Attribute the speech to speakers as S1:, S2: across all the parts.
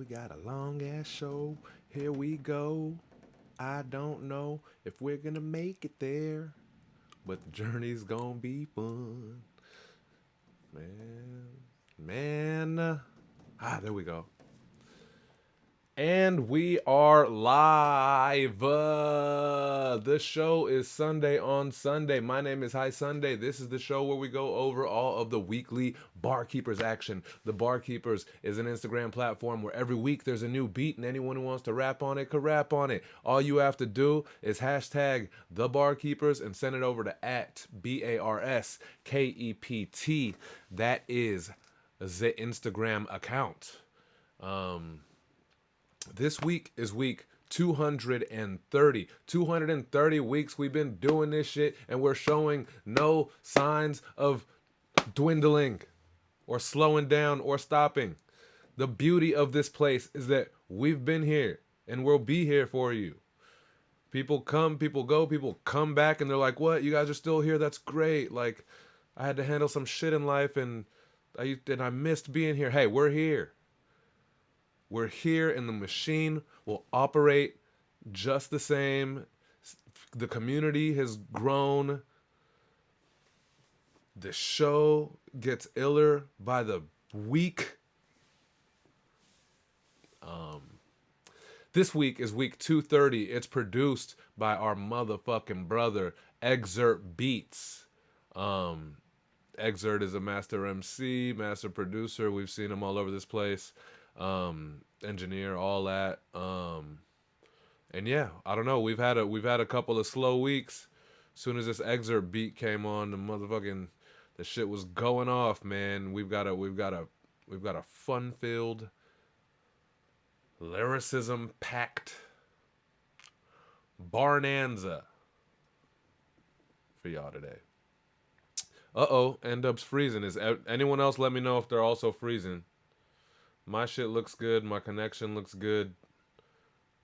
S1: got a long ass show. Here we go. I don't know if we're gonna make it there, but the journey's gonna be fun. Man, man. There we go. And we are live. The show is Sunday on Sunday. My name is High Sunday. This is the show where we go over all of the weekly Barkeepers action. The Barkeepers is an Instagram platform where every week there's a new beat, and anyone who wants to rap on it could rap on it. All you have to do is hashtag the Barkeepers and send it over to at BARSKEPT. That is the Instagram account. This week is week 230. 230 weeks we've been doing this shit, and we're showing no signs of dwindling or slowing down or stopping. The beauty of this place is that we've been here and we'll be here for you. People come, people go, people come back, and they're like, what? You guys are still here? That's great. Like, I had to handle some shit in life, and I missed being here. Hey, we're here. We're here, and the machine will operate just the same. The community has grown. The show gets iller by the week. This week is week 230. It's produced by our motherfucking brother, Excerpt Beats. Excerpt is a master MC, master producer. We've seen him all over this place. Engineer, all that. And yeah, I don't know. We've had a couple of slow weeks. As soon as this Excerpt beat came on, the shit was going off, man. We've got a fun-filled, lyricism-packed Barnanza for y'all today. N-Dub's freezing. Is anyone else? Let me know if they're also freezing. My shit looks good. My connection looks good.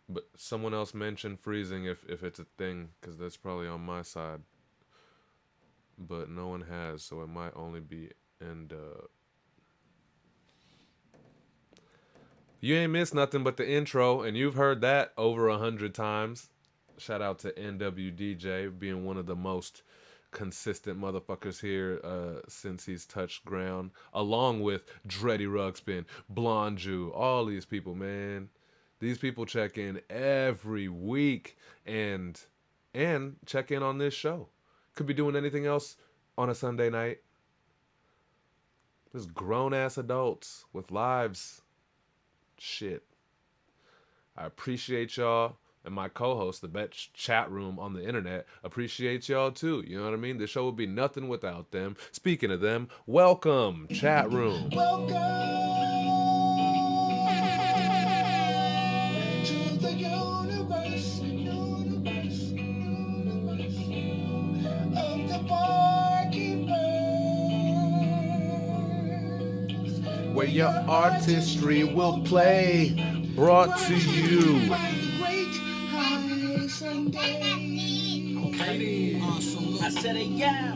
S1: But someone else mentioned freezing if it's a thing, because that's probably on my side. But no one has, so it might only be N-Dub. You ain't missed nothing but the intro, and you've heard that over 100 times. Shout out to NWDJ being one of the most consistent motherfuckers here since he's touched ground, along with Dreddy Rugspin, Blonde Jew, all these people, man. These people check in every week and check in on this show. Could be doing anything else on a Sunday night. There's grown-ass adults with lives. Shit. I appreciate y'all. And my co-host, the best chat room on the internet, appreciates y'all too. You know what I mean? The show would be nothing without them. Speaking of them, welcome, chat room.
S2: Welcome to the universe of the Barkeepers,
S1: Where your artistry will play. Brought to you.
S2: Great High Sunday.
S3: Okay, then. I said it, yeah.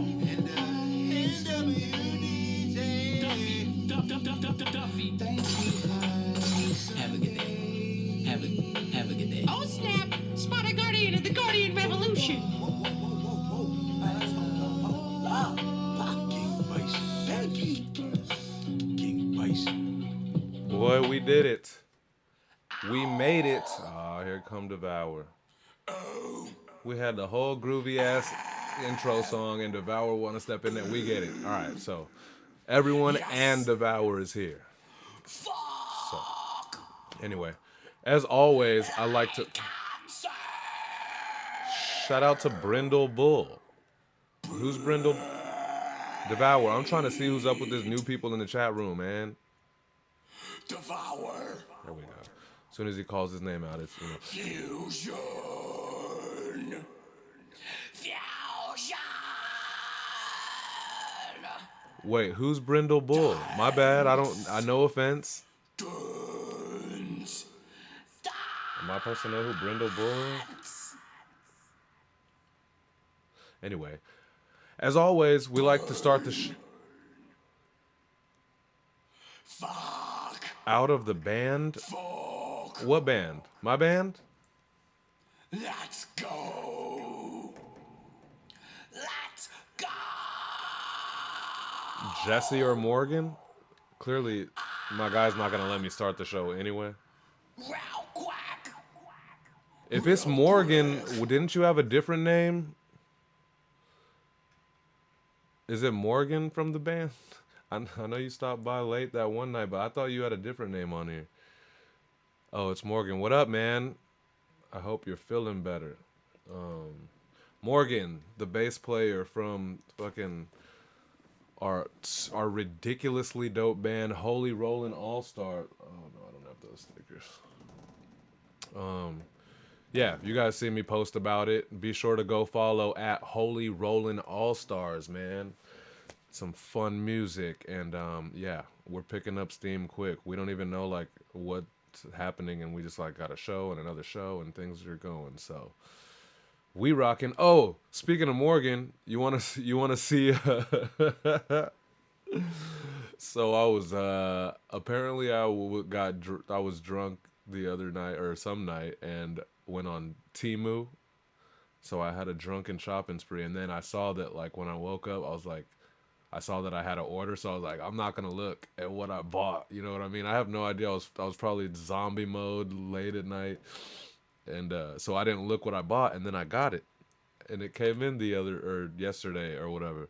S3: Duffy.
S2: Thank you, High
S3: Have a good day. Have a good day.
S4: Oh snap! Spot a Guardian of the Guardian Revolution.
S1: Boy, we did it. We made it. Oh, here come Devour. We had the whole groovy ass intro song, and Devour want to step in there. We get it. All right, so everyone and Devour is here. So, anyway, as always, I like to shout out to Brindle Bull. Who's Brindle? Devour. I'm trying to see who's up with this new people in the chat room, man.
S2: Devour.
S1: There we go. As soon as he calls his name out, it's, you know.
S2: Fusion.
S1: Wait, who's Brindle Bull? My bad. No offense.
S2: Guns.
S1: Am I supposed to know who Brindle Bull is? Anyway, as always, we like to start the
S2: Fuck
S1: Out of the band?
S2: Fuck.
S1: What band? My band?
S2: Let's go. Let's go.
S1: Jesse or Morgan? Clearly, my guy's not gonna let me start the show anyway.
S2: Real quick.
S1: If it's Morgan, didn't you have a different name? Is it Morgan from the band? I know you stopped by late that one night, but I thought you had a different name on here. Oh, it's Morgan. What up, man? I hope you're feeling better. Morgan, the bass player from fucking our ridiculously dope band, Holy Rollin' All Star. Oh no, I don't have those stickers. Yeah, you guys see me post about it. Be sure to go follow at Holy Rollin' All Stars, man. Some fun music, and yeah, we're picking up steam quick. We don't even know like what's happening, and we just like got a show and another show, and things are going. So we rocking. Oh, speaking of Morgan, you wanna see? So I was apparently I was drunk the other night or some night and went on Temu. So I had a drunken shopping spree, and then I saw that like when I woke up, I was like, I saw that I had an order, so I was like, I'm not gonna look at what I bought. You know what I mean? I have no idea. I was probably in zombie mode late at night, and so I didn't look what I bought, and then I got it, and it came in yesterday or whatever.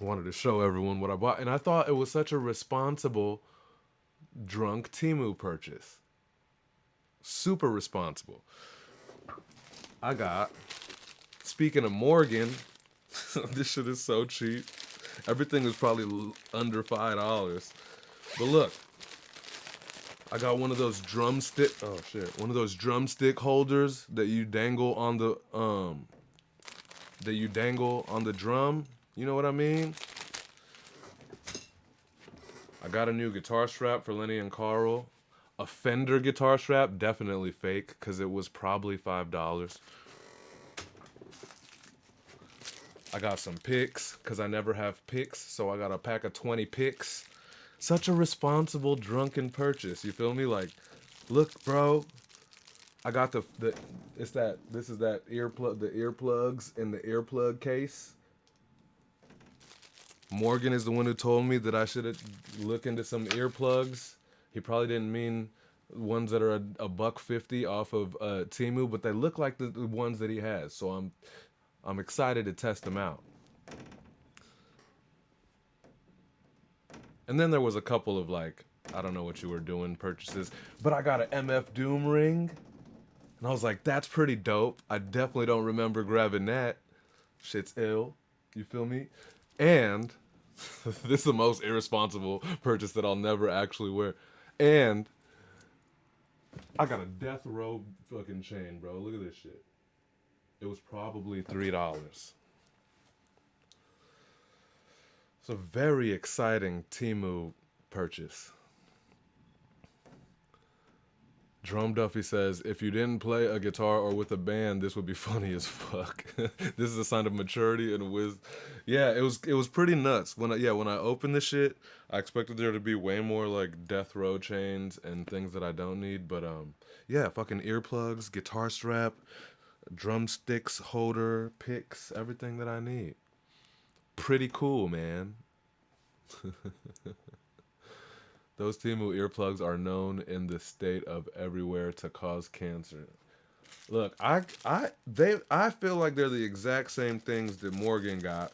S1: I wanted to show everyone what I bought, and I thought it was such a responsible drunk Temu purchase. Super responsible. I got. Speaking of Morgan. This shit is so cheap. Everything is probably under $5. But look, I got one of those drumstick. Oh shit! One of those drumstick holders that you dangle on the drum. You know what I mean? I got a new guitar strap for Lenny and Carl. A Fender guitar strap, definitely fake, because it was probably $5. I got some picks, because I never have picks, so I got a pack of 20 picks. Such a responsible drunken purchase, you feel me? Like, look, bro, I got this is that earplug, the earplugs in the earplug case. Morgan is the one who told me that I should look into some earplugs. He probably didn't mean ones that are a $1.50 off of Temu, but they look like the ones that he has, so I'm excited to test them out. And then there was a couple of like, I don't know what you were doing purchases, but I got an MF Doom ring. And I was like, that's pretty dope. I definitely don't remember grabbing that. Shit's ill. You feel me? And this is the most irresponsible purchase that I'll never actually wear. And I got a death row fucking chain, bro. Look at this shit. It was probably $3. It's a very exciting Temu purchase. Drum Duffy says, if you didn't play a guitar or with a band, this would be funny as fuck. This is a sign of maturity and wisdom. Yeah, it was pretty nuts. When I opened this shit, I expected there to be way more like death row chains and things that I don't need. But yeah, fucking earplugs, guitar strap, drumsticks, holder, picks, everything that I need. Pretty cool, man. Those Temu earplugs are known in the state of everywhere to cause cancer. Look, I feel like they're the exact same things that Morgan got.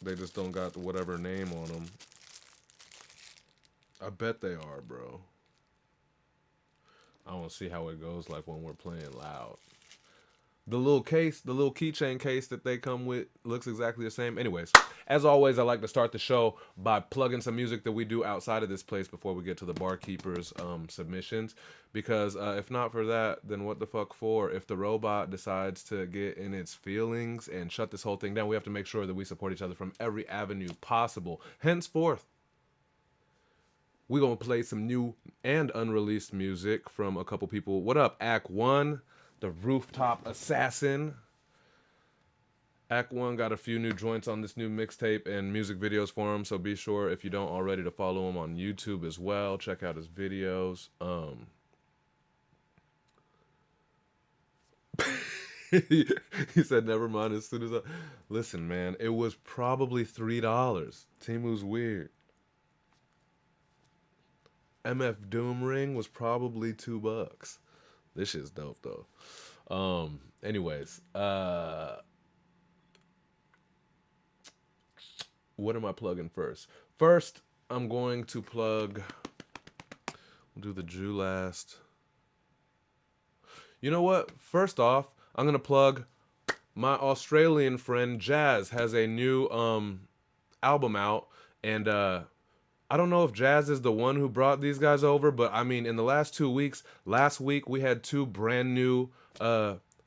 S1: They just don't got whatever name on them. I bet they are, bro. I want to see how it goes like when we're playing loud. The little keychain case that they come with looks exactly the same. Anyways, as always, I like to start the show by plugging some music that we do outside of this place before we get to the barkeeper's submissions. Because if not for that, then what the fuck for? If the robot decides to get in its feelings and shut this whole thing down, we have to make sure that we support each other from every avenue possible. Henceforth, we're going to play some new and unreleased music from a couple people. What up, Act 1? The Rooftop Assassin. Act One got a few new joints on this new mixtape and music videos for him. So be sure, if you don't already, to follow him on YouTube as well. Check out his videos. He said, never mind. As soon as I listen, man, it was probably $3. Timu's weird. MF Doom ring was probably $2. This shit's dope though. Anyways, what am I plugging first? First, I'm going to plug. We'll do the Jew last. You know what? First off, I'm gonna plug my Australian friend Jazz has a new album out, and I don't know if Jazz is the one who brought these guys over, but I mean, in the last 2 weeks, last week we had 2 brand new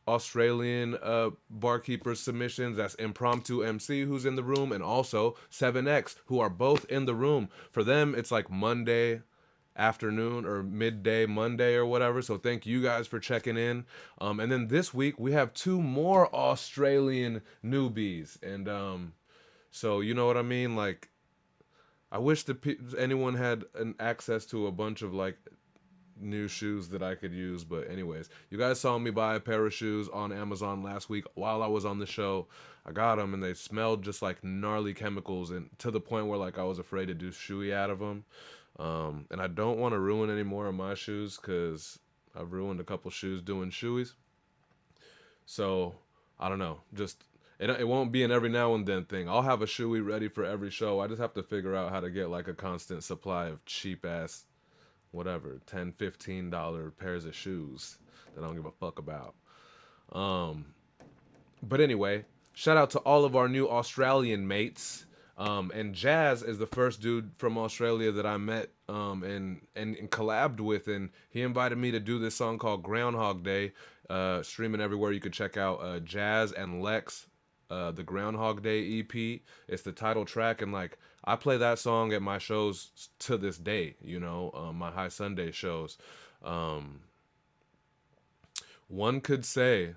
S1: Australian barkeeper submissions. That's Impromptu MC, who's in the room, and also 7X, who are both in the room. For them, it's like Monday afternoon or midday Monday or whatever. So thank you guys for checking in. And then this week we have 2 more Australian newbies, and so you know what I mean. Like, I wish that anyone had an access to a bunch of like new shoes that I could use. But anyways, you guys saw me buy a pair of shoes on Amazon last week while I was on the show. I got them and they smelled just like gnarly chemicals, and to the point where like I was afraid to do shoey out of them. And I don't want to ruin any more of my shoes because I've ruined a couple shoes doing shoeys. So I don't know, just it won't be an every now and then thing. I'll have a shoey ready for every show. I just have to figure out how to get like a constant supply of cheap ass whatever, $10, $15 pairs of shoes that I don't give a fuck about. But anyway, shout out to all of our new Australian mates. And Jazz is the first dude from Australia that I met and collabed with, and he invited me to do this song called Groundhog Day, streaming everywhere. You could check out Jazz and Lex, the Groundhog Day EP. It's the title track, and like I play that song at my shows to this day, you know, my High Sunday shows. One could say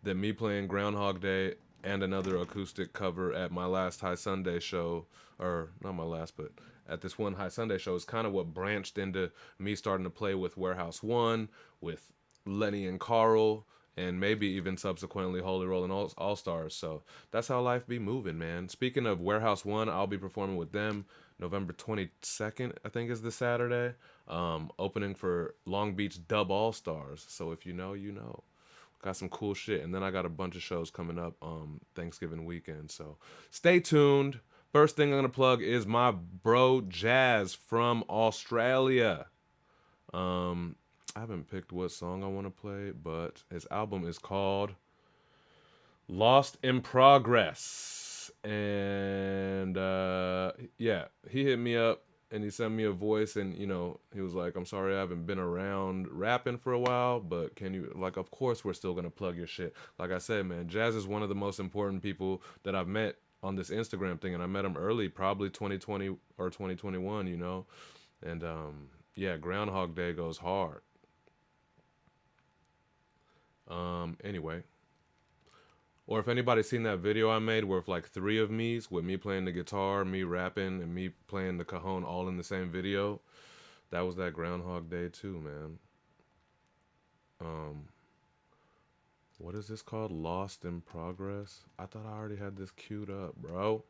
S1: that me playing Groundhog Day and another acoustic cover at my last High Sunday show, or not my last, but at this one High Sunday show, is kind of what branched into me starting to play with Warehouse One, with Lenny and Carl, and maybe even subsequently Holy Rollin' All Stars. So that's how life be moving, man. Speaking of Warehouse One, I'll be performing with them November 22nd, I think is the Saturday, opening for Long Beach Dub All Stars. So if you know, you know. Got some cool shit. And then I got a bunch of shows coming up Thanksgiving weekend. So stay tuned. First thing I'm going to plug is my bro Jazz from Australia. I haven't picked what song I want to play, but his album is called Lost in Progress. And yeah, he hit me up and he sent me a voice, and you know, he was like, I'm sorry I haven't been around rapping for a while, but can you, like, of course we're still gonna plug your shit. Like I said, man, Jazz is one of the most important people that I've met on this Instagram thing, and I met him early, probably 2020 or 2021, you know. And yeah, Groundhog Day goes hard. Anyway, or if anybody's seen that video I made where it's like 3 of me's, with me playing the guitar, me rapping, and me playing the cajon all in the same video, that was that Groundhog Day too, man. What is this called? Lost in Progress? I thought I already had this queued up, bro.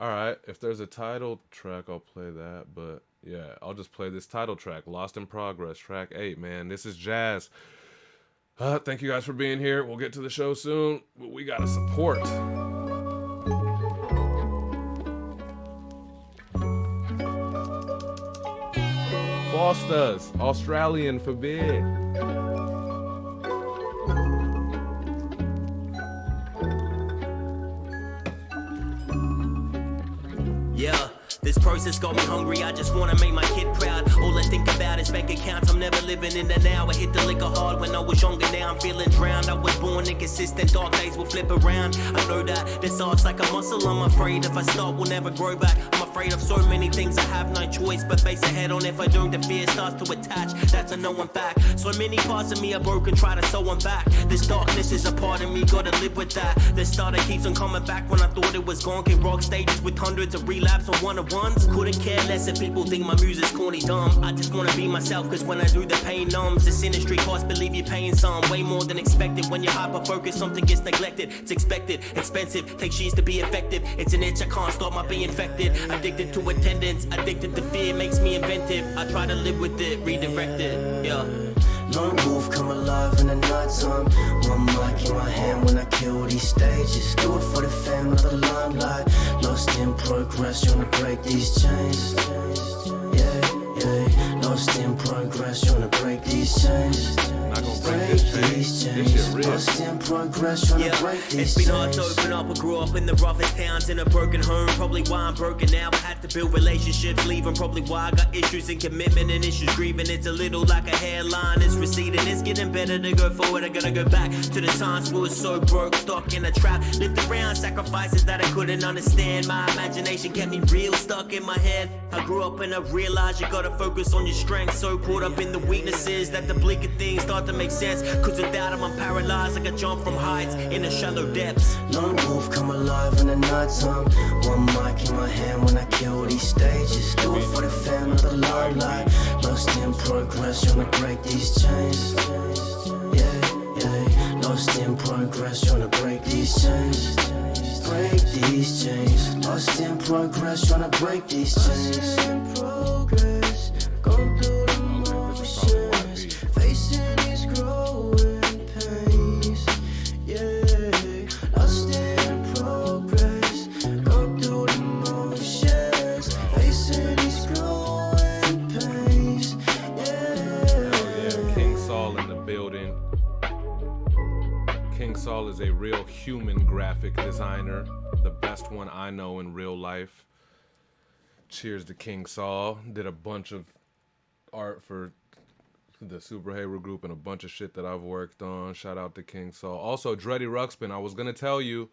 S1: Alright, if there's a title track, I'll play that, but yeah, I'll just play this title track, Lost in Progress, track 8, man. This is Jazz. Thank you guys for being here. We'll get to the show soon, but we gotta support. Foster's, Australian forbid.
S5: Yeah,
S3: This process got me hungry, I just wanna make my kid proud. All I think about is bank accounts, I'm never living in the now. I hit the liquor hard when I was younger, now I'm feeling drowned. I was born inconsistent, dark days will flip around. I know that this art's like a muscle, I'm afraid if I start we'll never grow back. I'm afraid of so many things, I have no choice but face ahead on. If I don't, the fear starts to attach, that's a known fact. So many parts of me are broken, try to sew them back. This darkness is a part of me, gotta live with that. The starter keeps on coming back when I thought it was gone. Can rock stages with hundreds of relapse on one-on-ones. Couldn't care less if people think my music's corny dumb. I just wanna be myself, cause when I do the pain numbs. This industry costs, believe you're paying some. Way more than expected, when you're hyper-focused something gets neglected. It's expected, expensive, takes years to be effective. It's an itch I can't stop my being infected. Addicted to attendance, addicted to fear, makes me inventive. I try to live with it, redirect it, yeah.
S5: Lone wolf come alive in the nighttime. One mic in my hand when I kill these stages. Do it for the fame of the limelight. Lost in progress, trying to break these chains. Yeah. Lost in progress, trying to break these chains.
S1: Not gonna break this chain. This shit real.
S5: Lost in progress, trying to break these chains.
S3: It's been hard to open up. I grew up in the roughest towns in a broken home. Probably why I'm broken now. I had to build relationships, leaving. Probably why I got issues in commitment and issues grieving. It's a little like a hairline. It's receding. It's getting better to go forward. I gotta go back to the times we was so broke, stuck in a trap. Lived around sacrifices that I couldn't understand. My imagination kept me real stuck in my head. I grew up and I realized you gotta focus on your strengths. So caught up in the weaknesses that the bleaker things start to make sense. Cause without them I'm paralyzed like a jump from heights in the shallow depths.
S5: Lone wolf come alive in the nighttime. One mic in my hand when I kill these stages. Do it for the fame of the limelight. Lost in progress, trying to break these chains. Yeah. Lost in progress, trying to break these chains. Break these chains. Lost in progress, trying to break these chains. Lost in progress, go through the motions, facing these growing pains. Yeah, lost in progress, go through the motions, facing these growing pains.
S1: Yeah, King Saul in the building. King Saul is a real human graphic designer, the best one I know in real life. Cheers to King Saul. Did a bunch of art for the Superhero Group and a bunch of shit that I've worked on. Shout out to King Saul. Also, Dreddy Ruxpin, I was going to tell you,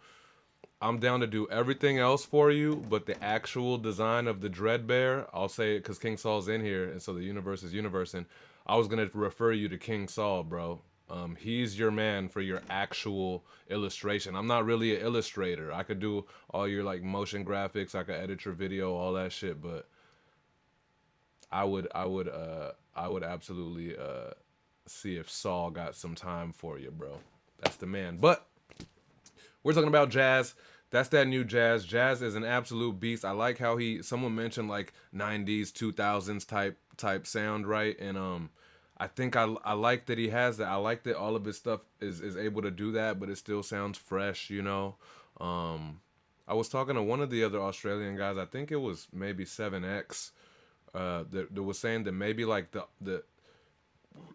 S1: I'm down to do everything else for you, but the actual design of the Dread Bear, I'll say it because King Saul's in here, and so the universe is universing. I was going to refer you to King Saul, bro. He's your man for your actual illustration. I'm not really an illustrator. I could do all your like motion graphics. I could edit your video, all that shit. But I would absolutely see if Saul got some time for you, bro. That's the man. But we're talking about Jazz. That's that new Jazz. Jazz is an absolute beast. I like how someone mentioned like 90s, 2000s type sound, right? And I think I like that he has that. I like that all of his stuff is able to do that, but it still sounds fresh, you know. I was talking to one of the other Australian guys, I think it was maybe 7X, that was saying that maybe like the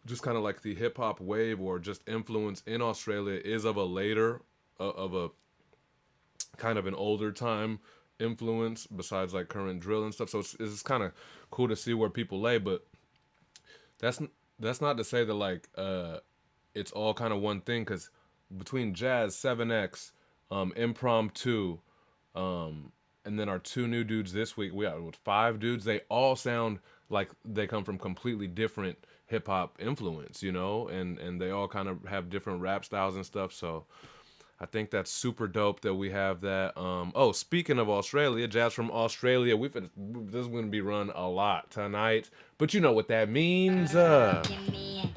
S1: just kind of like the hip hop wave or just influence in Australia is of a later, of a kind of an older time influence besides like current drill and stuff. So it's kind of cool to see where people lay, but that's not to say that like it's all kind of one thing, because between Jazz, 7X, Impromptu, and then our two new dudes this week, we got 5 dudes. They all sound like they come from completely different hip hop influence, you know, and they all kind of have different rap styles and stuff. So I think that's super dope that we have that. Oh, speaking of Australia, Jazz from Australia, this is going to be run a lot tonight, but you know what that means.
S6: Give me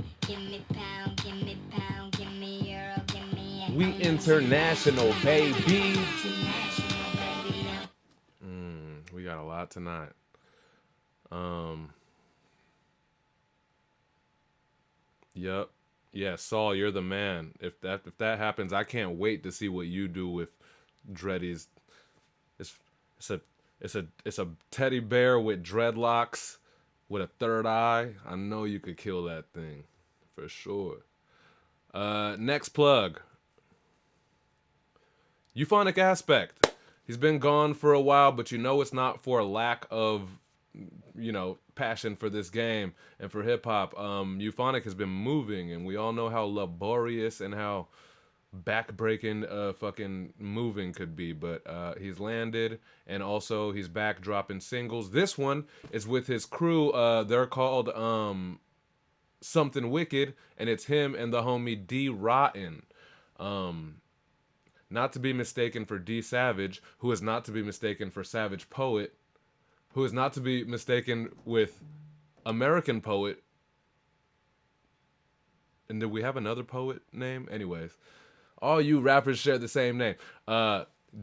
S6: pound, give me pound, give me euro, give me
S1: We international, baby. We got a lot tonight. Yep. Yeah, Saul, you're the man. If that happens, I can't wait to see what you do with Dreddy's. It's a teddy bear with dreadlocks with a third eye. I know you could kill that thing for sure. Next plug. Euphonic Aspect. He's been gone for a while, but you know it's not for a lack of, passion for this game and for hip hop. Euphonic has been moving, and we all know how laborious and how backbreaking fucking moving could be. But he's landed, and also he's back dropping singles. This one is with his crew. They're called Something Wicked, and it's him and the homie D Rotten. Not to be mistaken for D Savage, who is not to be mistaken for Savage Poet, who is not to be mistaken with American Poet. And do we have another poet name? Anyways, all you rappers share the same name.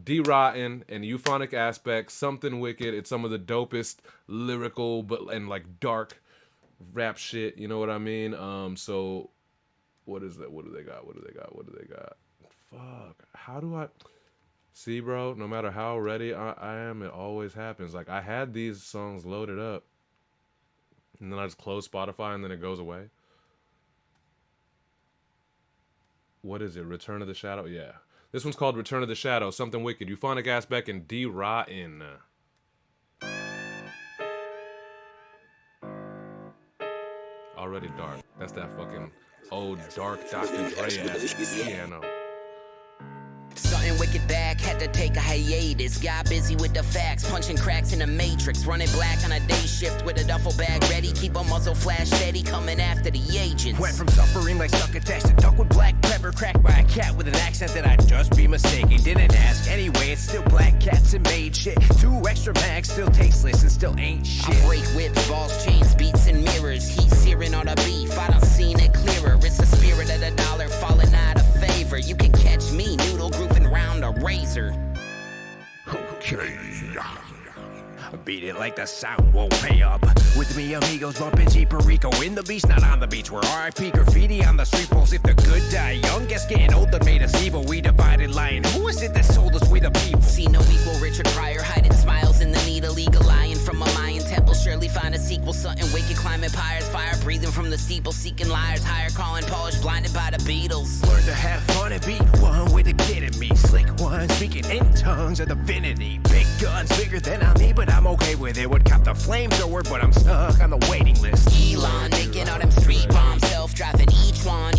S1: D Rotten and Euphonic Aspect, Something Wicked. It's some of the dopest lyrical and like dark rap shit. You know what I mean? So what is that? What do they got? What do they got? What do they got? Fuck. How do I see, bro? No matter how ready I am, it always happens. Like, I had these songs loaded up, and then I just close Spotify, and then it goes away. What is it? Return of the Shadow? Yeah. This one's called Return of the Shadow. Something Wicked. Euphonic Aspect and D Rotten. Already dark. That's that fucking old dark Dr. Dre ass piano.
S7: Something wicked back, had to take a hiatus. Got busy with the facts, punching cracks in the matrix. Running black on a day shift with a duffel bag ready. Keep a muzzle flash steady, coming after the agents.
S8: Went from suffering like stuck attached to duck with black pepper. Cracked by a cat with an accent that I'd just be mistaken. Didn't ask anyway, it's still black cats and made shit. 2 extra mags, still tasteless and still ain't shit.
S7: I break whips, balls, chains, beats, and mirrors. Heat searing on the beef, I done seen it clearer. It's the spirit of the dollar falling out of favor. You can catch me noodle grooving round a razor.
S8: Okay. Beat it like the sound won't pay up. With me amigos bumping G Perico in the beach, not on the beach. We're RIP graffiti on the street poles. If the good die young, guess getting old that made us evil. We divided lying. Who is it that sold us? We the people.
S7: See no equal, Richard Pryor hiding smiles in the needle. Eagle lion from a Mayan temple. Surely find a sequel. Something wicked climbing pyres. Fire breathing from the steeple. Seeking liars. Higher calling polish. Blinded by the Beatles.
S8: Learn to have fun and be one with the kid in me. Slick one speaking in tongues of divinity. Big guns bigger than I need, but I'm okay with it. Would cop the flamethrower, but I'm stuck on the waiting list.
S7: Elon making all them street bombs. Self-driving each one.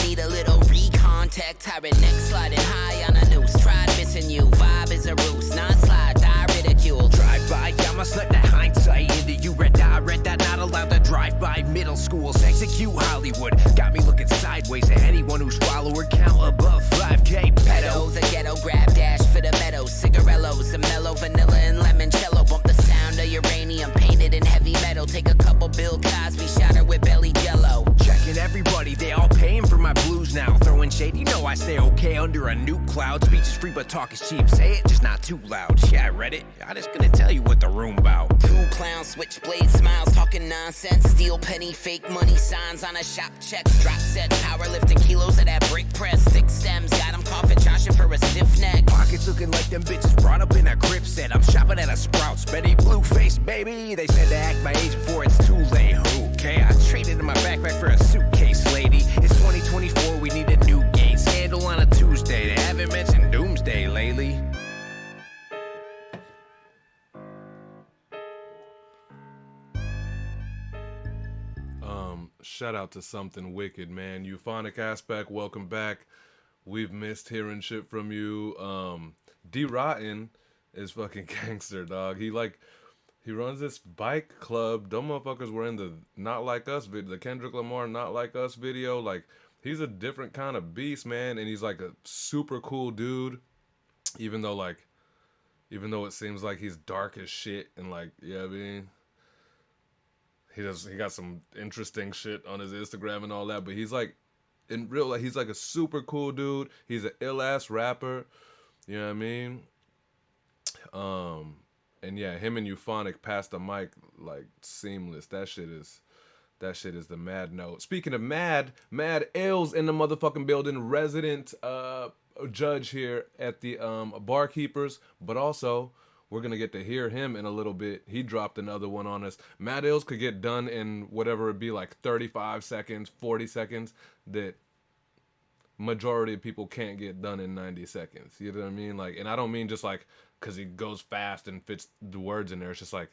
S7: Need a little recon. Tech tyrant neck sliding high on a noose. Tried missing you. Vibe is a ruse. Non-slide, die ridicule.
S8: Drive by, I must let that hindsight into you. Red dot, not allowed to drive by middle schools. Execute Hollywood. Got me looking sideways at anyone whose follower count above 5K.
S7: Pedo, the ghetto grab dash for the meadows. Cigarellos, the mellow vanilla and limoncello. Bump the sound of uranium painted in heavy metal. Take a couple Bill Cosby, shot her with belly jello.
S8: Checking everybody, they all paying for my blues now. Throwing shade, you know I stay okay under a nuke cloud. Speech is free but talk is cheap, say it just not too loud. Yeah, I read it, I'm just gonna tell you what the room about.
S7: 2 clowns, switchblade smiles, talking nonsense. Steal penny, fake money signs on a shop check. Drop sets, powerlifting kilos of that brick press. 6 stems, got them coughing, joshing for a stiff neck.
S8: Pockets looking like them bitches brought up in a crib set. I'm shopping at a Sprouts, Betty Blueface, baby. They said to act my age before it's too late. Okay, I traded in my backpack for a suitcase, lady. It's 2024, we need a new game. Scandal on a Tuesday, they haven't mentioned Doomsday lately.
S1: Shout out to Something Wicked, man. Euphonic Aspect, welcome back. We've missed hearing shit from you. D Rotten is fucking gangster, dog. He runs this bike club. Them motherfuckers were in the Not Like Us video, the Kendrick Lamar Not Like Us video. Like, he's a different kind of beast, man, and he's like a super cool dude. Even though it seems like he's dark as shit and like, yeah, I mean, he got some interesting shit on his Instagram and all that, but he's like, in real life, he's like a super cool dude. He's an ill ass rapper. You know what I mean? And yeah, him and Euphonic passed the mic like seamless. That shit is the mad note. Speaking of Mad L's in the motherfucking building, resident judge here at the Barkeepers, but also we're gonna get to hear him in a little bit. He dropped another one on us. Mad L's could get done in whatever it be, like 35 seconds, 40 seconds. That majority of people can't get done in 90 seconds. You know what I mean? Like, and I don't mean just like because he goes fast and fits the words in there. It's just like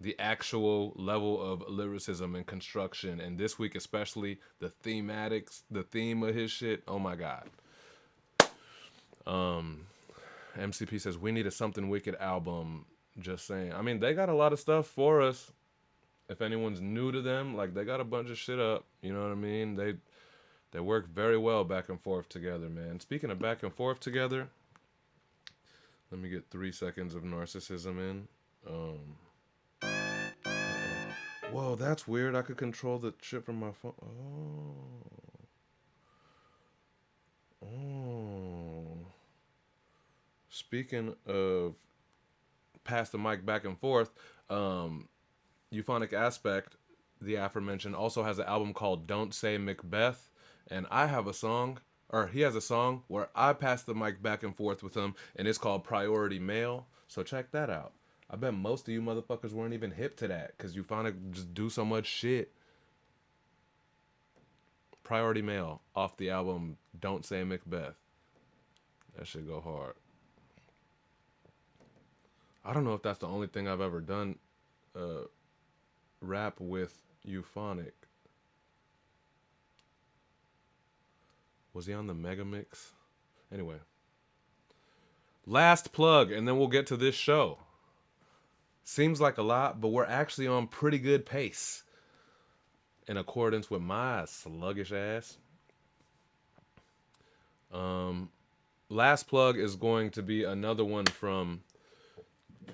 S1: the actual level of lyricism and construction, and this week especially the thematics, the theme of his shit. Oh my god. MCP says we need a Something Wicked album. Just saying. I mean, they got a lot of stuff for us. If anyone's new to them, like they got a bunch of shit up. You know what I mean? They work very well back and forth together, man. Speaking of back and forth together, let me get 3 seconds of narcissism in. Whoa, that's weird. I could control the shit from my phone. Oh. Speaking of pass the mic back and forth, Euphonic Aspect, the aforementioned, also has an album called Don't Say Macbeth. And I have a song, or he has a song where I pass the mic back and forth with him, and it's called Priority Mail. So check that out. I bet most of you motherfuckers weren't even hip to that because Euphonic just do so much shit. Priority Mail off the album Don't Say Macbeth. That shit go hard. I don't know if that's the only thing I've ever done rap with Euphonic. Was he on the Mega Mix? Anyway. Last plug, and then we'll get to this show. Seems like a lot, but we're actually on pretty good pace. In accordance with my sluggish ass. Last plug is going to be another one from...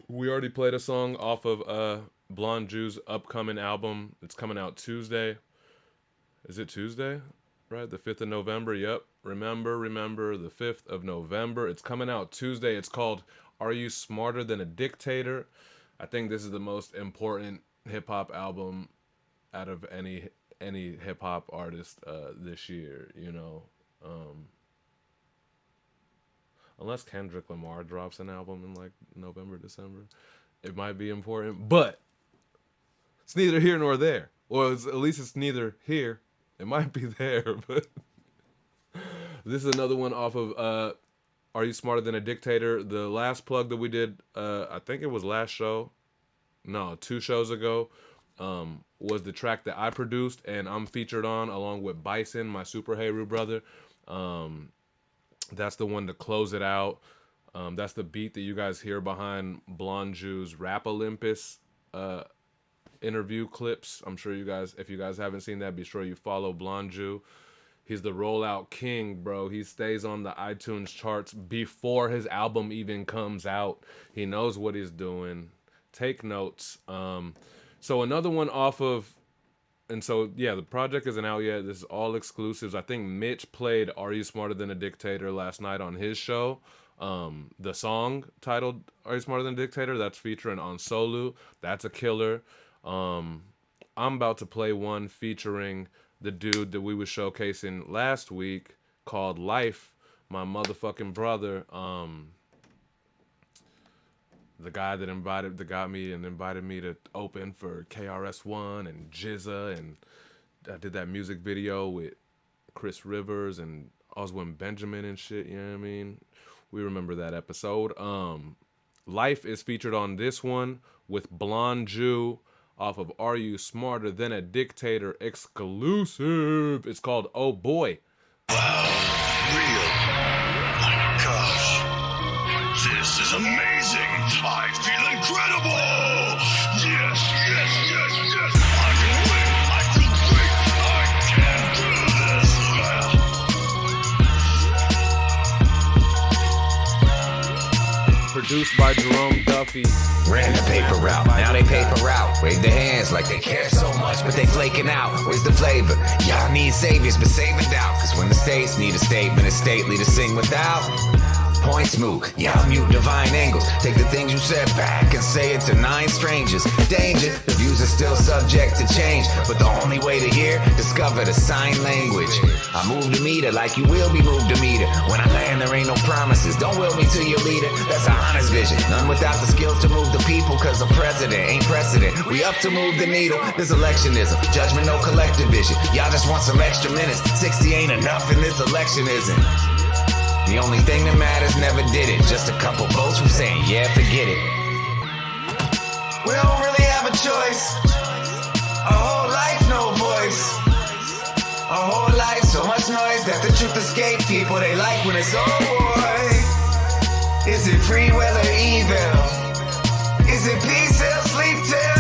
S1: We already played a song off of Blonde Jew's upcoming album. It's coming out Tuesday. Is it Tuesday? Right, the 5th of November. Yep. Remember, the 5th of November. It's coming out Tuesday. It's called Are You Smarter Than a Dictator? I think this is the most important hip-hop album out of any hip-hop artist this year, you know. Unless Kendrick Lamar drops an album in like November, December. It might be important, but it's neither here nor there. Or at least it's neither here. It might be there, but this is another one off of Are You Smarter Than a Dictator? The last plug that we did, I think it was last show. No, 2 shows ago, was the track that I produced and I'm featured on along with Bison, my Super Heru brother. That's the one to close it out. That's the beat that you guys hear behind Blonde Jew's Rap Olympus interview clips. I'm sure you guys, if you guys haven't seen that, be sure you follow Blonde Jew. He's the rollout king, bro. He stays on the iTunes charts before his album even comes out. He knows what he's doing. Take notes. So another one off of, and so yeah, the project isn't out yet. This is all exclusives. I think Mitch played Are You Smarter Than a Dictator last night on his show. The song titled Are You Smarter Than a Dictator, that's featuring on Solu. That's a killer. I'm about to play one featuring the dude that we was showcasing last week called Life, my motherfucking brother. The guy that got me and invited me to open for KRS-One and Jizza, and I did that music video with Chris Rivers and Oswin Benjamin and shit, you know what I mean? We remember that episode. Life is featured on this one with Blonde Jew off of Are You Smarter Than a Dictator exclusive. It's called Oh Boy.
S2: Real. My gosh. This is amazing. I feel incredible. Yes. I can win. I can do this.
S1: Produced by Jerome Duffy.
S8: Ran the paper route, now they paper out. Wave their hands like they care so much, but they flaking out. Where's the flavor? Y'all need saviors, but save it out. Cause when the states need a statement, it's stately to sing without. Points move, y'all mute divine angles. Take the things you said back and say it to 9 strangers. Danger, the views are still subject to change, but the only way to hear, discover the sign language. I move the meter like you will be moved to meter. When I land, there ain't no promises. Don't will me to your leader. That's an honest vision. None without the skills to move the people, cause a president ain't precedent. We up to move the needle. This electionism, judgment, no collective vision. Y'all just want some extra minutes. 60 ain't enough, and this election isn't. The only thing that matters never did it. Just a couple votes from saying, yeah, forget it. We don't really have a choice. A whole life, no voice. A whole life, so much noise that the truth escape people. They like when it's, oh boy. Is it free will or evil? Is it peace or sleep till?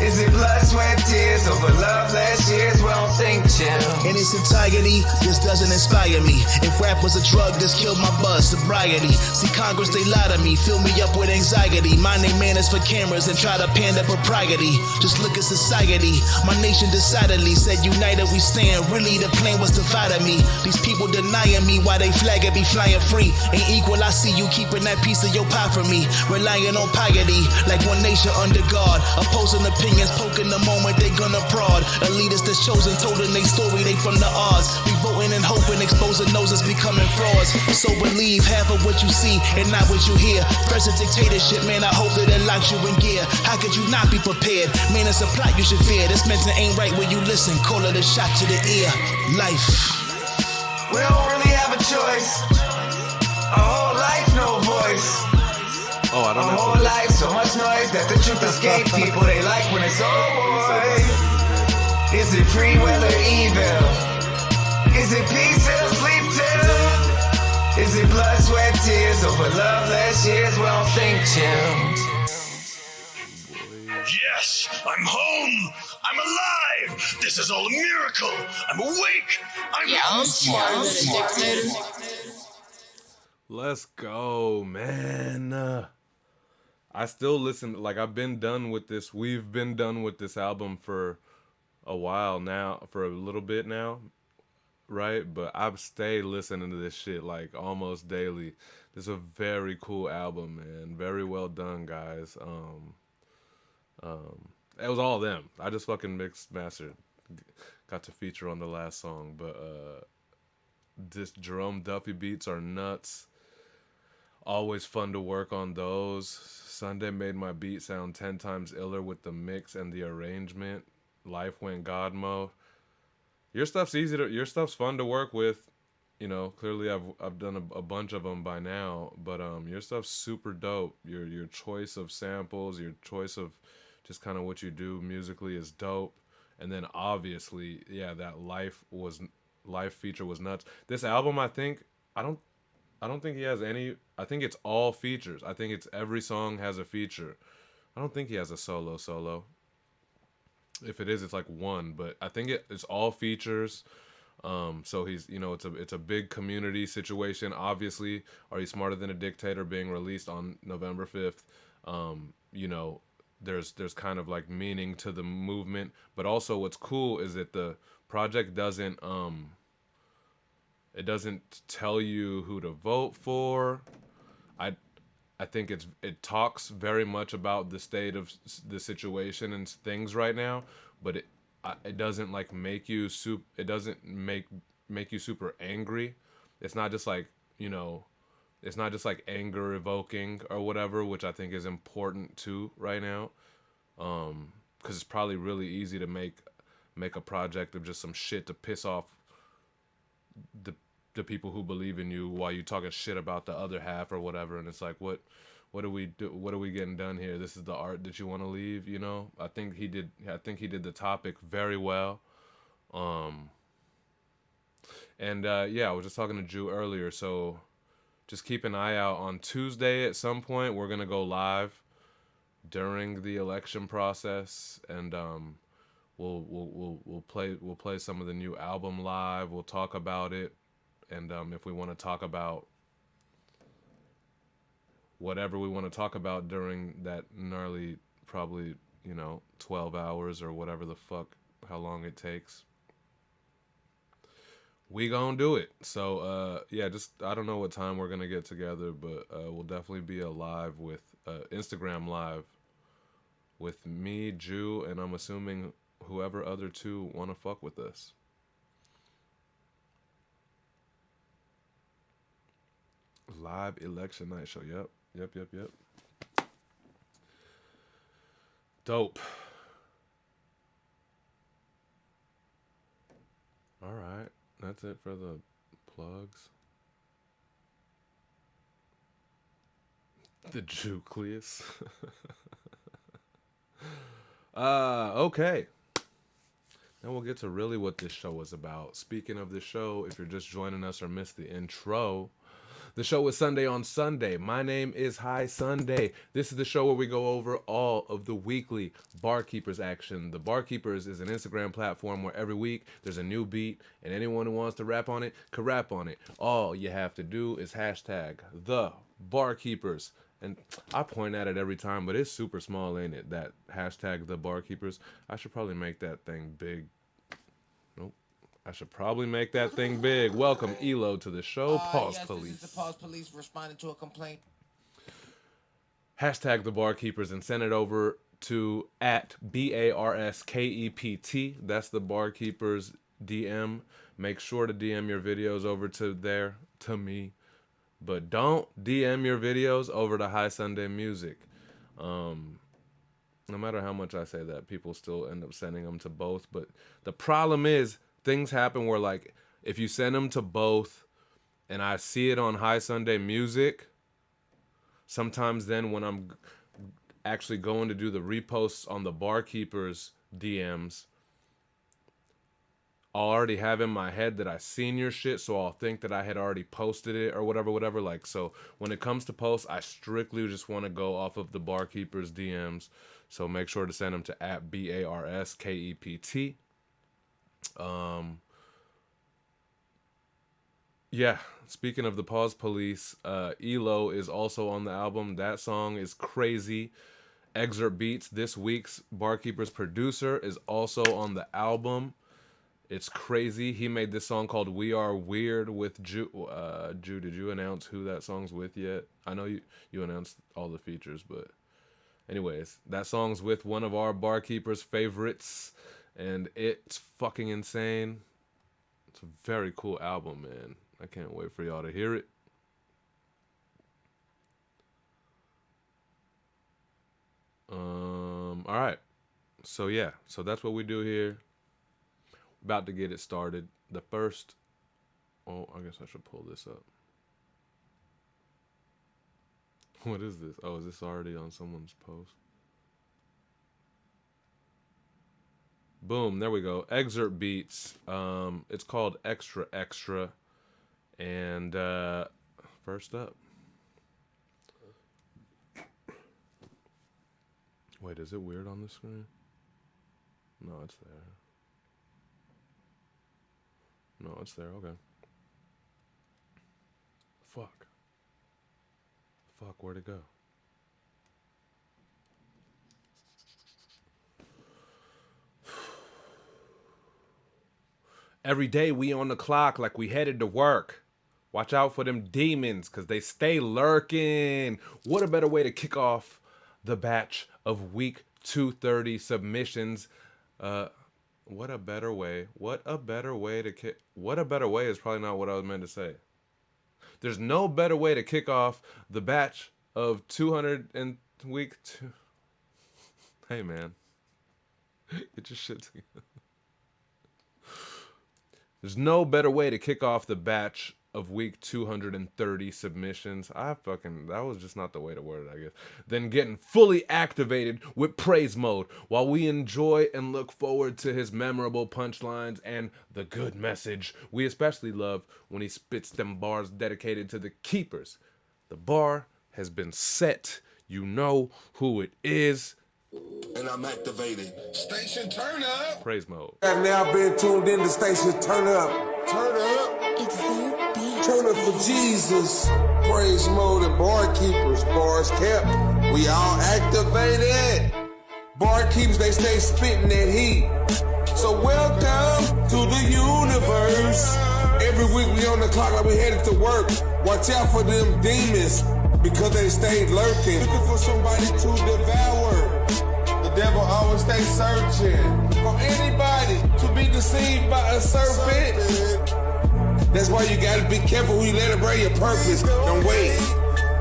S8: Is it blood, sweat, tears over love last year's? We don't think chill.
S9: In its entirety, this doesn't inspire me. If rap was a drug, this killed my buzz, sobriety. See Congress, they lie to me, fill me up with anxiety. My name man is for cameras and try to pander propriety. Just look at society. My nation decidedly said united we stand. Really the plan was divided me. These people denying me why they flag it be flying free. Ain't equal, I see you keeping that piece of your pie from me. Relying on piety, like one nation under God. Opposing opinions, poking the moment they gonna prod. Elitists that's chosen, told in they story, they from the odds. We voting and hoping, exposing noses, becoming frauds. So believe half of what you see and not what you hear. Present dictatorship, man, I hope that it locks you in gear. How could you not be prepared? Man, it's a plot you should fear. This mention ain't right when you listen. Call it a shot to the ear. Life.
S8: We don't really have a choice. A whole life, no voice.
S1: Oh, I don't
S8: A
S1: know.
S8: whole life, so much noise that the truth escape people. They like when it's, oh boy. Is it free will or evil? Is it peace or sleep till? Is it blood, sweat, tears over love last year's? We don't think chill.
S2: Yes, I'm home. I'm alive. This is all a miracle. I'm awake. I'm
S4: smarter than a dictator.
S1: Let's go, man. I still listen. Like, I've been done with this. We've been done with this album for a while now, for a little bit now, right? But I stay listening to this shit like almost daily. This is a very cool album, man. Very well done, guys. It was all them. I just fucking mixed, mastered, got to feature on the last song. But this Jerome Duffy beats are nuts. Always fun to work on those. Sunday made my beat sound 10 times iller with the mix and the arrangement. Life went God mode. Your stuff's your stuff's fun to work with. You know, clearly I've done a bunch of them by now, but your stuff's super dope. Your choice of samples, your choice of just kind of what you do musically is dope. And then obviously, yeah, that life feature was nuts. This album, I don't think he has any. I think it's all features. I think it's every song has a feature. I don't think he has a solo. If it is, it's like one. But I think it's all features. So he's, you know, it's a big community situation. Obviously, Are You Smarter Than a Dictator being released on November 5th. You know, there's kind of like meaning to the movement. But also, what's cool is that the project doesn't. It doesn't tell you who to vote for. I think it talks very much about the state of the situation and things right now, but it doesn't like make you it doesn't make you super angry. It's not just like, you know, it's not just like anger evoking or whatever, which I think is important too right now. Cuz it's probably really easy to make a project of just some shit to piss off the people who believe in you while you talking shit about the other half or whatever. And it's like, what do we do? What are we getting done here? This is the art that you want to leave, you know? I think he did the topic very well. Yeah, I was just talking to Drew earlier, so just keep an eye out. On Tuesday at some point, we're going to go live during the election process, and we'll play some of the new album live. We'll talk about it. And if we want to talk about whatever we want to talk about during that gnarly, probably, you know, 12 hours or whatever the fuck, how long it takes, we gonna do it. So yeah, just I don't know what time we're gonna get together, but we'll definitely be a live with Instagram live with me, Jew, and I'm assuming whoever other two want to fuck with us. Live election night show. Yep. Dope. All right. That's it for the plugs. The Jucleus. Okay. Now we'll get to really what this show is about. Speaking of the show, if you're just joining us or missed the intro, the show is Sunday on Sunday. My name is High Sunday. This is the show where we go over all of the weekly Barkeepers action. The Barkeepers is an Instagram platform where every week there's a new beat, and anyone who wants to rap on it can rap on it. All you have to do is hashtag the Barkeepers. And I point at it every time, but it's super small, ain't it? That hashtag the Barkeepers. I should probably make that thing big. Nope. I should probably make that thing big. Welcome, Elo, to the show. Pause Police.
S10: This is the Pause Police responding to a complaint.
S1: Hashtag the Barkeepers and send it over to at BARSKEPT. That's the Barkeepers DM. Make sure to DM your videos over to there, to me. But don't DM your videos over to High Sunday Music. No matter how much I say that, people still end up sending them to both. But the problem is, things happen where, like, if you send them to both and I see it on High Sunday Music, sometimes then when I'm actually going to do the reposts on the Barkeepers DMs, I'll already have in my head that I seen your shit, so I'll think that I had already posted it or whatever. Like, so when it comes to posts, I strictly just want to go off of the Barkeepers DMs. So make sure to send them to at BARSKEPT. Yeah, speaking of the Pause Police, Elo is also on the album. That song is crazy. Excerpt Beats, this week's Barkeepers producer, is also on the album. It's crazy. He made this song called We Are Weird with Jew. Jew, did you announce who that song's with yet? I know you announced all the features, but anyways, that song's with one of our Barkeepers favorites, and it's fucking insane. It's a very cool album, man. I can't wait for y'all to hear it. All right. So yeah, so that's what we do here. About to get it started. The first, oh, I guess I should pull this up. What is this? Oh, is this already on someone's post? Boom, there we go. Excerpt Beats. It's called Extra Extra. And first up. Wait, is it weird on the screen? No, it's there. No, it's there. Okay. Fuck, where'd it go? Every day we on the clock like we headed to work. Watch out for them demons, cause they stay lurking. What a better way to kick off the batch of week 230 submissions. What a better way is probably not what I was meant to say. There's no better way to kick off the batch of 200 and week 2. Hey man, get your shit together. There's no better way to kick off the batch of week 230 submissions. That was just not the way to word it, I guess. Than getting fully activated with praise mode while we enjoy and look forward to his memorable punchlines and the good message. We especially love when he spits them bars dedicated to the keepers. The bar has been set. You know who it is.
S11: And I'm activated. Station turn up.
S1: Praise mode.
S12: I've now been tuned in to station turn up.
S11: Turn up.
S12: Turn up for Jesus. Praise mode and barkeepers. Bars kept. We all activated. Barkeepers, they stay spitting that heat. So welcome to the universe. Every week we on the clock like we headed to work. Watch out for them demons because they stay lurking. Looking for somebody to devour. The devil always stays searching for anybody to be deceived by a serpent. That's why you gotta be careful who you let it bring your purpose. Don't wait.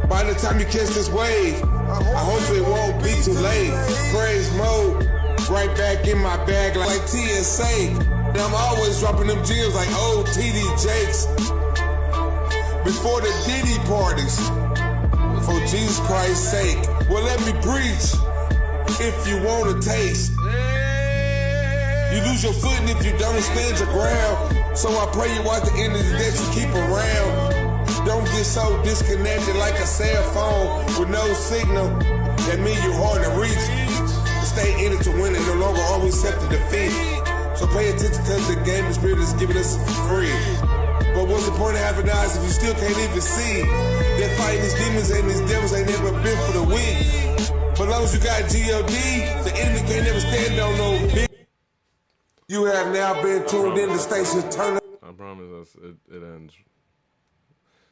S12: By the time you catch this wave, I hope it won't be too late. Praise mode, right back in my bag like TSA. And I'm always dropping them gems like old TD Jakes. Before the Diddy parties, for Jesus Christ's sake. Well, let me preach if you want a taste. You lose your footing if you don't stand your ground. So I pray you watch the end of the day you keep around. Don't get so disconnected like a cell phone with no signal. That means you're hard to reach. Stay in it to win and no longer always accept the defeat. So pay attention because the game the spirit is giving us for free. But what's the point of having eyes if you still can't even see? They're fighting these demons and these devils ain't never been for the weak. But as long as you got G.O.D., the enemy can't never stand on no big. You have now been tuned in to Station Turner.
S1: I promise us it ends.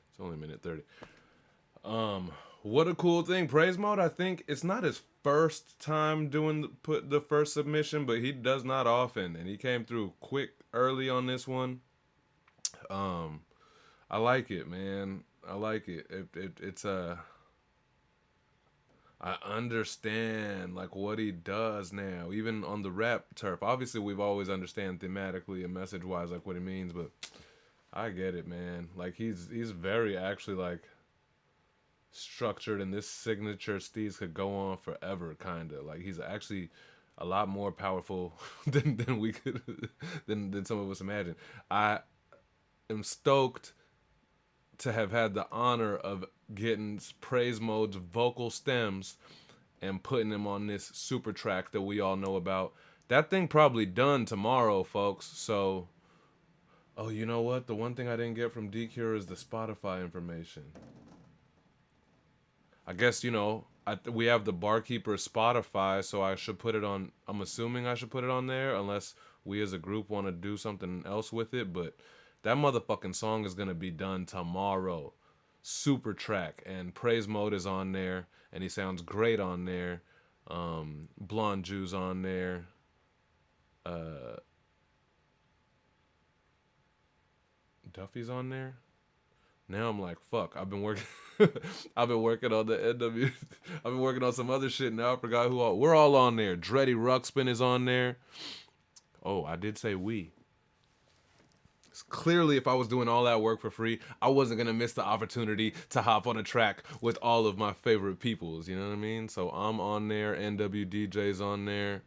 S1: It's only a minute 30. What a cool thing. Praise Mode, I think it's not his first time doing the first submission, but he does not often. And he came through quick early on this one. I like it, man. I like it. It's I understand like what he does now, even on the rap turf. Obviously, we've always understand thematically and message wise like what he means, but I get it, man. Like he's very actually like structured, and this signature steez could go on forever, kind of. Like he's actually a lot more powerful than we could than some of us imagine. I am stoked to have had the honor of getting Praise Mode's vocal stems and putting them on this super track that we all know about. That thing probably done tomorrow, folks. So, oh, you know what? The one thing I didn't get from D-Cure is the Spotify information. I guess, you know, we have the Barkeeper Spotify, so I should put it on. I'm assuming I should put it on there unless we as a group want to do something else with it, but that motherfucking song is going to be done tomorrow. Super track. And Praise Mode is on there. And he sounds great on there. Blonde Jew's on there. Duffy's on there. Now I'm like, fuck. I've been working. I've been working on the NW. I've been working on some other shit. Now I forgot who all. We're all on there. Dreddy Ruxpin is on there. Oh, I did say we. Clearly, if I was doing all that work for free, I wasn't going to miss the opportunity to hop on a track with all of my favorite peoples, you know what I mean? So I'm on there, NWDJ's on there.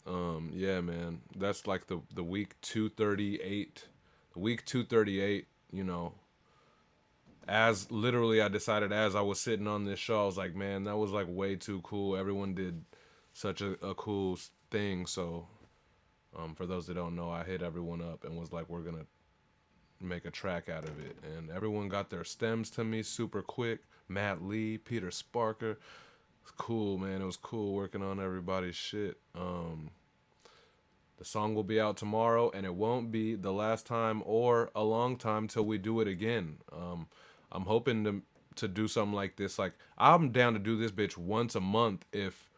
S1: Yeah, man, that's like the week 238. The week 238, you know, as literally I decided as I was sitting on this show, I was like, man, that was like way too cool. Everyone did such a cool thing, so... for those that don't know, I hit everyone up and was like, we're going to make a track out of it. And everyone got their stems to me super quick. Matt Lee, Peter Sparker. It's cool, man. It was cool working on everybody's shit. The song will be out tomorrow, and it won't be the last time or a long time till we do it again. I'm hoping to do something like this. Like, I'm down to do this bitch once a month if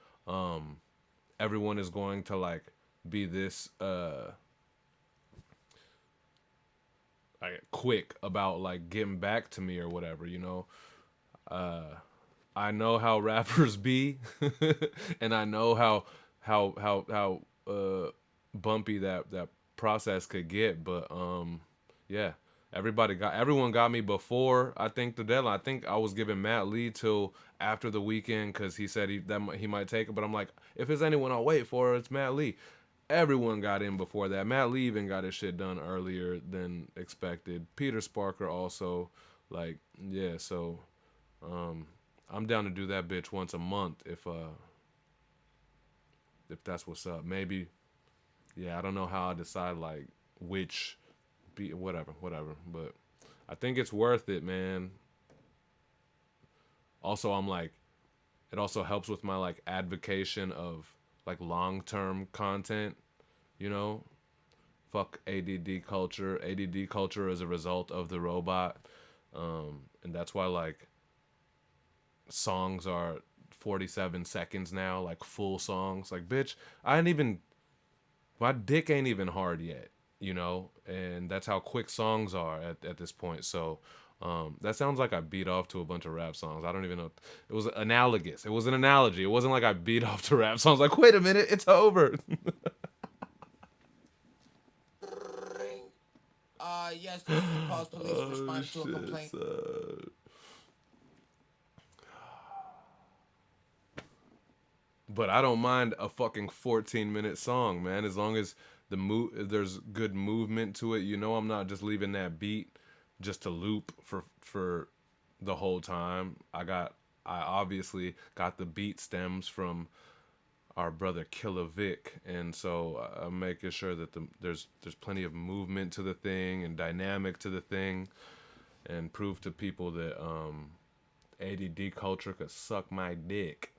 S1: everyone is going to, like, be this quick about like getting back to me or whatever, you know. I know how rappers be and I know how bumpy that process could get, but yeah, everyone got me before I think the deadline. I think I was giving Matt Lee till after the weekend because he said he might take it, but I'm like, if it's anyone I'll wait for, it's Matt Lee. Everyone got in before that. Matt Lee even got his shit done earlier than expected. Peter Sparker also, like, yeah, so I'm down to do that bitch once a month if that's what's up. Maybe, yeah, I don't know how I decide, like, which, whatever, but I think it's worth it, man. Also, I'm like, it also helps with my, like, advocation of, like, long-term content, you know? Fuck ADD culture. ADD culture is a result of the robot. And that's why, like, songs are 47 seconds now, like full songs. Like, bitch, I ain't even, my dick ain't even hard yet, you know? And that's how quick songs are at this point. So, that sounds like I beat off to a bunch of rap songs. I don't even know. It was analogous. It was an analogy. It wasn't like I beat off to rap songs. Like, wait a minute, it's over.
S10: Yes, this is the Pulse Police responding to a complaint.
S1: But I don't mind a fucking 14-minute song, man, as long as there's good movement to it. You know, I'm not just leaving that beat just to loop for the whole time. I obviously got the beat stems from our brother Killer Vic, and so I'm making sure that there's plenty of movement to the thing and dynamic to the thing, and prove to people that ADD culture could suck my dick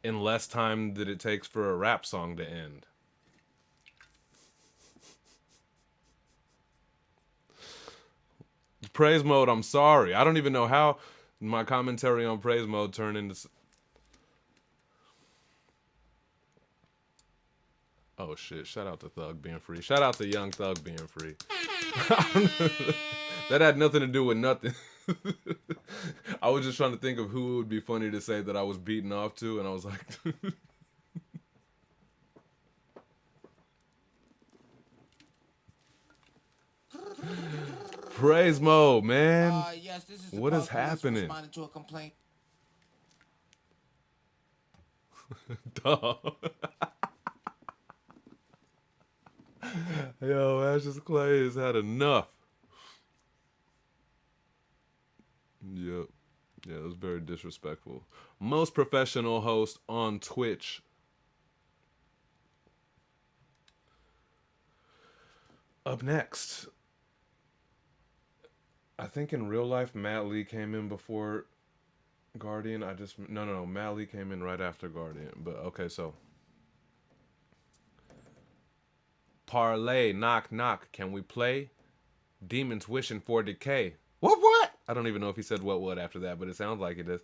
S1: in less time than it takes for a rap song to end. Praise mode, I'm sorry. I don't even know how my commentary on praise mode turned into... Oh shit, shout out to Thug being free. Shout out to Young Thug being free. That had nothing to do with nothing. I was just trying to think of who it would be funny to say that I was beating off to, and I was like... Praise mode, man.
S10: Yes, this is
S1: what is happening?
S10: Responding to a complaint.
S1: Duh. Yo, Ashes Clay has had enough. Yep. Yeah, it was very disrespectful. Most professional host on Twitch. Up next, I think in real life, Matt Lee came in before Guardian. No. Matt Lee came in right after Guardian. But okay, so. Parlay, knock, knock. Can we play? Demons wishing for decay. What? I don't even know if he said what after that, but it sounds like it is.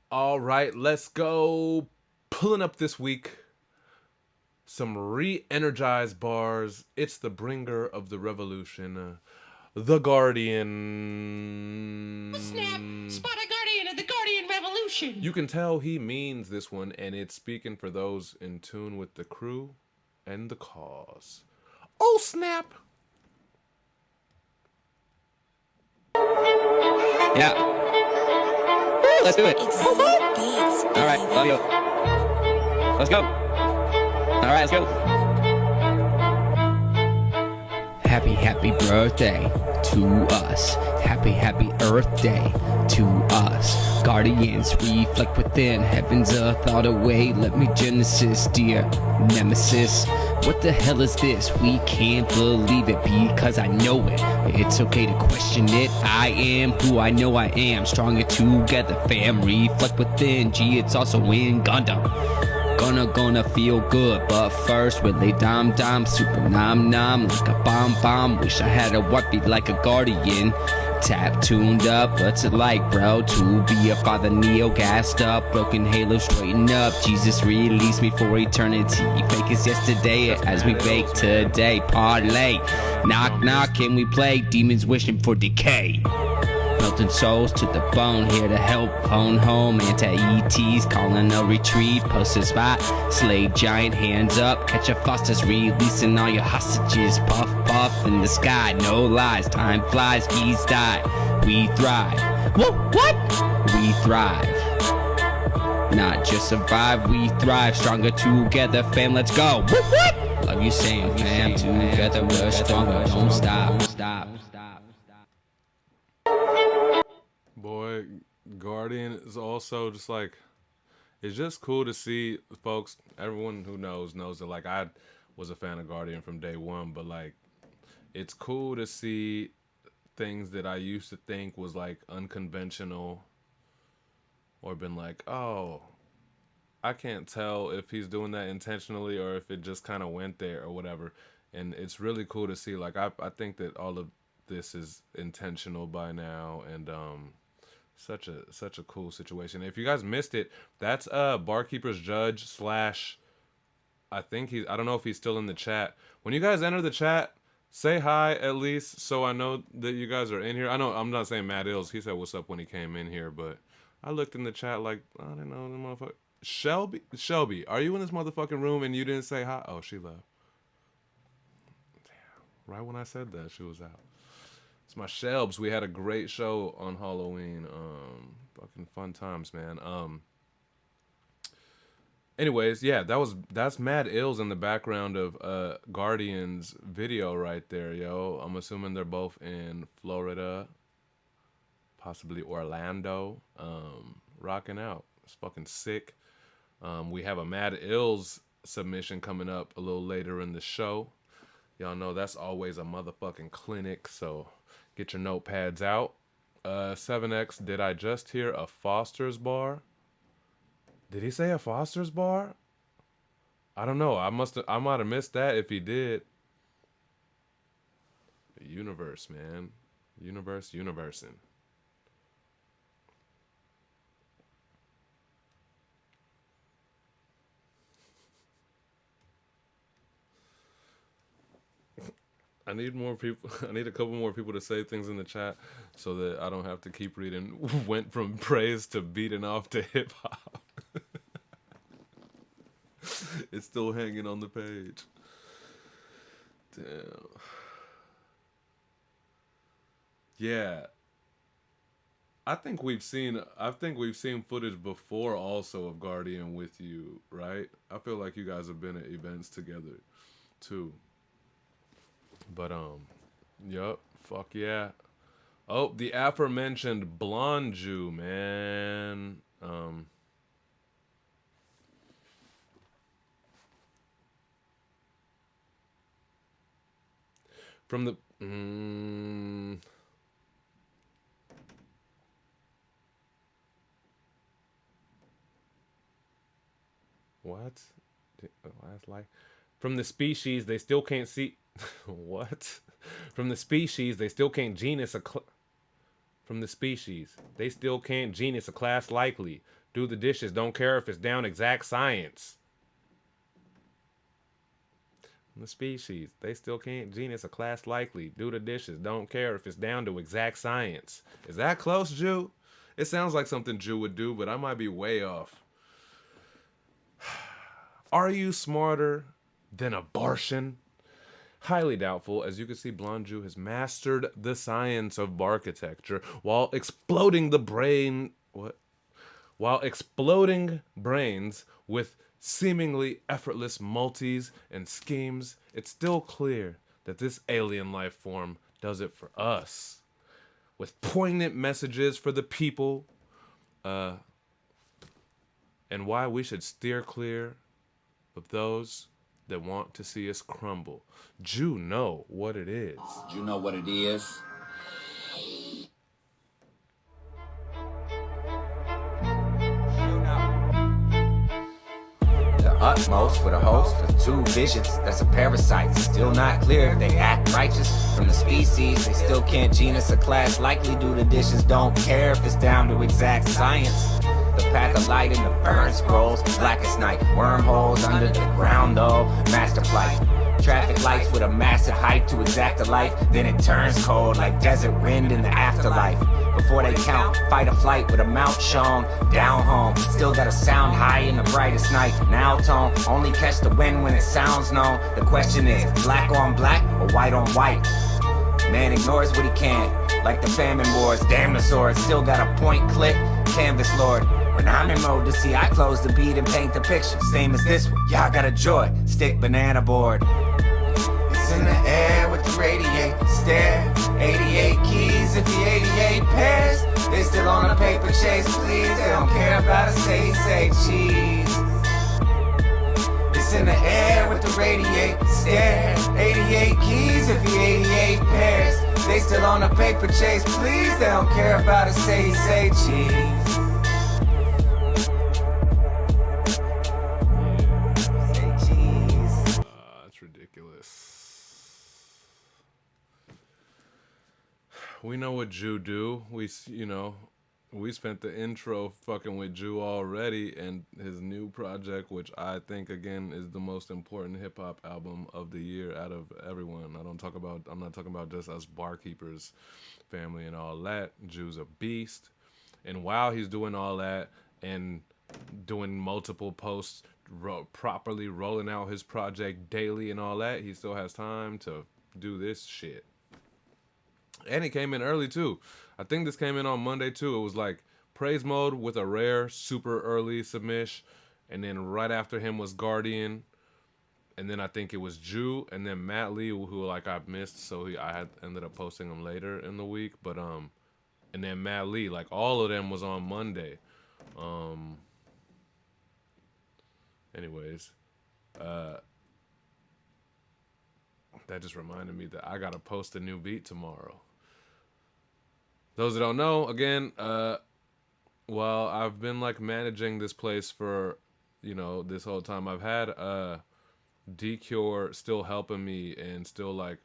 S1: All right, let's go. Pulling up this week. Some re-energized bars. It's the bringer of the revolution. The Guardian.
S13: Snap! Spot a Guardian of the Guardian Revolution.
S1: You can tell he means this one, and it's speaking for those in tune with the crew and the cause. Oh, snap!
S14: Yeah. Woo, let's do it. All right, love you. Let's go. All right, let's go. Happy birthday to us. Happy Earth Day to us. Guardians reflect within heaven's a thought away. Let me Genesis, dear nemesis. What the hell is this? We can't believe it because I know it. It's okay to question it. I am who I know I am. Stronger together, fam. Reflect within. Gee, it's also in Gundam. Gonna feel good, but first Willy Dom super nom like a bomb. Wish I had a wifey like a guardian. Tap tuned up, what's it like, bro? To be a father, Neo gassed up, broken halo straighten up. Jesus release me for eternity. Fake as yesterday as we bake today. Parlay, knock, can we play? Demons wishing for decay. Melting souls to the bone, here to help phone home. Anti-ETs calling a retreat. Post a spot, slay giant, hands up. Catch a Foster's releasing all your hostages. Puff in the sky, no lies. Time flies, bees die. We thrive. What? We thrive. Not just survive, we thrive. Stronger together, fam, let's go. What? Love you, same fam. Together we're stronger. Don't stop.
S1: Boy, Guardian is also just like, it's just cool to see folks. Everyone who knows that like I was a fan of Guardian from day one, but like it's cool to see things that I used to think was like unconventional or been like, oh, I can't tell if he's doing that intentionally or if it just kind of went there or whatever. And it's really cool to see. Like I think that all of this is intentional by now, and such a cool situation. If you guys missed it, that's Barkeeper's Judge slash. I don't know if he's still in the chat. When you guys enter the chat, say hi at least so I know that you guys are in here. I know I'm not saying Matt Ills. He said what's up when he came in here, but I looked in the chat like, I don't know, the motherfucker. Shelby, are you in this motherfucking room and you didn't say hi? Oh, she left. Damn. Right when I said that, she was out. It's my Shelbs. We had a great show on Halloween. Fucking fun times, man. Anyways, yeah, that's Mad Ills in the background of Guardian's video right there, yo. I'm assuming they're both in Florida, possibly Orlando, rocking out. It's fucking sick. We have a Mad Ills submission coming up a little later in the show. Y'all know that's always a motherfucking clinic, so get your notepads out. 7X, did I just hear a Foster's bar? Did he say a Foster's bar? I don't know. I might have missed that if he did. Universe, man. Universing. I need more people. I need a couple more people to say things in the chat so that I don't have to keep reading. Went from praise to beating off to hip hop. It's still hanging on the page. Damn. Yeah. I think we've seen footage before also of Guardian with you, right? I feel like you guys have been at events together too. But yup, fuck yeah. Oh, the aforementioned blonde Jew, man. From the what? Last like from the species they still can't see. What? From the species they still can't genus a from the species they still can't genus a class likely. Do the dishes, don't care if it's down exact science. From the species they still can't genus a class likely. Do the dishes, don't care if it's down to exact science. Is that close, Jew? It sounds like something Jew would do, but I might be way off. Are you smarter than abortion? Highly doubtful. As you can see, Blonde Jew has mastered the science of barkitecture while exploding the brain. What? While exploding brains with seemingly effortless multis and schemes, it's still clear that this alien life form does it for us. With poignant messages for the people, and why we should steer clear of those that want to see us crumble. Jew know what it is.
S15: You know what it is. The utmost with a host of two visions. That's a parasite. Still not clear if they act righteous. From the species, they still can't genus a class. Likely do the dishes, don't care if it's down to exact science. The path of light in the burn scrolls, black as night. Wormholes under the ground though, master flight. Traffic lights with a massive height to exact a life. Then it turns cold like desert wind in the afterlife. Before they count, fight or flight with a mount shown. Down home, still gotta sound high in the brightest night. Now tone, only catch the wind when it sounds known. The question is, black on black or white on white? Man ignores what he can, like the famine wars. Damn the sword, still got a point click. Canvas lord. When I'm in mode to see, I close the beat and paint the picture. Same as this one, y'all got a joy. Stick banana board. It's in the air with the radiate. Stare, 88 keys if you 88 pairs. They still on a paper chase, please. They don't care about a say cheese. It's in the air with the radiate. Stare, 88 keys if you 88 pairs. They still on a paper chase, please. They don't care about a say cheese.
S1: know what Jew do. We spent the intro fucking with Jew already, and his new project, which I think again is the most important hip hop album of the year out of everyone. I'm not talking about just us barkeepers, family, and all that. Jew's a beast, and while he's doing all that and doing multiple posts, properly rolling out his project daily and all that, he still has time to do this shit. And it came in early too. I think this came in on Monday too. It was like praise mode with a rare super early submish, and then right after him was Guardian, and then I think it was Jew, and then Matt Lee, who like I missed, so I had ended up posting him later in the week. But and then Matt Lee, like all of them was on Monday. Anyways, that just reminded me that I gotta post a new beat tomorrow. Those that don't know, again, well, I've been like managing this place for, this whole time. I've had D-Cure still helping me and still like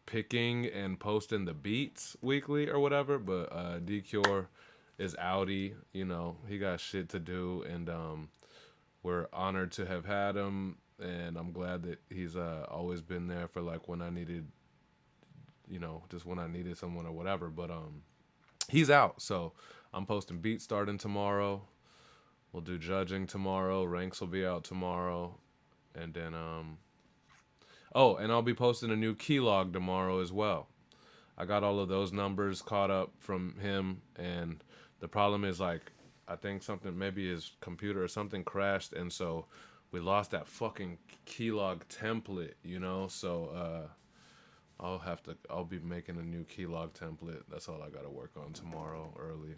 S1: picking and posting the beats weekly or whatever, but D-Cure is outie, he got shit to do, and we're honored to have had him, and I'm glad that he's always been there for like when I needed, just when I needed someone or whatever. But he's out, so I'm posting beats starting tomorrow. We'll do judging tomorrow. Ranks will be out tomorrow, and then and I'll be posting a new keylog tomorrow as well. I got all of those numbers caught up from him, and the problem is like I think something, maybe his computer or something crashed, and so we lost that fucking keylog template, so I'll be making a new keylog template. That's all I gotta work on tomorrow early.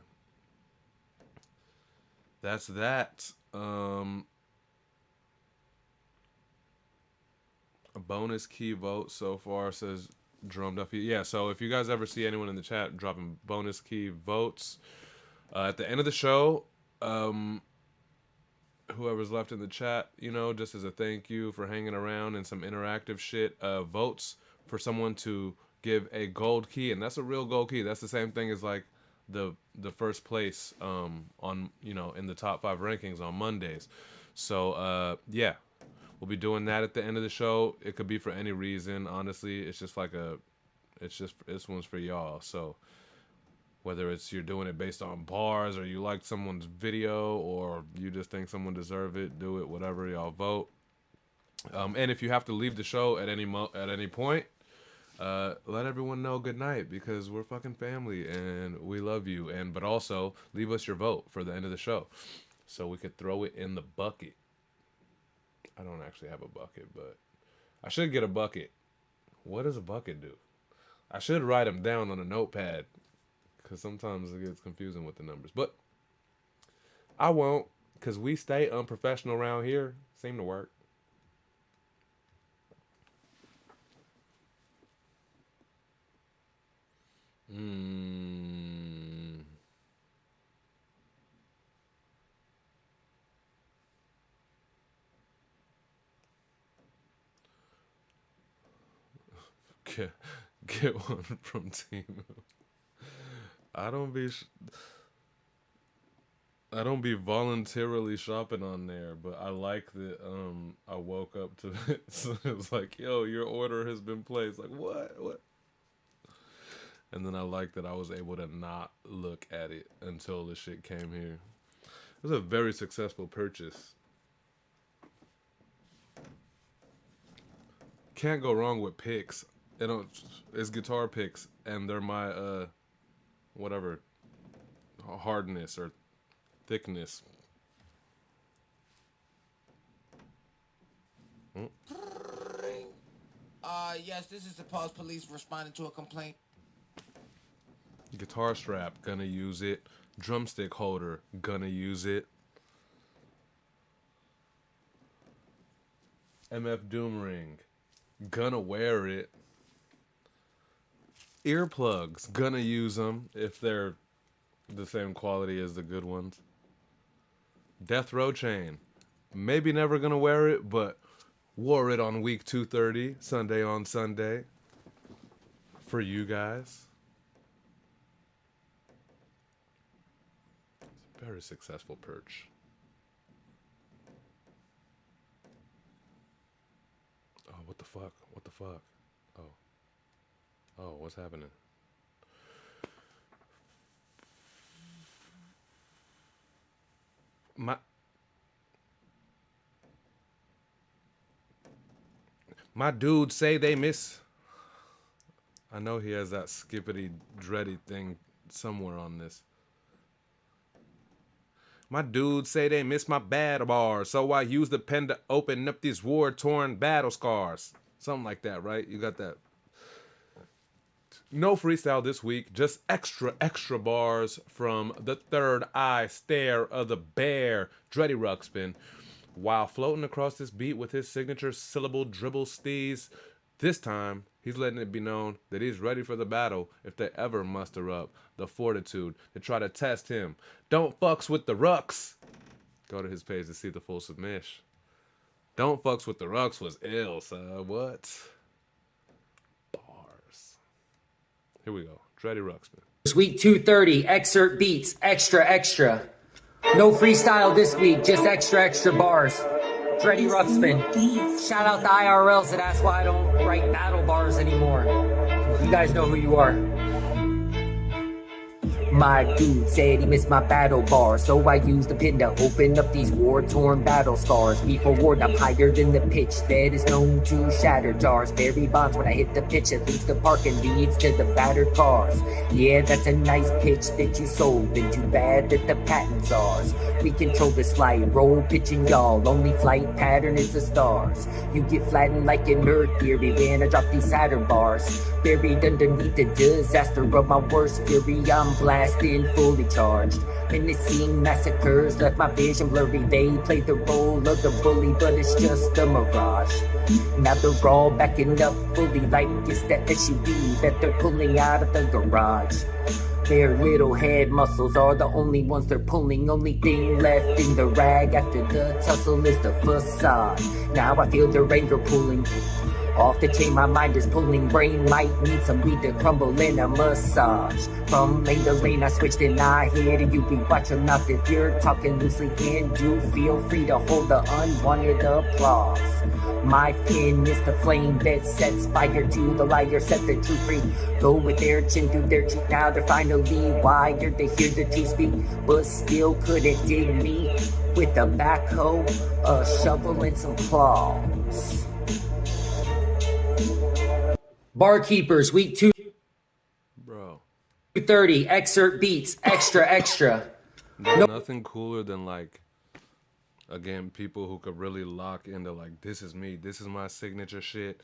S1: That's that. A bonus key vote so far, says Drum Duffy. Yeah, so if you guys ever see anyone in the chat dropping bonus key votes, at the end of the show, whoever's left in the chat, just as a thank you for hanging around and some interactive shit, votes for someone to give a gold key, and that's a real gold key. That's the same thing as like the first place on in the top 5 rankings on Mondays. So yeah, we'll be doing that at the end of the show. It could be for any reason. Honestly, it's just like this one's for y'all. So whether it's you're doing it based on bars, or you like someone's video, or you just think someone deserve it, do it. Whatever, y'all vote. And if you have to leave the show at any point, let everyone know good night, because we're fucking family and we love you. But also leave us your vote for the end of the show so we could throw it in the bucket. I don't actually have a bucket, but I should get a bucket. What does a bucket do? I should write them down on a notepad, because sometimes it gets confusing with the numbers. But I won't, because we stay unprofessional around here. Seem to work. Get one from Timo. I don't be voluntarily shopping on there, but I like that I woke up to it. So it was like, yo, your order has been placed. Like, what? And then I like that I was able to not look at it until the shit came here. It was a very successful purchase. Can't go wrong with picks. It's guitar picks, and they're my whatever hardness or thickness.
S10: Yes, this is the Pulse Police responding to a complaint.
S1: Guitar strap, gonna use it. Drumstick holder, gonna use it. MF Doom ring, gonna wear it. Earplugs, gonna use them if they're the same quality as the good ones. Death Row chain, maybe never gonna wear it, but wore it on week 230, Sunday on Sunday. for you guys. It's a very successful perch. Oh, what the fuck? What the fuck? Oh. Oh, what's happening? My dudes say they miss. I know he has that skippity dready thing somewhere on this. My dudes say they miss my battle bars, so I use the pen to open up these war-torn battle scars. Something like that, right? You got that. No freestyle this week, just extra bars from the third eye stare of the bear, Dreddy Ruxpin. While floating across this beat with his signature syllable dribble steez, this time he's letting it be known that he's ready for the battle if they ever muster up the fortitude to try to test him. Don't fucks with the Rux. Go to his page to see the full submission. Don't fucks with the Rux was ill, son. What? Bars. Here we go. Dreddy Ruxpin.
S16: Week 230, excerpt beats, extra. No freestyle this week, just extra bars. Dreddy Ruxpin. Shout out the IRLs that ask why I don't write battle bars anymore. You guys know who you are. My dude said he missed my battle bar, so I used the pen to open up these war-torn battle scars. Before ward, I'm higher than the pitch that is known to shatter jars. Barry Bonds when I hit the pitch, it leaves the park and leads to the battered cars. Yeah, that's a nice pitch that you sold, and too bad that the patent's ours. We control this flight, roll, pitching y'all, only flight pattern is the stars. You get flattened like an Earth theory when I drop these Saturn bars. Buried underneath the disaster of my worst fury, I'm blasting fully charged. Menacing massacres left my vision blurry. They played the role of the bully, but it's just a mirage. Now they're all backing up fully like it's the SUV that they're pulling out of the garage. Their little head muscles are the only ones they're pulling. Only thing left in the rag after the tussle is the facade. Now I feel their anger pulling off the chain, my mind is pulling. Brain might need some weed to crumble in a massage. From lane to lane I switched and I hit it. You be watching mouth if you're talking loosely, and do feel free to hold the unwanted applause. My pen is the flame that sets fire to the liar, set the truth free. Go with their chin through their cheek, now they're finally wired to hear the truth speak, but still couldn't dig me with a backhoe, a shovel, and some claws. Barkeepers, week 2.
S1: Bro.
S16: 230, excerpt beats, extra.
S1: There's nothing cooler than, like, again, people who could really lock into, like, this is me, this is my signature shit,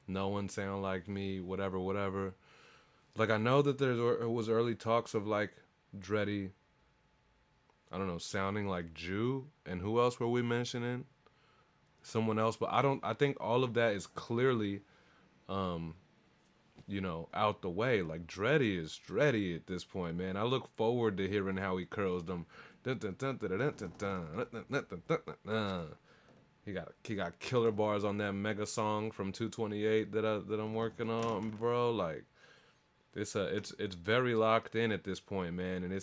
S1: no one sound like me, whatever. Like, I know that there was early talks of, like, Dreddy, I don't know, sounding like Jew, and who else were we mentioning? Someone else, but I think all of that is clearly, you know, out the way. Like, Dreddy is Dreddy at this point, man. I look forward to hearing how he curls them. He got killer bars on that mega song from 228 that I'm working on, bro. Like, it's very locked in at this point, man. And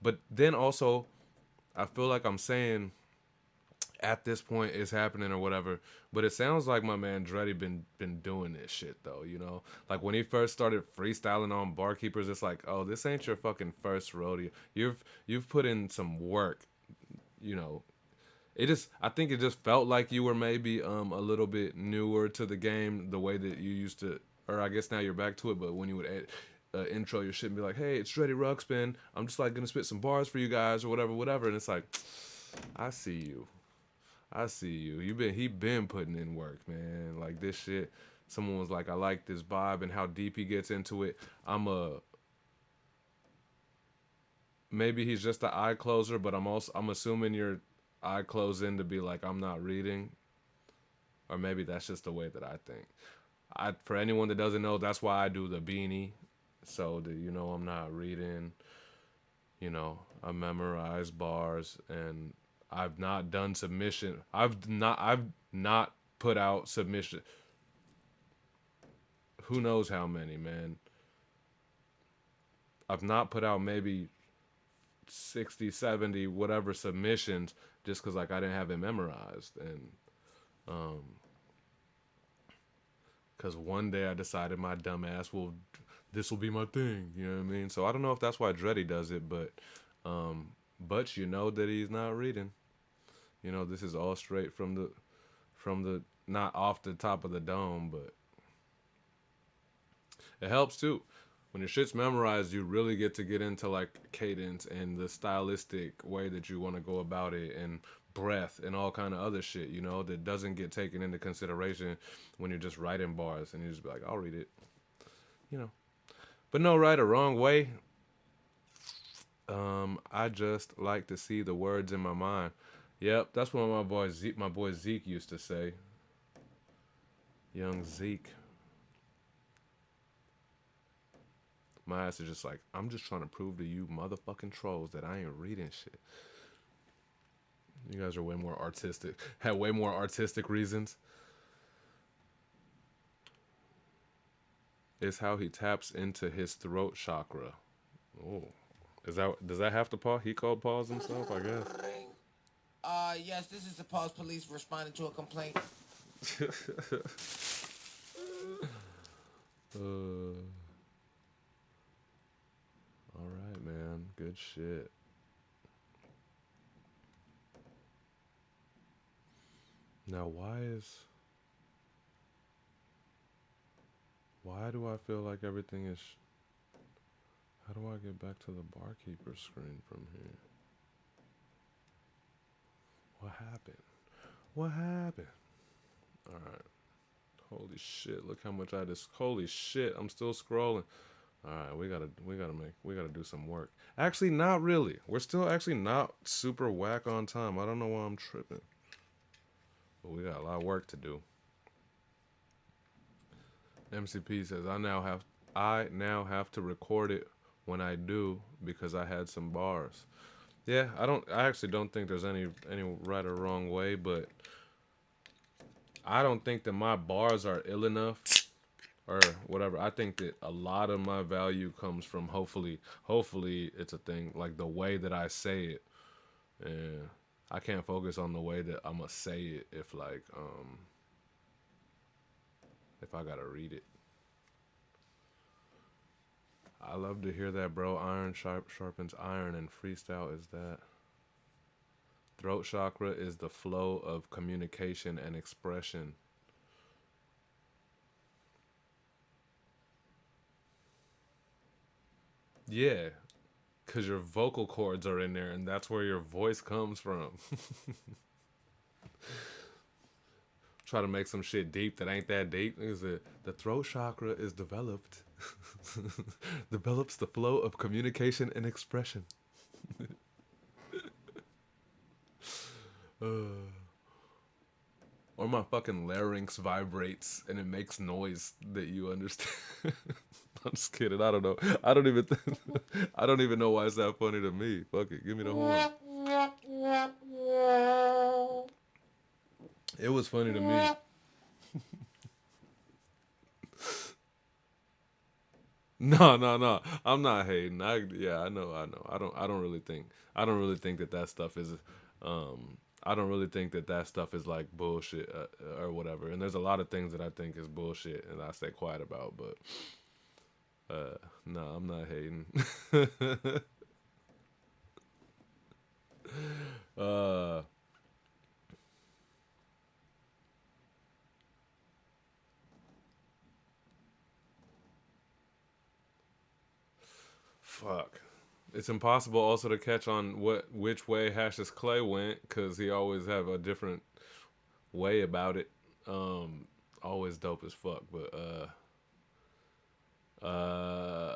S1: but then also, I feel like I'm saying at this point it's happening or whatever, but it sounds like my man Dreddy been doing this shit though, you know? Like, when he first started freestyling on Barkeepers, it's like, oh, this ain't your fucking first rodeo. You've put in some work, you know. I think it just felt like you were maybe a little bit newer to the game, the way that you used to, or I guess now you're back to it, but when you would intro your shit and be like, hey, it's Dreddy Ruxpin, I'm just like gonna spit some bars for you guys or whatever, and it's like, I see you. He been putting in work, man. Like, this shit, someone was like, I like this vibe and how deep he gets into it. Maybe he's just an eye closer, but I'm assuming you're eye closing to be like, I'm not reading. Or maybe that's just the way that I think. For anyone that doesn't know, that's why I do the beanie. So that, you know, I'm not reading. You know, I memorize bars, and I've not done submission. I've not put out submission. who knows how many, man. I've not put out maybe 60, 70, whatever submissions just because like I didn't have it memorized. And because one day I decided my dumb ass this will be my thing. You know what I mean? So I don't know if that's why Dreddy does it, but you know that he's not reading. You know, this is all straight from the not off the top of the dome, but it helps too. When your shit's memorized, you really get to get into like cadence and the stylistic way that you want to go about it and breath and all kind of other shit, you know, that doesn't get taken into consideration when you're just writing bars and you just be like, I'll read it, you know. But no right or wrong way. I just like to see the words in my mind. Yep, that's what my boy Zeke used to say. Young Zeke. My ass is just like, I'm just trying to prove to you motherfucking trolls that I ain't reading shit. You guys are way more artistic. Have way more artistic reasons. It's how he taps into his throat chakra. Oh. Does that have to pause? He called pause himself, I guess.
S10: Yes, this is the Pause Police responding to a complaint.
S1: All right, man. Good shit. Now, why do I feel like everything is... How do I get back to the barkeeper screen from here? What happened? What happened? All right. Holy shit! Look how much I just. Holy shit! I'm still scrolling. All right, we gotta do some work. Actually, not really. We're still actually not super whack on time. I don't know why I'm tripping, but we got a lot of work to do. MCP says I now have to record it when I do because I had some bars. Yeah, I actually don't think there's any right or wrong way, but I don't think that my bars are ill enough or whatever. I think that a lot of my value comes from hopefully it's a thing like the way that I say it. And I can't focus on the way that I'm gonna say it if I gotta read it. I love to hear that, bro. Iron sharpens iron, and freestyle is that. Throat chakra is the flow of communication and expression. Yeah, because your vocal cords are in there, and that's where your voice comes from. Try to make some shit deep that ain't that deep. The throat chakra is developed. Develops the flow of communication and expression. Or my fucking larynx vibrates and it makes noise that you understand. I'm just kidding. I don't know. I don't even know why it's that funny to me. Fuck it. Give me the horn. It was funny to me. No. I'm not hating. I know. I don't really think that stuff is I don't really think that stuff is like bullshit or whatever. And there's a lot of things that I think is bullshit and I stay quiet about, but no, I'm not hating. Fuck. It's impossible also to catch on which way Hash's Clay went because he always have a different way about it. Always dope as fuck, but I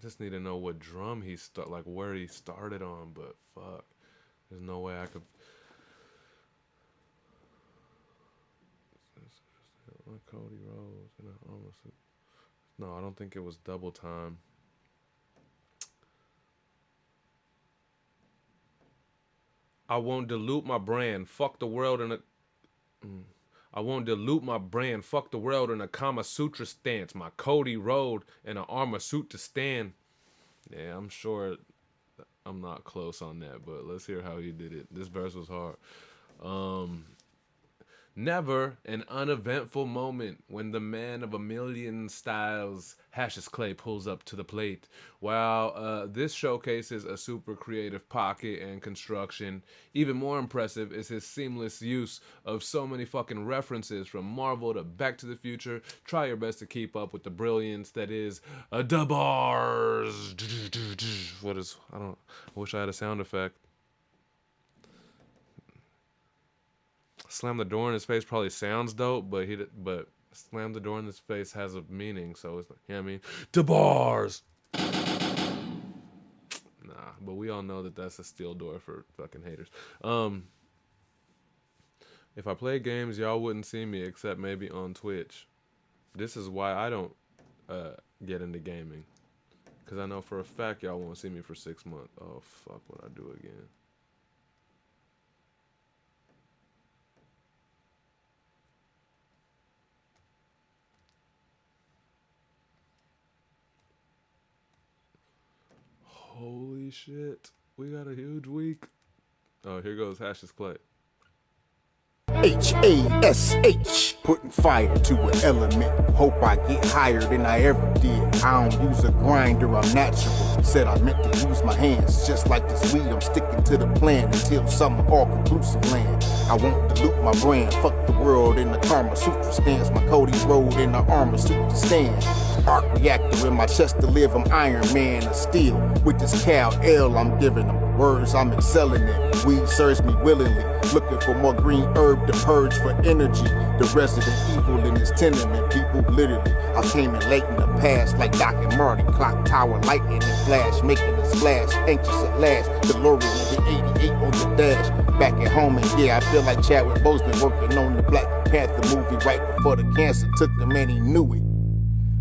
S1: just need to know what drum like where he started on, but fuck. There's no way I could. Cody Rose and I almost. No, I don't think it was double time. I won't dilute my brand. Fuck the world and I won't dilute my brand. Fuck the world in a Kama Sutra stance. My Cody Road and an armor suit to stand. Yeah, I'm sure I'm not close on that, but let's hear how he did it. This verse was hard. Never an uneventful moment when the man of a million styles, Hashes Clay, pulls up to the plate. While this showcases a super creative pocket and construction, even more impressive is his seamless use of so many fucking references from Marvel to Back to the Future. Try your best to keep up with the brilliance that is the bars. What is, I wish I had a sound effect. Slam the door in his face probably sounds dope, but slam the door in his face has a meaning. So it's like, you know what I mean? The bars. Nah, but we all know that that's a steel door for fucking haters. If I play games, y'all wouldn't see me except maybe on Twitch. This is why I don't get into gaming, because I know for a fact y'all won't see me for 6 months. Oh fuck, what I do again? Holy shit. We got a huge week. Oh, here goes Hashes Clay.
S17: H-A-S-H, putting fire to an element. Hope I get higher than I ever did. I don't use a grinder, I'm natural. Said I meant to use my hands. Just like this weed, I'm sticking to the plan until some all-conclusive land. I won't dilute my brand. Fuck the world in the Karma Sutra stance. My Cody Road in the armor suit to stand. Arc reactor in my chest to live, I'm Iron Man of steel. With this Cal-L I'm giving them. Words I'm excelling in. Weed serves me willingly. Looking for more green herb to purge for energy. The resident evil in this tenement. People literally. I came in late in the past like Doc and Marty. Clock tower lightning and flash. Making a splash. Anxious at last. DeLorean with 88 on the dash. Back at home and yeah, I feel like Chadwick Boseman working on the Black Panther movie right before the cancer took him and he knew it.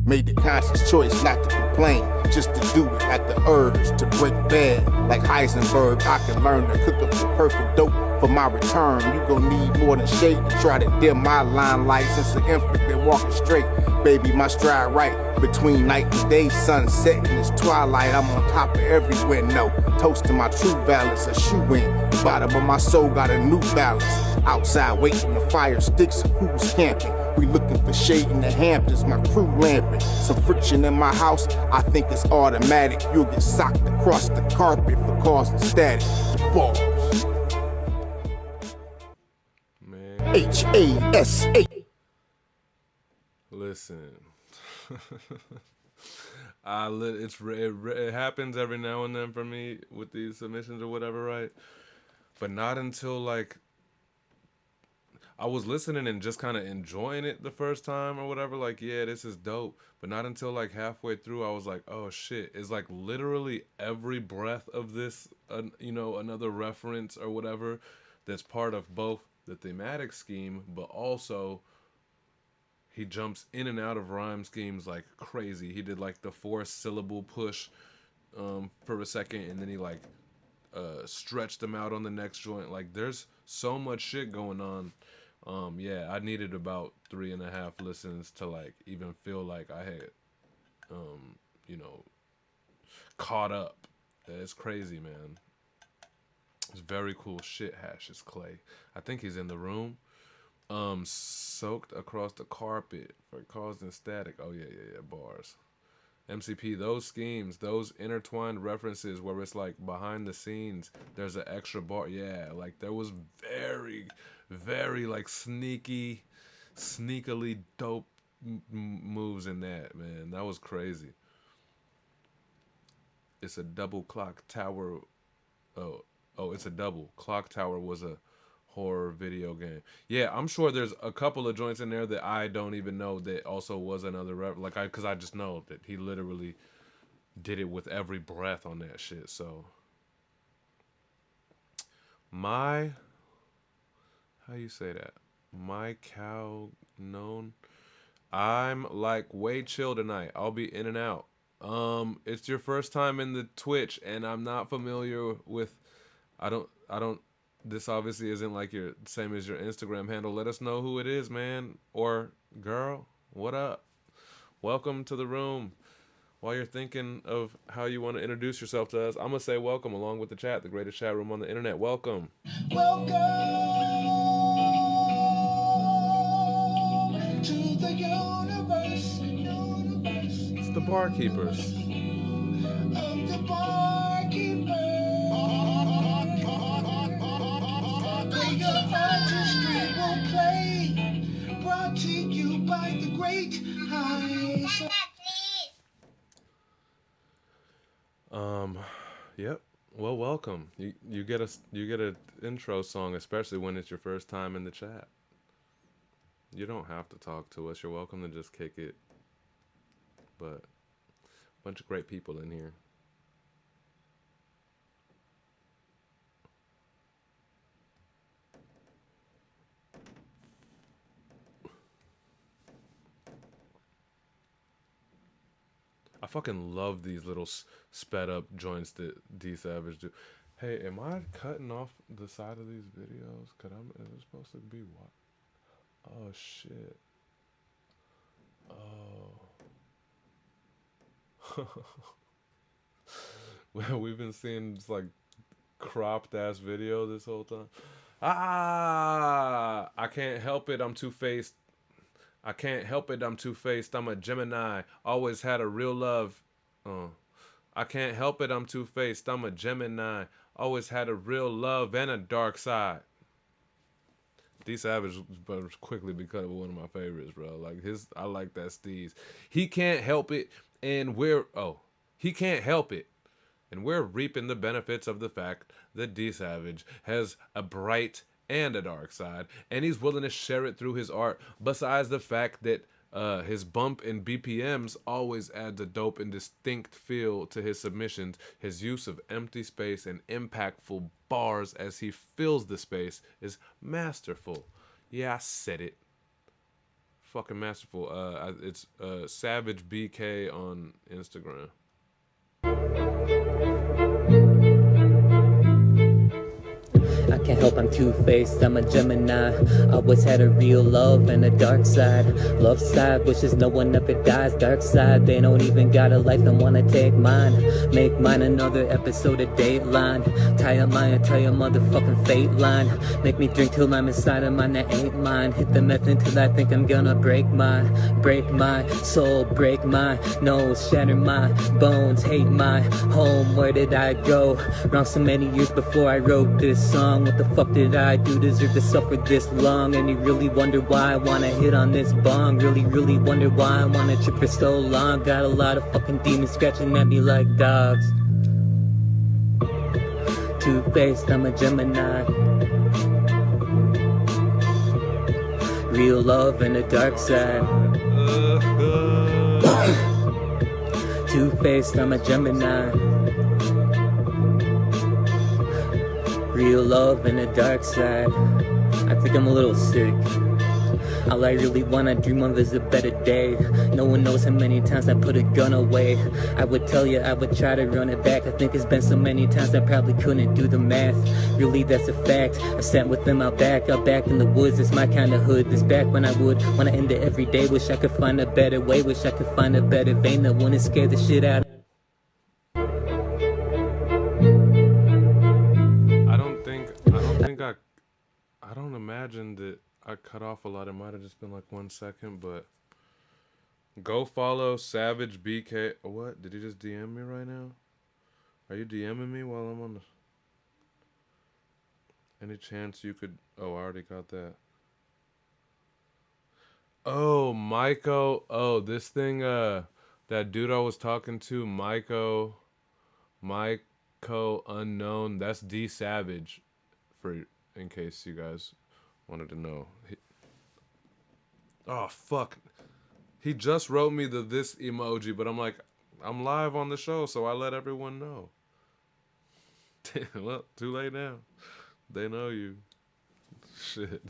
S17: Made the conscious choice not to complain, just to do it. Like the urge to break bad. Like Heisenberg, I can learn to cook up the perfect dope for my return. You gon' need more than shade to try to dim my line light. Since the infant been walking straight, baby, my stride right. Between night and day, sunset and it's twilight. I'm on top of every window, toasting my true balance, a shoe in. The bottom of my soul got a new balance. Outside waiting the fire sticks, who's camping? We looking for shade in the Hamptons, my crew lamping. Some friction in my house, I think it's automatic. You'll get socked across the carpet for causing static. The bars.
S1: Man.
S17: H-A-S-A.
S1: Listen. It happens every now and then for me with these submissions or whatever, right? But not until like I was listening and just kind of enjoying it the first time or whatever, like, yeah, this is dope. But not until like halfway through, I was like, oh shit, it's like literally every breath of this, another reference or whatever that's part of both the thematic scheme, but also he jumps in and out of rhyme schemes like crazy. He did like the 4-syllable push for a second, and then he like stretched them out on the next joint. Like there's so much shit going on. Yeah, I needed about 3.5 listens to like even feel like I had, caught up. It's crazy, man. It's very cool shit. Hashes Clay. I think he's in the room. Soaked across the carpet for causing static. Oh yeah, bars. MCP, those schemes, those intertwined references where it's like behind the scenes, there's an extra bar. Yeah, like there was very, very like sneakily dope moves in that, man. That was crazy. It's a double clock tower. Oh, it's a double. Clock Tower was a horror video game. Yeah, I'm sure there's a couple of joints in there that I don't even know that also was another because I just know that he literally did it with every breath on that shit. So how you say that? My cow known. I'm like way chill tonight. I'll be in and out. It's your first time in the Twitch and I'm not familiar with I don't this obviously isn't like your same as your Instagram handle. Let us know who it is, man or girl. What up? Welcome to the room. While you're thinking of how you want to introduce yourself to us, I'm gonna say welcome along with the chat, the greatest chat room on the internet. Welcome.
S5: Welcome to the universe.
S1: It's the barkeepers.
S5: Of the barkeeper. Where your artistry will play. Brought to you by the great high.
S1: Yep. Well, welcome. You get a intro song, especially when it's your first time in the chat. You don't have to talk to us. You're welcome to just kick it. But a bunch of great people in here. I fucking love these little sped up joints that D Savage do. Hey, am I cutting off the side of these videos? Cause is it supposed to be what? Oh shit. Oh. Well, we've been seeing just like cropped ass video this whole time. I can't help it. I'm two-faced. I can't help it. I'm two-faced. I'm a Gemini. Always had a real love. I can't help it. I'm two-faced. I'm a Gemini. Always had a real love and a dark side. D Savage quickly become one of my favorites, bro. Like I like that Steez. He can't help it, and he can't help it. And we're reaping the benefits of the fact that D Savage has a bright and a dark side, and he's willing to share it through his art. Besides the fact that his bump in BPMs always adds a dope and distinct feel to his submissions. His use of empty space and impactful bars as he fills the space is masterful. Yeah, I said it. Fucking masterful. It's Savage BK on Instagram.
S16: I can't help I'm two-faced, I'm a Gemini. Always had a real love and a dark side. Love side wishes no one ever dies. Dark side, they don't even got a life and wanna take mine. Make mine another episode of Dateline. Tie up mine, tell your motherfucking fate line. Make me drink till I'm inside of mine that ain't mine. Hit the meth until I think I'm gonna break my soul, break my nose, shatter my bones, hate my home. Where did I go? Wrong so many years before I wrote this song. What the fuck did I do? Deserve to suffer this long? And you really wonder why I wanna hit on this bong. Really wonder why I wanna trip for so long. Got a lot of fucking demons scratching at me like dogs. Two-faced, I'm a Gemini. Real love and a dark side. Two-faced, I'm a Gemini. Real love and a dark side. I think I'm a little sick. All I really wanna dream of is a better day. No one knows how many times I put a gun away. I would tell you I would try to run it back. I think it's been so many times I probably couldn't do the math. Really, that's a fact. I sat with them out back in the woods. It's my kind of hood. This back when I would wanna end it every day. Wish I could find a better way. Wish I could find a better vein that wouldn't scare the shit out of me.
S1: I don't imagine that I cut off a lot. It might have just been like 1 second, but go follow Savage BK. What? Did he just DM me right now? Are you DMing me while I'm on the... Any chance you could... Oh, I already got that. Oh, Maiko. Oh, this thing, that dude I was talking to, Maiko Unknown. That's D Savage, in case you guys wanted to know. Oh, fuck. He just wrote me this emoji, but I'm like, I'm live on the show, so I let everyone know. Well, too late now. They know you. Shit.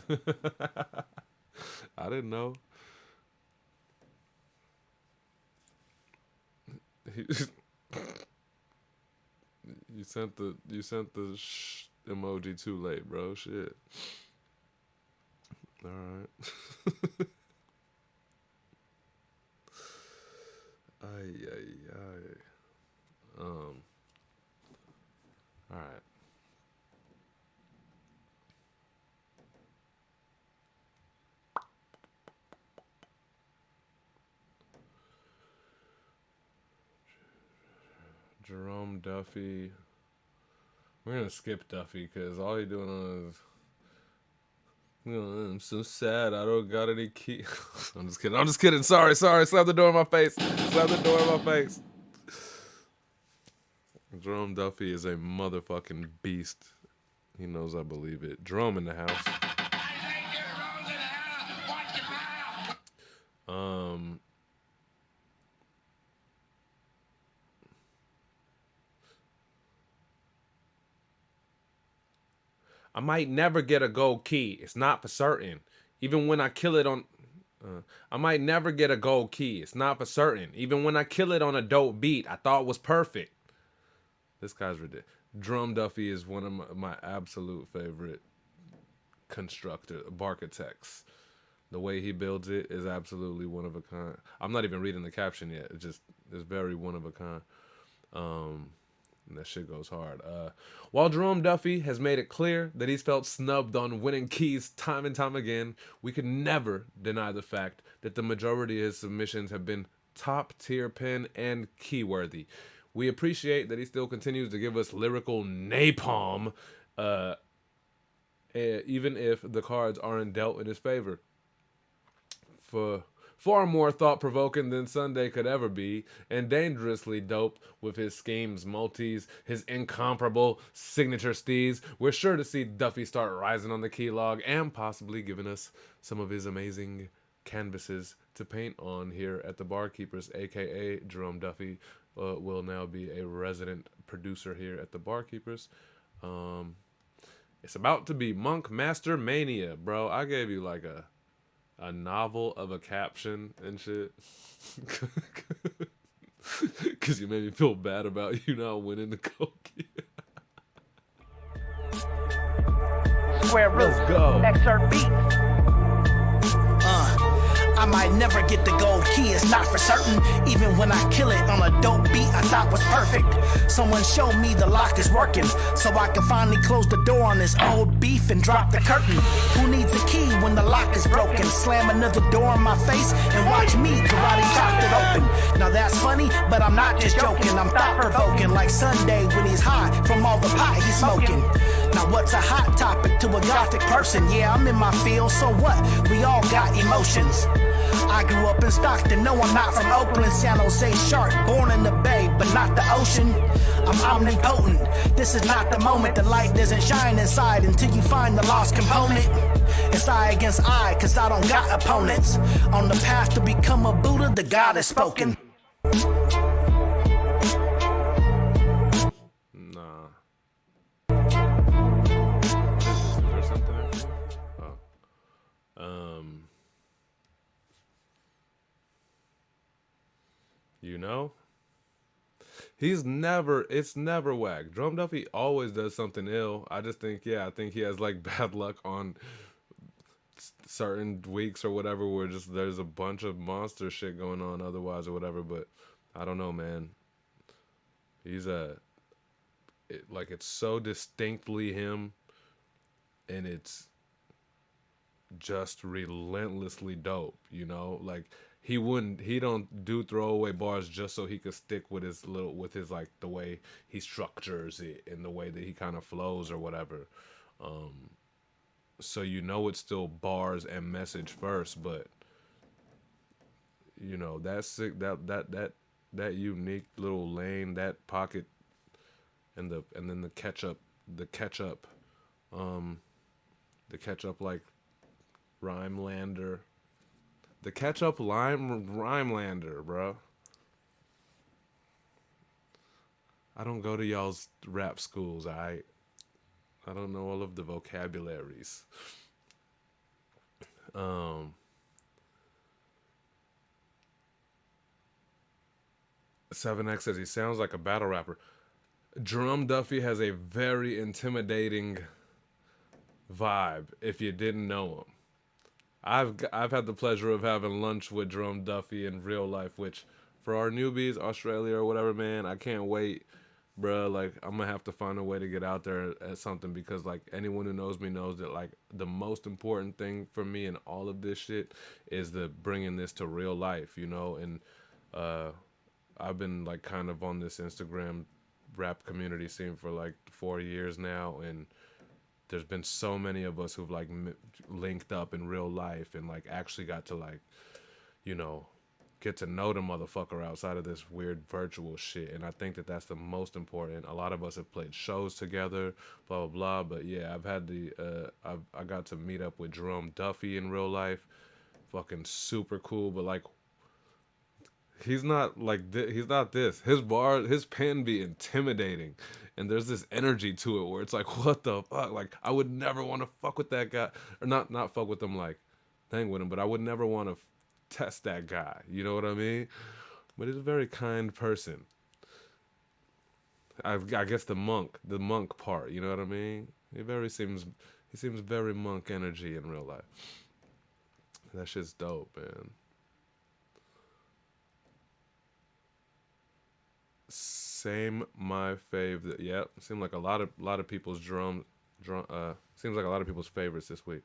S1: I didn't know. You sent the emoji too late, bro. Shit. All right. Ay, ay, ay. All right. Jerome Duffy. We're gonna skip Duffy because all he doing on is, I'm so sad. I don't got any key. I'm just kidding. I'm just kidding. Sorry. Slap the door in my face. Slap the door in my face. Jerome Duffy is a motherfucking beast. He knows I believe it. Jerome in the house. I might never get a gold key. It's not for certain. Even when I kill it on... I might never get a gold key. It's not for certain. Even when I kill it on a dope beat, I thought was perfect. This guy's ridiculous. Drum Duffy is one of my absolute favorite architects. The way he builds it is absolutely one of a kind. I'm not even reading the caption yet. It's very one of a kind. And that shit goes hard. While Jerome Duffy has made it clear that he's felt snubbed on winning keys time and time again, we could never deny the fact that the majority of his submissions have been top tier pen and key worthy. We appreciate that he still continues to give us lyrical napalm, even if the cards aren't dealt in his favor. For far more thought-provoking than Sunday could ever be, and dangerously dope with his schemes, multis, his incomparable signature steez, we're sure to see Duffy start rising on the key log and possibly giving us some of his amazing canvases to paint on here at the Barkeepers, aka Jerome Duffy will now be a resident producer here at the Barkeepers. It's about to be Monk Master Mania, bro. I gave you like a novel of a caption and shit. Because you made me feel bad about you not winning the Koki.
S18: Square root.
S1: Let's go.
S18: Excerpt beat.
S19: I might never get the gold key, it's not for certain. Even when I kill it on a dope beat I thought was perfect. Someone showed me the lock is working, so I can finally close the door on this old beef and drop the curtain. Who needs a key when the lock is broken? Slam another door in my face and watch me karate chop it open. Now that's funny, but I'm not just joking. I'm thought-provoking like Sunday when he's high from all the pot he's smoking. Now what's a hot topic to a gothic person? Yeah, I'm in my field, so what? We all got emotions. I grew up in Stockton, no I'm not from Oakland, San Jose Shark, born in the Bay, but not the ocean. I'm omnipotent, this is not the moment, the light doesn't shine inside until you find the lost component. It's I against I, cause I don't got opponents. On the path to become a Buddha, the God has spoken.
S1: You know? It's never whack. Drum Duffy always does something ill. I just think, I think he has like bad luck on certain weeks or whatever where just there's a bunch of monster shit going on otherwise or whatever, but I don't know, man. He's it's so distinctly him and it's just relentlessly dope, you know? Like he don't do throwaway bars just so he could stick with his like the way he structures it and the way that he kind of flows or whatever. So you know it's still bars and message first, but you know that's that unique little lane, that pocket, and then the ketchup like Rhymelander. The ketchup Rhymelander, bro. I don't go to y'all's rap schools, I don't know all of the vocabularies. 7X says he sounds like a battle rapper. Jerome Duffy has a very intimidating vibe if you didn't know him. I've had the pleasure of having lunch with Jerome Duffy in real life, which for our newbies, Australia or whatever, man, I can't wait, bruh. Like, I'm gonna have to find a way to get out there at something, because like anyone who knows me knows that like the most important thing for me in all of this shit is the bringing this to real life, you know. And I've been like kind of on this Instagram rap community scene for like 4 years now, and there's been so many of us who've like linked up in real life and like actually got to like, you know, get to know the motherfucker outside of this weird virtual shit. And I think that that's the most important. A lot of us have played shows together, blah, blah, blah. But yeah, I've had I got to meet up with Jerome Duffy in real life. Fucking super cool. But like, he's not like he's not this. His pen be intimidating, and there's this energy to it where it's like, what the fuck? Like, I would never want to fuck with that guy, or not fuck with him, like hang with him, but I would never want to test that guy. You know what I mean? But he's a very kind person. I guess the monk part. You know what I mean? He seems very monk energy in real life. That shit's dope, man. Same my fave. Yep, seemed like a lot of people's seems like a lot of people's favorites this week.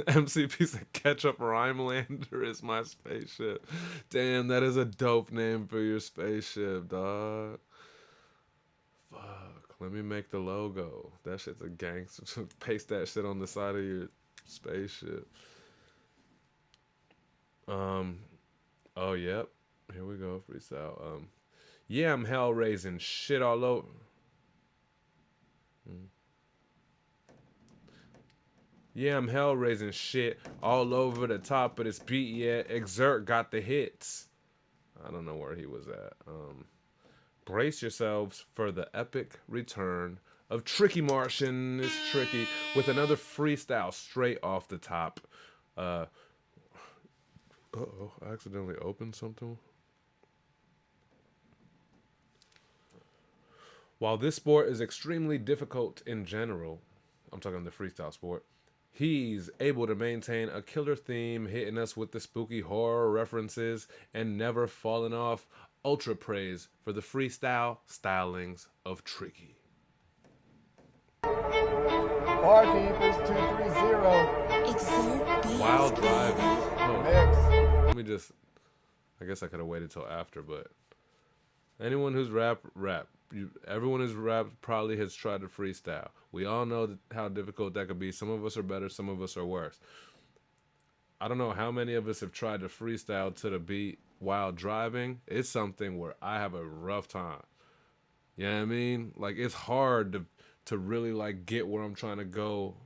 S1: MC piece of ketchup Rhymelander is my spaceship. Damn, that is a dope name for your spaceship, dog. Fuck, let me make the logo. That shit's a gangster. Paste that shit on the side of your spaceship. Oh, yep. Here we go, freestyle. Yeah, I'm hell raising shit all over. Yeah, I'm hell raising shit all over the top of this beat. Yeah, Exert got the hits. I don't know where he was at. Brace yourselves for the epic return of Tricky Martian. It's Tricky with another freestyle straight off the top. Uh-oh, I accidentally opened something. While this sport is extremely difficult in general, I'm talking the freestyle sport, he's able to maintain a killer theme, hitting us with the spooky horror references and never falling off. Ultra praise for the freestyle stylings of Tricky.
S20: Barkeepers 230.
S1: Wild driving. Oh, let me just, I guess I could have waited till after, but anyone who's rap. Everyone who's rapped probably has tried to freestyle. We all know how difficult that could be. Some of us are better, some of us are worse. I don't know how many of us have tried to freestyle to the beat while driving. It's something where I have a rough time. You know what I mean? Like, it's hard to really like get where I'm trying to go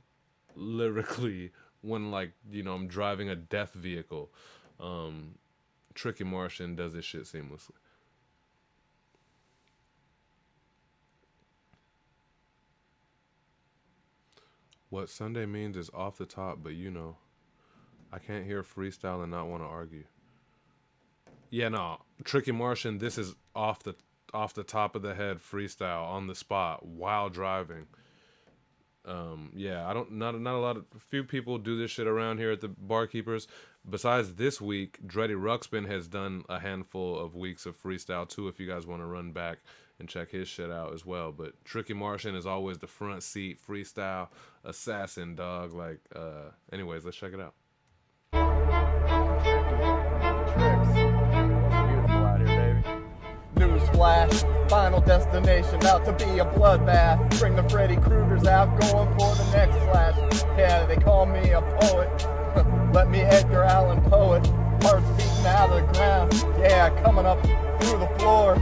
S1: lyrically when, like, you know, I'm driving a death vehicle. Tricky Martian does this shit seamlessly. What Sunday means is off the top, but you know, I can't hear freestyle and not want to argue. Yeah, no, Tricky Martian, this is off the top of the head freestyle on the spot while driving. Yeah, few people do this shit around here at the Barkeepers. Besides this week, Dreddy Ruxpin has done a handful of weeks of freestyle too, if you guys want to run back and check his shit out as well. But Tricky Martian is always the front seat freestyle assassin, dog. Like, anyways, let's check it out.
S20: Tricks. It's beautiful out here, baby. Newsflash, final destination, about to be a bloodbath. Bring the Freddy Kruegers out, going for the next flash. Yeah, they call me a poet. Let me Edgar Allan Poet. Hearts beating out of the ground. Yeah, coming up through the floor.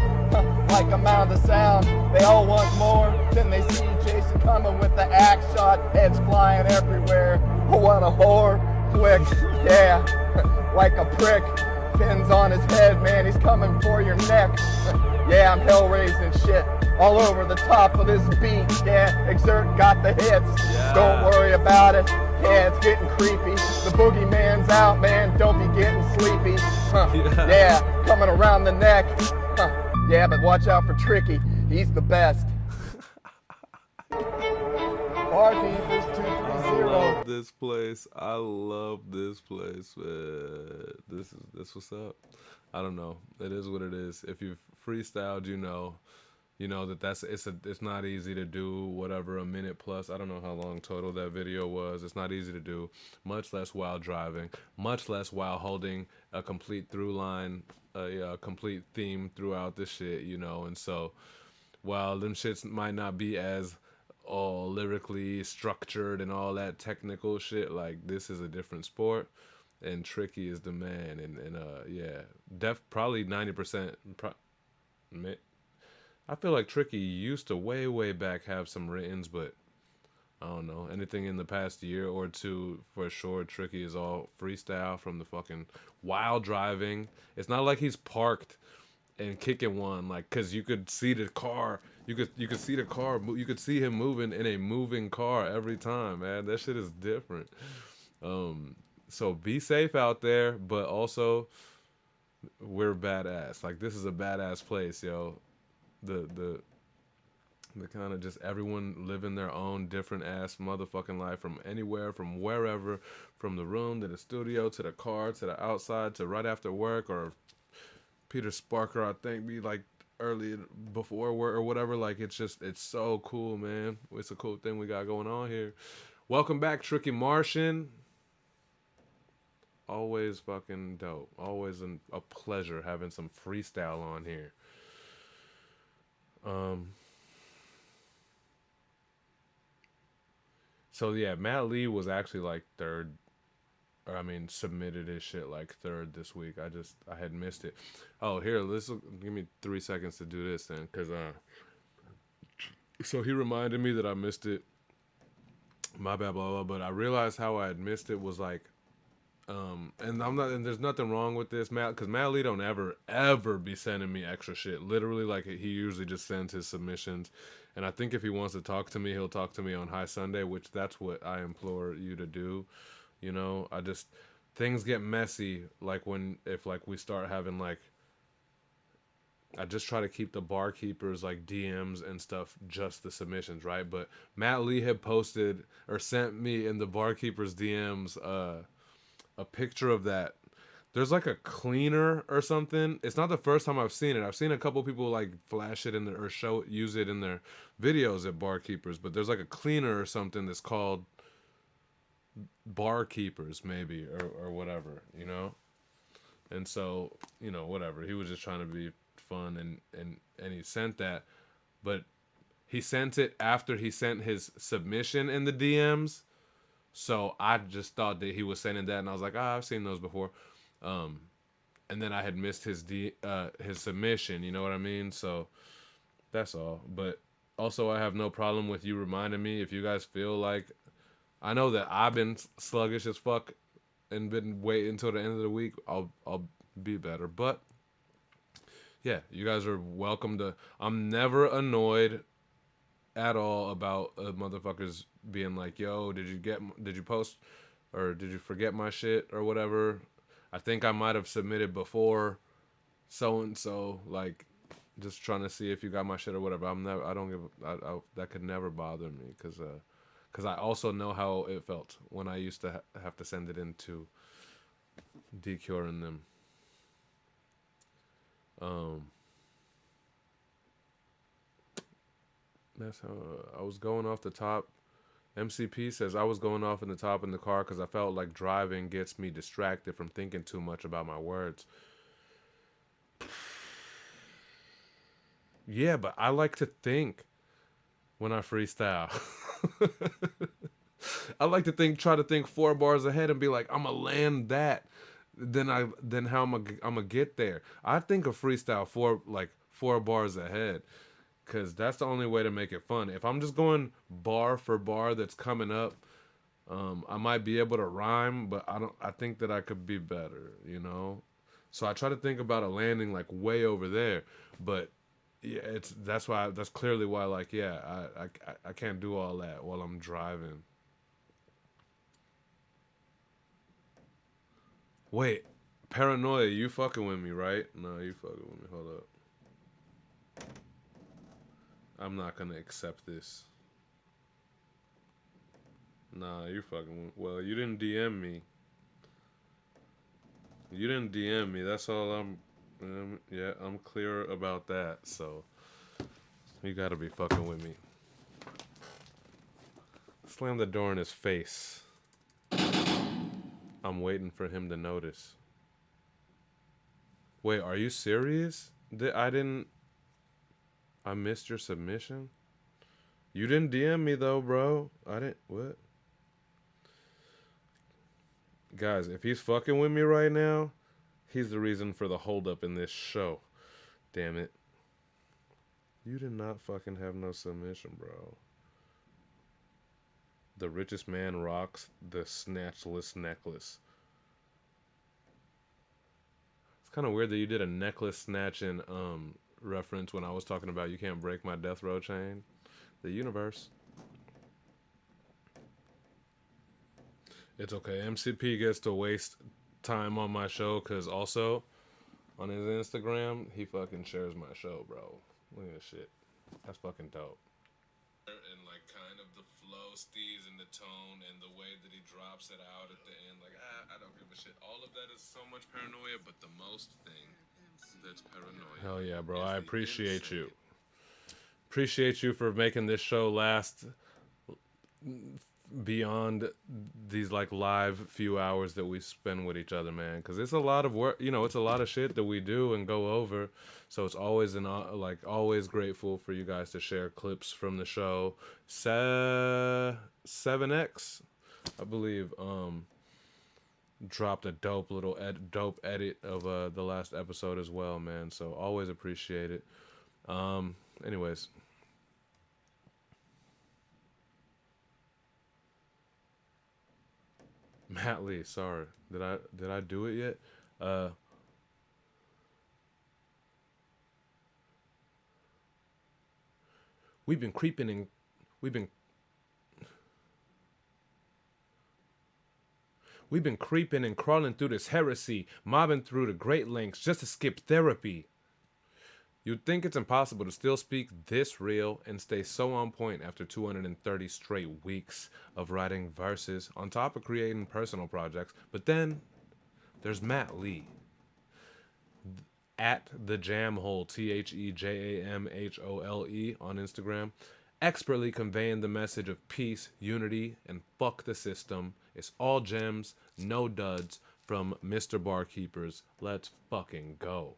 S20: Like a mound of sound. They all want more. Then they see Jason coming with the axe shot. Heads flying everywhere. Oh, what a whore. Quick, yeah, like a prick. Pins on his head, man, he's coming for your neck. Yeah, I'm hell raising shit all over the top of this beat. Yeah, Exert got the hits. Yeah. Don't worry about it. Yeah, it's getting creepy. The boogeyman's out, man. Don't be getting sleepy. Yeah, coming around the neck. Yeah, but watch out for Tricky. He's the best. Barkeepers
S1: I
S20: 230.
S1: love this place. I love this place, man. This what's up. I don't know. It is what it is. If you've freestyled, you know it's not easy to do. Whatever, a minute plus. I don't know how long total that video was. It's not easy to do, much less while driving, much less while holding a complete through line, a complete theme throughout the shit. And so while them shits might not be as all lyrically structured and all that technical shit, like this is a different sport, and Tricky is the man, and yeah, probably 90%. I feel like Tricky used to way back have some writtens, but I don't know, anything in the past year or two for sure. Tricky is all freestyle from the fucking while driving. It's not like he's parked and kicking one, like, cause you could see the car, you could see the car, you could see him moving in a moving car every time, man. That shit is different. So be safe out there, but also we're badass. Like, this is a badass place, yo. The kind of just everyone living their own different ass motherfucking life, from anywhere, from wherever, from the room to the studio to the car to the outside to right after work, or Peter Sparker, I think, be like early before work or whatever. Like, it's so cool, man. It's a cool thing we got going on here. Welcome back, Tricky Martian. Always fucking dope. Always a pleasure having some freestyle on here. So yeah, Matt Lee was actually like third, or I mean, submitted his shit like third this week. I had missed it. Oh, here, give me 3 seconds to do this then, cause so he reminded me that I missed it. My bad, blah blah. But I realized how I had missed it was like, and there's nothing wrong with this, Matt, because Matt Lee don't ever be sending me extra shit. Literally, like, he usually just sends his submissions, and I think if he wants to talk to me, he'll talk to me on High Sunday, which that's what I implore you to do. Things get messy, like if we start having, like, I just try to keep the barkeepers, like, DMs and stuff, just the submissions, right? But Matt Lee had posted or sent me in the barkeepers DMs a picture of that. There's like a cleaner or something. It's not the first time I've seen it. I've seen a couple people like flash it in there or use it in their videos at barkeepers, but there's like a cleaner or something that's called barkeepers, maybe, or whatever, And so, whatever. He was just trying to be fun, and he sent that, but he sent it after he sent his submission in the DMs. So I just thought that he was sending that, and I was like, I've seen those before. And then I had missed his submission, you know what I mean? So that's all. But also, I have no problem with you reminding me if you guys feel like, I know that I've been sluggish as fuck and been waiting until the end of the week. I'll be better. But yeah, you guys are welcome to. I'm never annoyed at all about motherfuckers being like, yo, did you post, or did you forget my shit or whatever? I think I might have submitted before so and so, like, just trying to see if you got my shit or whatever. That could never bother me, because I also know how it felt when I used to have to send it into DQ and them. That's how I was going off the top. MCP says I was going off in the top in the car because I felt like driving gets me distracted from thinking too much about my words. Yeah, but I like to think when I freestyle. I like to try to think 4 bars ahead and be like, I'm gonna land that. Then how I'm gonna get there. I think of freestyle 4 bars ahead. Because that's the only way to make it fun. If I'm just going bar for bar that's coming up, I might be able to rhyme, but I think that I could be better, So I try to think about a landing like way over there, but yeah, that's clearly why, like, yeah, I can't do all that while I'm driving. Wait, Paranoia, you fucking with me, right? No, you fucking with me. Hold up. I'm not gonna accept this. Nah, you fucking. Well, you didn't DM me. You didn't DM me. That's all I'm. Yeah, I'm clear about that. So you gotta be fucking with me. Slam the door in his face. I'm waiting for him to notice. Wait, are you serious? I didn't. I missed your submission. You didn't DM me though, bro. I didn't. What? Guys, if he's fucking with me right now, he's the reason for the holdup in this show. Damn it. You did not fucking have no submission, bro. The richest man rocks the snatchless necklace. It's kind of weird that you did a necklace snatching reference when I was talking about you can't break my death row chain. The universe. It's okay. MCP gets to waste time on my show because also on his Instagram, he fucking shares my show, bro. Look at this shit. That's fucking dope. And like kind of the flow, steez, and the tone, and the way that he drops it out at the end, like I don't give a shit. All of that is so much paranoia, but the most thing that's paranoia. Hell yeah, bro! I appreciate you. Appreciate you for making this show last beyond these like live few hours that we spend with each other, man, because it's a lot of work, you know, it's a lot of shit that we do and go over, so it's always like always grateful for you guys to share clips from the show. 7X, I believe, dropped a dope little dope edit of the last episode as well, man, so always appreciate it. Anyways, Matt Lee, sorry. Did I do it yet? We've been creeping and we've been creeping and crawling through this heresy, mobbing through the great lengths just to skip therapy. You'd think it's impossible to still speak this real and stay so on point after 230 straight weeks of writing verses on top of creating personal projects. But then there's Matt Lee at the Jamhole, TheJamHole on Instagram, expertly conveying the message of peace, unity, and fuck the system. It's all gems, no duds from Mr. Barkeepers. Let's fucking go.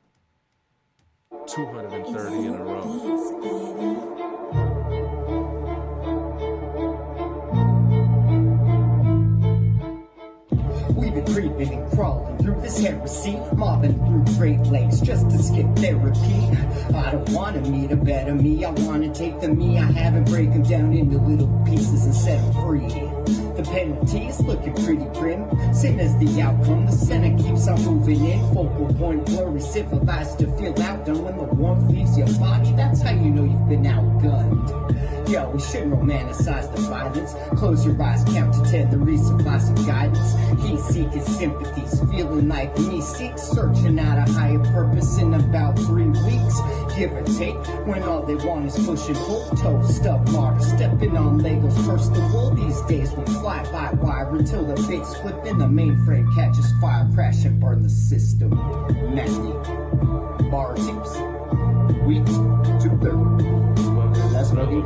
S1: 230 in a row.
S16: We've been creeping and crawling through this heresy, mobbing through Great Lakes just to skip therapy. I don't want to meet a better me, I want to take the me I have and break them down into little pieces and set them free. The penalty is looking pretty grim, same as the outcome. The Senate keeps on moving in, focal point blurry, civilized to feel outdone. When the warmth leaves your body, that's how you know you've been outgunned. Yo, we shouldn't romanticize the violence. Close your eyes, count to 10, the resupply some guidance. He's seeking sympathies, feeling like me, searching out a higher purpose in about 3 weeks. Give or take, when all they want is push and pull. Toast up, mark, stepping on Legos, first the wool. These days will fly by wire until the big split, then the mainframe catches fire, crash and burn the system. Matthew, bar tips, week 230. Let's go.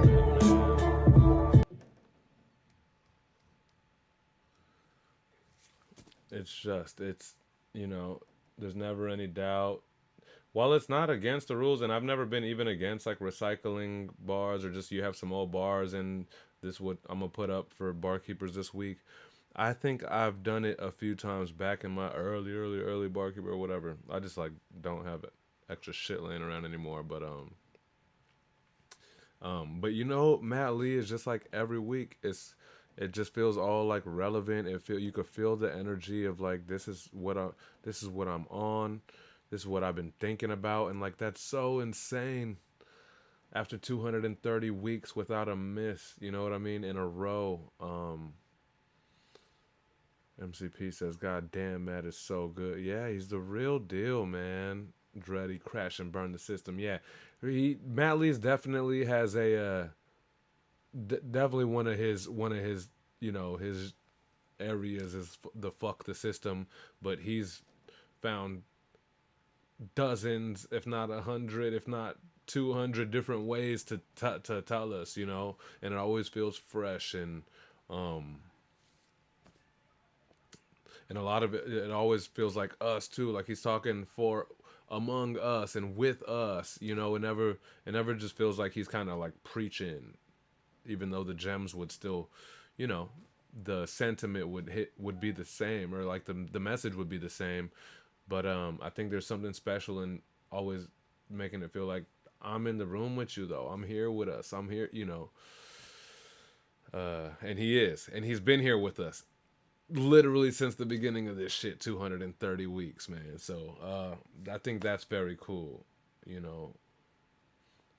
S1: It's, you know, there's never any doubt. While it's not against the rules, and I've never been even against like recycling bars or just you have some old bars and this what I'm gonna put up for barkeepers this week. I think I've done it a few times back in my early barkeeper or whatever. I just like don't have extra shit laying around anymore. But you know, Matt Lee is just like every week. It just feels all like relevant. You could feel the energy of like this is what I'm on. This is what I've been thinking about, and like that's so insane. After 230 weeks without a miss, you know what I mean, in a row. MCP says, "God damn, Matt is so good." Yeah, he's the real deal, man. Dreddy, crash and burn the system. Yeah, Matt Lee's definitely has a definitely one of his his areas is the fuck the system, but he's found dozens, if not 100, if not 200 different ways to tell us, and it always feels fresh um and a lot of it always feels like us too, like he's talking for among us and with us, it never just feels like he's kind of like preaching, even though the gems would still, you know, the sentiment would be the same, or like the message would be the same. But I think there's something special in always making it feel like I'm in the room with you, though. I'm here with us. I'm here, and he is, and he's been here with us literally since the beginning of this shit, 230 weeks, man. So I think that's very cool, you know.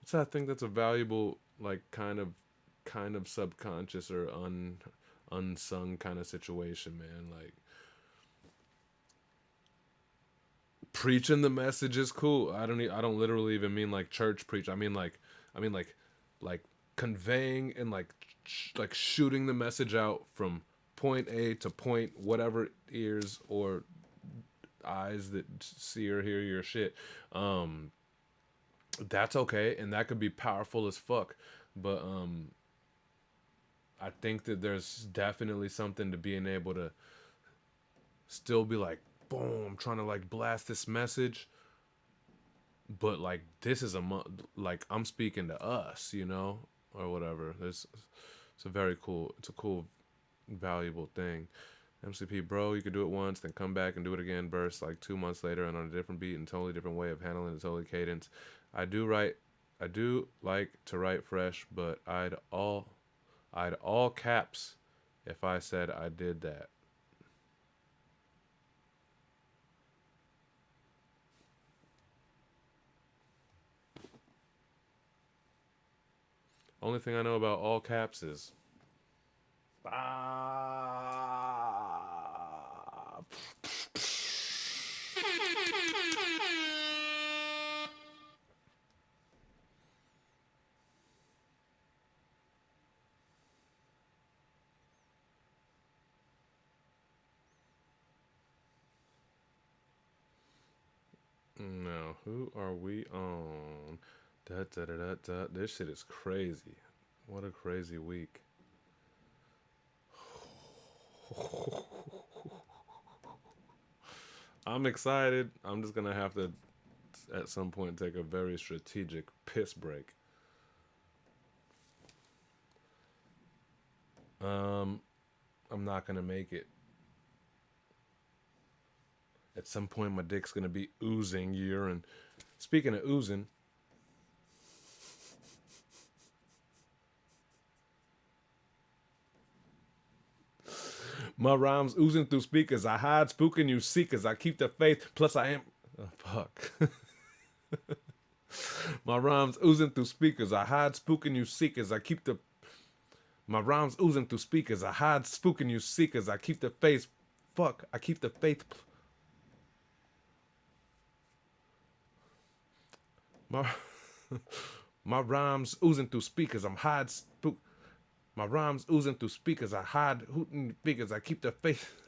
S1: So I think that's a valuable, like, kind of subconscious or unsung kind of situation, man. Like, preaching the message is cool. I don't literally even mean like church preach. I mean like conveying and like shooting the message out from point A to point whatever ears or eyes that see or hear your shit. That's okay, and that could be powerful as fuck. But I think that there's definitely something to being able to still be like, boom, I'm trying to like blast this message, but like this is like I'm speaking to us, or whatever. It's a very cool, it's a cool, valuable thing. MCP, bro, you could do it once, then come back and do it again, burst like 2 months later and on a different beat and totally different way of handling it, totally cadence. I do like to write fresh, but I'd all caps if I said I did that. Only thing I know about all caps is now. Who are we on? Da, da, da, da, da. This shit is crazy. What a crazy week. I'm excited. I'm just gonna have to at some point take a very strategic piss break. I'm not gonna make it. At some point, my dick's gonna be oozing urine. Speaking of oozing, my rhymes oozing through speakers. I hide spooking you seekers. I keep the faith. Plus, I am. Oh, fuck. My rhymes oozing through speakers. I hide spooking you seekers. I keep the. My rhymes oozing through speakers. I hide spooking you seekers. I keep the faith. Fuck. I keep the faith. My my rhymes oozing through speakers. I'm hide spook. My rhymes oozing through speakers. I hide hooting speakers. I keep the faith.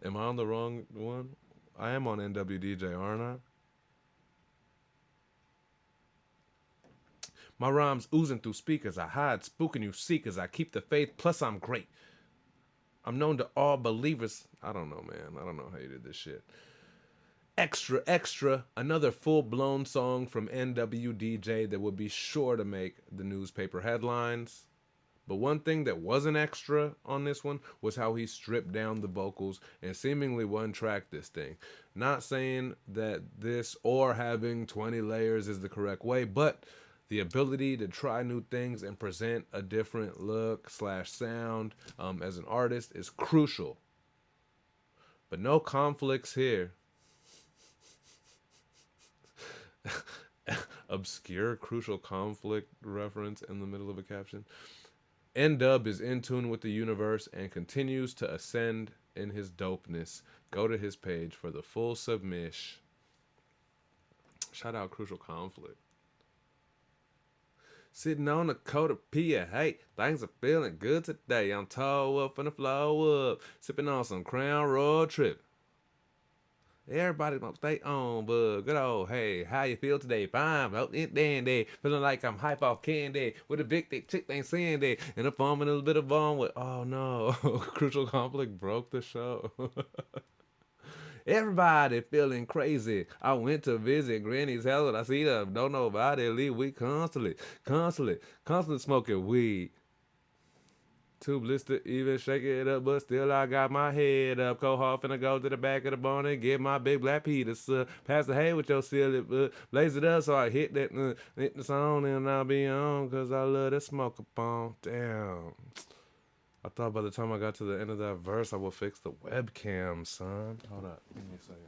S1: Am I on the wrong one? I am on NWDJ, aren't I? My rhymes oozing through speakers. I hide spooking you seekers. I keep the faith. Plus, I'm great. I'm known to all believers. I don't know, man. I don't know how you did this shit. Extra, extra. Another full-blown song from NWDJ that would be sure to make the newspaper headlines. But one thing that wasn't extra on this one was how he stripped down the vocals and seemingly one-tracked this thing. Not saying that this or having 20 layers is the correct way, but the ability to try new things and present a different look / sound as an artist is crucial. But no conflicts here. Obscure crucial conflict reference in the middle of a caption. N-Dub is in tune with the universe and continues to ascend in his dopeness. Go to his page for the full submission. Shout out Crucial Conflict. Sitting on the coat of Pia, hey, things are feeling good today. I'm toe up and the flow up, sipping on some Crown Road Trip. Everybody gonna stay on, but good old, hey, how you feel today? Fine, out in dandy, feeling like I'm hype off candy with a big thick chick named Sandy, and I'm forming a little bit of bone with, oh no, Crucial Conflict broke the show. Everybody feeling crazy. I went to visit Granny's house and I see them. Don't nobody leave. We constantly smoking weed. Too blister even shake it up, but still I got my head up. Cold finna go to the back of the barn and get my big black Peter. Pass the hay with your silly, blaze it up so I hit that, hit the song and I'll be on, cause I love to smoke up on. Damn. I thought by the time I got to the end of that verse, I would fix the webcam, son. Hold up, give me a second.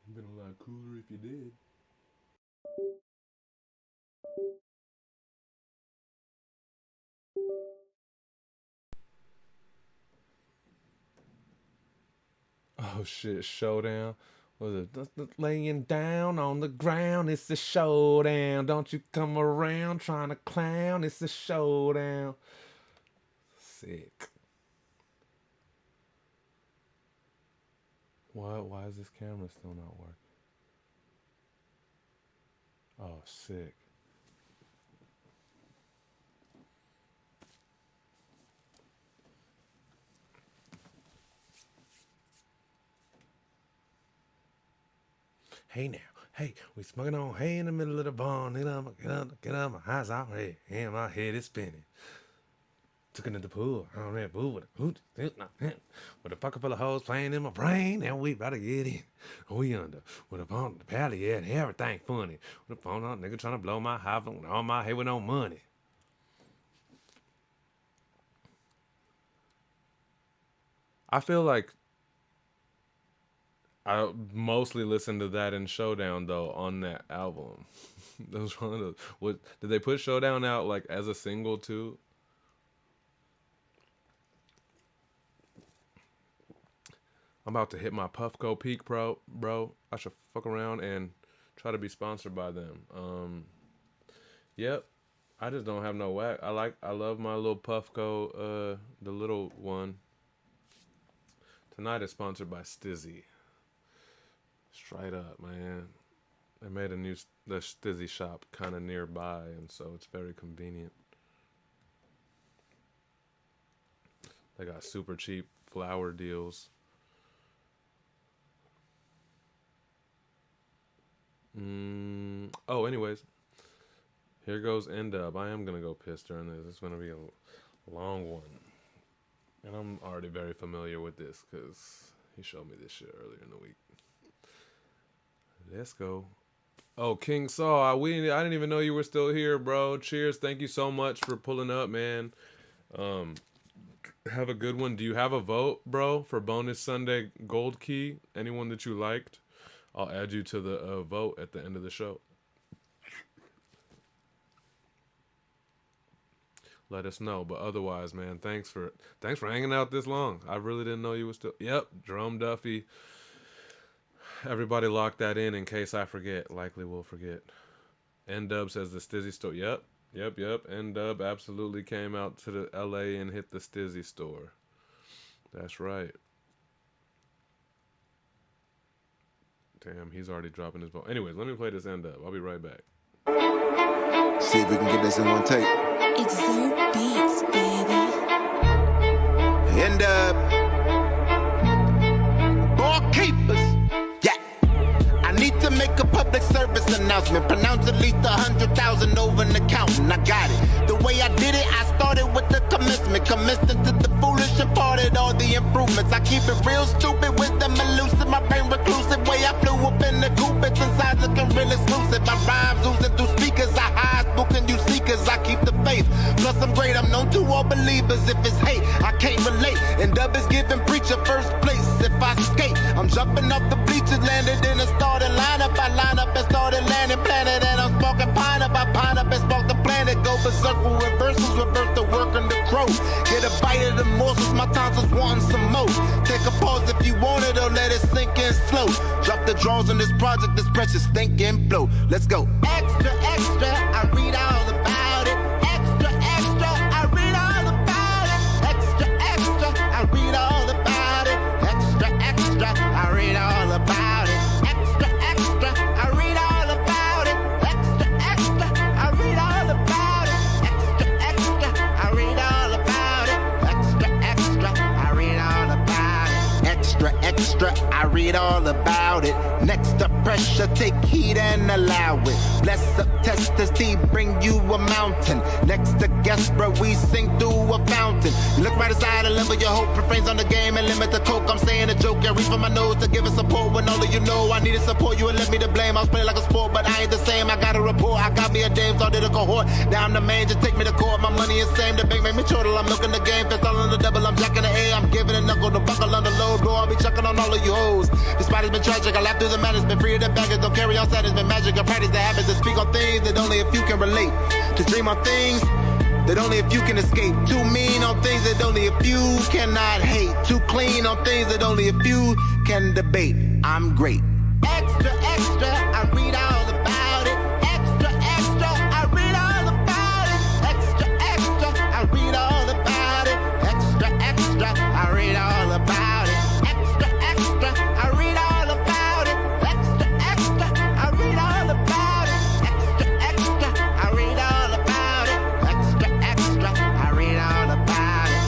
S1: It'd been a lot cooler if you did. Oh shit, showdown. Was it laying down on the ground? It's a showdown. Don't you come around trying to clown. It's a showdown. Sick. Why is this camera still not working? Oh, sick. Hey now, hey, we smoking on hay in the middle of the barn. Get up, my eyes out red, and my head is spinning. Took it to the pool, I ran boo with a hoot, with a bucket full of hoes playing in my brain, and we about to get in. We under, with a phone, the pally, yeah, everything funny. With a phone on, nigga trying to blow my high phone on my head with no money. I feel like I mostly listened to that in Showdown though on that album. That was one of those. What did they put Showdown out like as a single too? I'm about to hit my Puffco peak, bro. I should fuck around and try to be sponsored by them. Yep. I just don't have no whack. I love my little Puffco, the little one. Tonight is sponsored by Stizzy. Straight up, man. They made the Stizzy shop kind of nearby, and so it's very convenient. They got super cheap flower deals. Oh, anyways. Here goes N-Dub. I am going to go piss during this. It's going to be a long one. And I'm already very familiar with this because he showed me this shit earlier in the week. Let's go. Oh, King Saw, I didn't even know you were still here, bro. Cheers. Thank you so much for pulling up, man. Have a good one. Do you have a vote, bro, for Bonus Sunday Gold Key? Anyone that you liked? I'll add you to the vote at the end of the show. Let us know. But otherwise, man, thanks for hanging out this long. I really didn't know you were still. Yep, Drum Duffy. Everybody lock that in case I forget. Likely will forget. N-Dub says the Stizzy store. Yep. N-Dub absolutely came out to the LA and hit the Stizzy store. That's right. Damn, he's already dropping his vote. Anyways, let me play this N-Dub. I'll be right back.
S21: See if we can get this in one take.
S22: It's Zoo Beats, baby.
S21: N-Dub. Ball keepers. Yeah. I need to make a public service announcement. Pronounce at least 100,000 over an account, and I got it. The way I did it, I started with the commencement. Commenced into the foolish and parted all the improvements. I keep it real stupid, wisdom elusive. My brain reclusive. Way I flew up in the coupe, it's inside looking real exclusive. My rhymes oozing through speakers. I hide, spooking you seekers. I keep the faith. Plus I'm great, I'm known to all believers. If it's hate, I can't relate. And Dub is giving preacher first place. If I skate, I'm jumping off the bleachers, landed in a starting lineup. I line up and started landing planet, and I'm sparking pine up. I pine up and spark the planet. Go for circle reversals, reverse the work and the crow. Get a bite of the morsels, my time minds was wanting some more. Take a pause if you want it or let it sink in slow. Drop the draws on this project, this precious thinking flow. Let's go. Extra, extra, I read all about it. Extra, extra, I read all about it. Extra, extra, I read all about it. Extra, extra, I read all about it. Extra, extra, I read all about it. Extra, extra, I read all about it. Extra, extra, I read all about it. Extra, extra, I read all about it. Extra, extra, I read all about it. Next to pressure, take heat and allow it. Bless up, test the T, bring you a mountain. Next to guest, bro, we sing through a fountain. You look right aside and level your hope. Refrains on the game and limit the coke. I'm saying a joke, yeah, reach for my nose to give it support. When all of you know I needed support, you would let me to blame. I was playing like a sport, but I ain't the same. I got a report, I got me a dame, started a cohort. Now I'm the main, just take me to court. My money is same, the bank make me chortle. I'm milking the game, fist all on the double. I'm jacking the A, I'm giving a knuckle, the buckle on the low, bro. I'll be chucking on all of you hoes. This body's been tragic, I laugh through the madness, been free of the baggage. Don't carry on sadness, been magic. I practice the habits to speak on things that only a few can relate. To dream on things that only a few can escape. Too mean on things that only a few cannot hate. Too clean on things that only a few can debate. I'm great. Extra, extra, I read all about it. Extra, extra, I read all about it. Extra, extra, I read all about it. Extra, extra, I read all about it. Extra, extra, I read all about it. Extra, extra, I read all about it. Extra, extra, I read all about it. Extra, extra, I read all about it.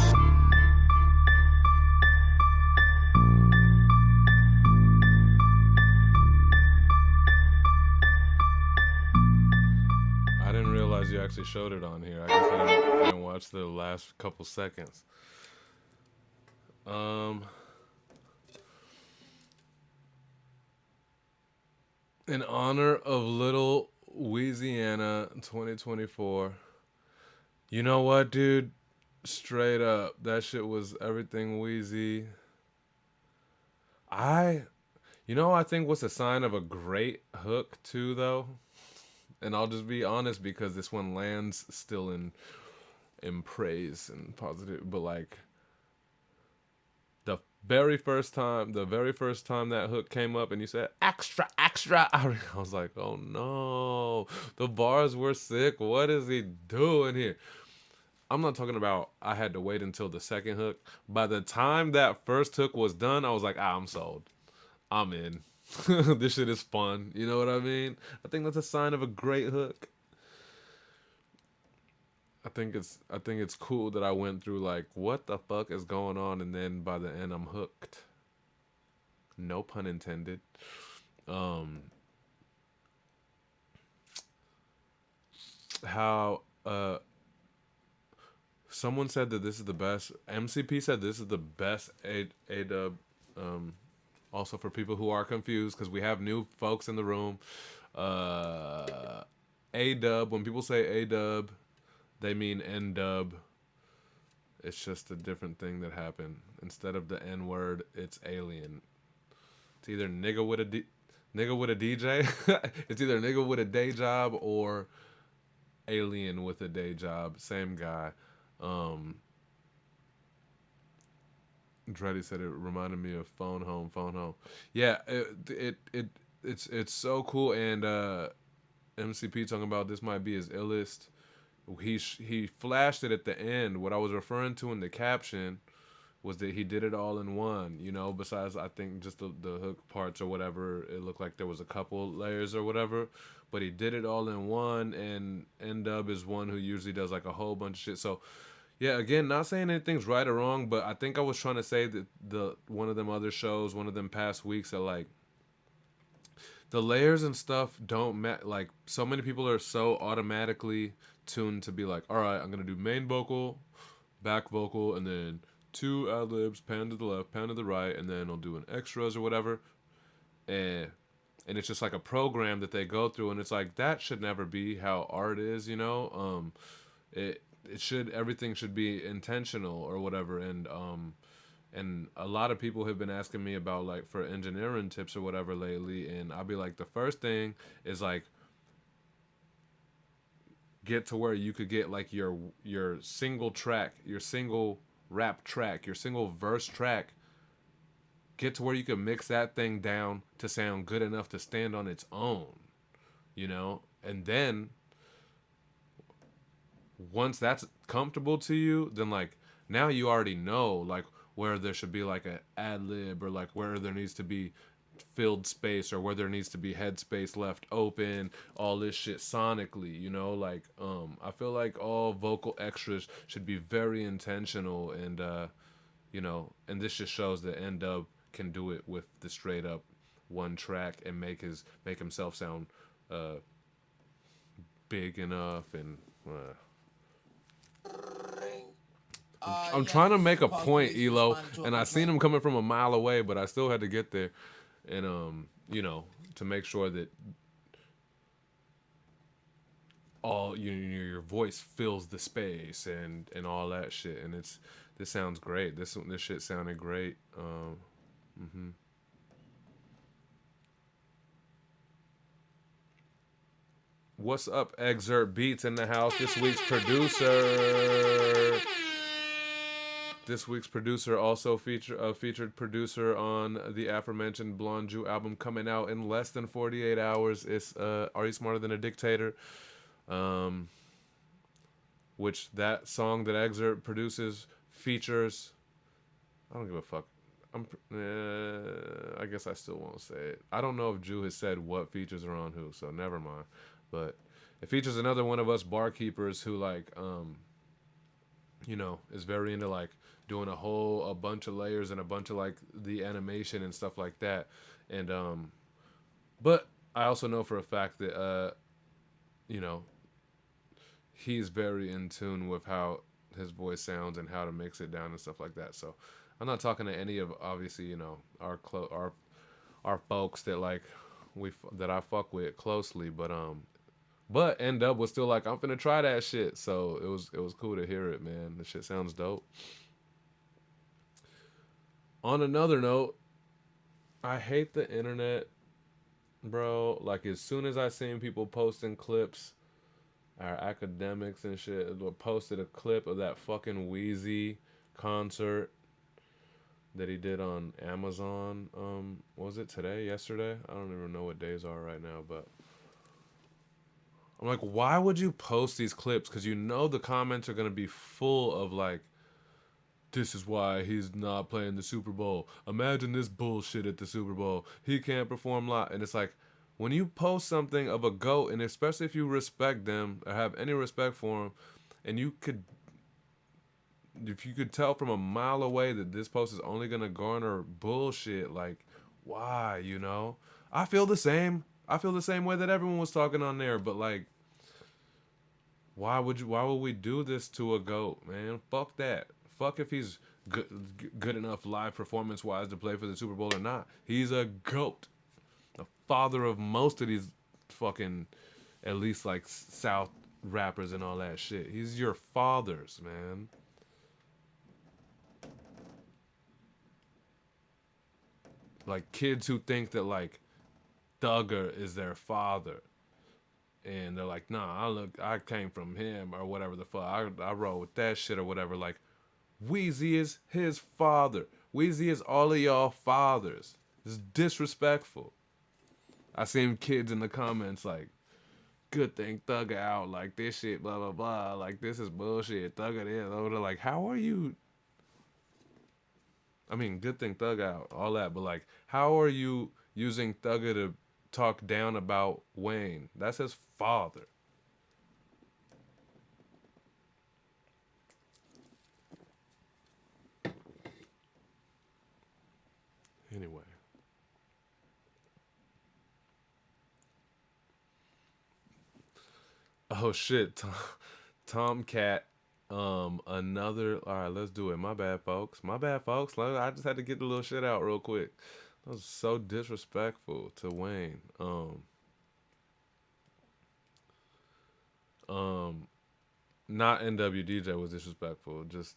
S1: I didn't realize you actually showed it on here. I guess I didn't watch the last couple seconds. In honor of Little Louisiana 2024. You know what, dude? Straight up, that shit was everything Wheezy. I think what's a sign of a great hook too, though, and I'll just be honest because this one lands still in praise and positive, but like the very first time that hook came up and you said extra extra, I was like, oh no, the bars were sick. What is he doing here? I'm not talking about I had to wait until the second hook. By the time that first hook was done, I was like, I'm sold. I'm in. This shit is fun. You know what I mean? I think that's a sign of a great hook. I think it's cool that I went through like, what the fuck is going on? And then by the end, I'm hooked. No pun intended. Someone said that this is the best. MCP said this is the best A-dub. Also for people who are confused, because we have new folks in the room. A-dub, when people say A-dub, they mean N-dub. It's just a different thing that happened. Instead of the N-word, it's alien. It's either nigga with a DJ. It's either nigga with a day job or alien with a day job. Same guy. Dreddy said it reminded me of Phone Home. Yeah, it's so cool. And MCP talking about this might be his illest. He flashed it at the end. What I was referring to in the caption was that he did it all in one. You know, besides I think just the hook parts or whatever. It looked like there was a couple layers or whatever. But he did it all in one. And N-Dub is one who usually does like a whole bunch of shit. So yeah, again, not saying anything's right or wrong, but I think I was trying to say that one of them other shows, one of them past weeks, that like the layers and stuff don't like so many people are so automatically tuned to be like, all right, I'm gonna do main vocal, back vocal, and then 2 ad-libs, pan to the left, pan to the right, and then I'll do an extras or whatever, and it's just like a program that they go through, and it's like that should never be how art is, you know. Everything should be intentional or whatever, and a lot of people have been asking me about like for engineering tips or whatever lately, and I'll be like, the first thing is like get to where you could get like your single track, your single rap track, your single verse track, get to where you can mix that thing down to sound good enough to stand on its own, you know? And then once that's comfortable to you, then like now you already know like where there should be like a ad lib, or like where there needs to be filled space, or where there needs to be head space left open, all this shit sonically, you know? Like I feel like all vocal extras should be very intentional, and you know, and this just shows that N-Dub can do it with the straight up one track and make himself sound big enough. And I'm trying to make a point, Elo, and I seen him coming from a mile away, but I still had to get there, and you know, to make sure that all your voice fills the space and all that shit. And this sounds great. This shit sounded great. What's up, Excerpt Beats in the house? This week's producer also featured producer on the aforementioned Blonde Jew album, coming out in less than 48 hours. It's Are You Smarter Than a Dictator? Which that song that Excerpt produces features. I don't give a fuck. I guess I still won't say it. I don't know if Jew has said what features are on who, so never mind. But it features another one of us barkeepers who like you know, is very into like doing a bunch of layers and a bunch of like the animation and stuff like that. And but I also know for a fact that you know, he's very in tune with how his voice sounds and how to mix it down and stuff like that. So I'm not talking to any of, obviously, you know, our folks that like that I fuck with closely, but N-Dub was still like, I'm finna try that shit. So it was cool to hear it, man. The shit sounds dope. On another note, I hate the internet, bro. Like, as soon as I seen people posting clips, our academics and shit posted a clip of that fucking Wheezy concert that he did on Amazon. Was it today? Yesterday? I don't even know what days are right now, but I'm like, why would you post these clips? Because you know the comments are gonna be full of like, this is why he's not playing the Super Bowl. Imagine this bullshit at the Super Bowl. He can't perform live. And it's like, when you post something of a GOAT, and especially if you respect them or have any respect for them, and if you could tell from a mile away that this post is only gonna garner bullshit, like, why, you know? I feel the same. I feel the same way that everyone was talking on there, but like, why would we do this to a GOAT, man? Fuck that. Fuck if he's good enough live performance wise to play for the Super Bowl or not. He's a GOAT. The father of most of these fucking, at least like South rappers and all that shit. He's your fathers, man. Like kids who think that like Thugger is their father, and they're like, nah, I came from him or whatever the fuck. I roll with that shit or whatever. Like, Wheezy is his father. Wheezy is all of y'all fathers. It's disrespectful. I seen kids in the comments like, good thing Thugger out, like this shit, blah blah blah, like this is bullshit. Thugger this, they're like, how are you? I mean, good thing Thug out, all that, but like, how are you using Thugger to talk down about Wayne? That's his father. Anyway. Oh shit, Tomcat. Another. All right, let's do it. My bad, folks. I just had to get the little shit out real quick. That was so disrespectful to Wayne. Not NWDJ was disrespectful. Just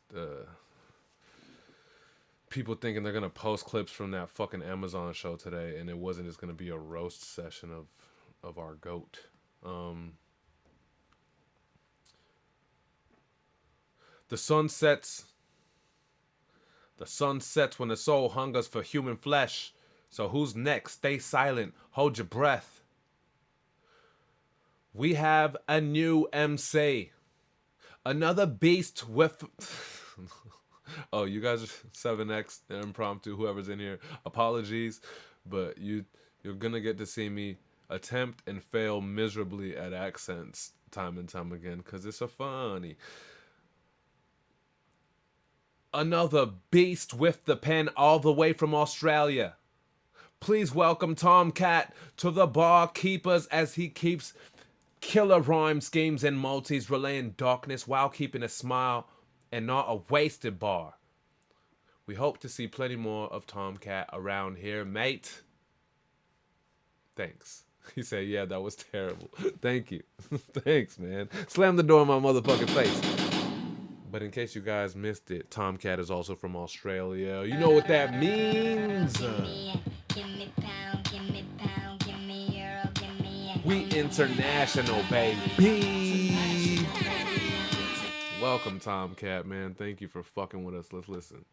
S1: people thinking they're gonna post clips from that fucking Amazon show today, and it wasn't just gonna be a roast session of our GOAT. The sun sets The sun sets when the soul hungers for human flesh. So who's next? Stay silent. Hold your breath. We have a new MC. Another beast with... Oh, you guys are 7X impromptu, whoever's in here. Apologies, but you're gonna get to see me attempt and fail miserably at accents time and time again, because it's a funny. Another beast with the pen all the way from Australia. Please welcome Tomcat to the barkeepers as he keeps killer rhyme schemes and multis, relaying darkness while keeping a smile and not a wasted bar. We hope to see plenty more of Tomcat around here, mate. Thanks. He said, yeah, that was terrible. Thank you. Thanks, man. Slam the door in my motherfucking face. But in case you guys missed it, Tomcat is also from Australia. You know what that means. We international, baby. Welcome, Tomcat, man. Thank you for fucking with us. Let's listen.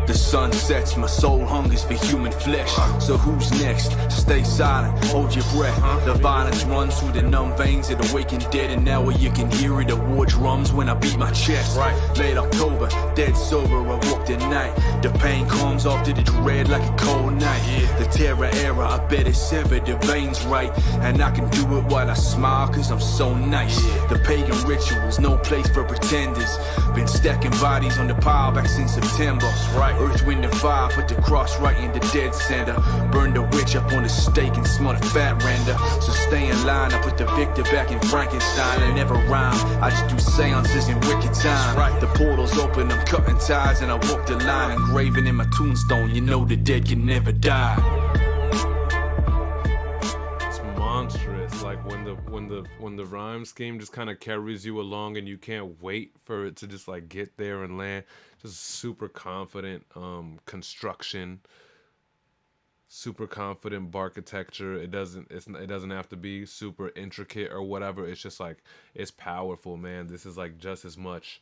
S3: The sun sets, my soul hungers for human flesh. So who's next? Stay silent, hold your breath. The violence runs through the numb veins of the waking dead, and now you can hear it. The war drums when I beat my chest. Late October, dead sober, I walk the night. The pain comes after the dread like a cold night. The terror era, I bet it's severed, the veins right. And I can do it while I smile, cause I'm so nice. The pagan rituals, no place for pretenders. Been stacking bodies on the pile back since September. Earth, wind, and fire, put the cross right in the dead center. Burn the witch up on the stake and smell the fat render. So stay in line, I put the victor back in Frankenstein. I never rhyme, I just do seances in wicked time. The portal's open, I'm cutting ties and I walk the line. Engraving in my tombstone, you know the dead can never die.
S1: It's monstrous, like when the rhyme scheme just kind of carries you along and you can't wait for it to just like get there and land. Just super confident construction, super confident architecture. It doesn't have to be super intricate or whatever. It's just like, it's powerful, man. This is like just as much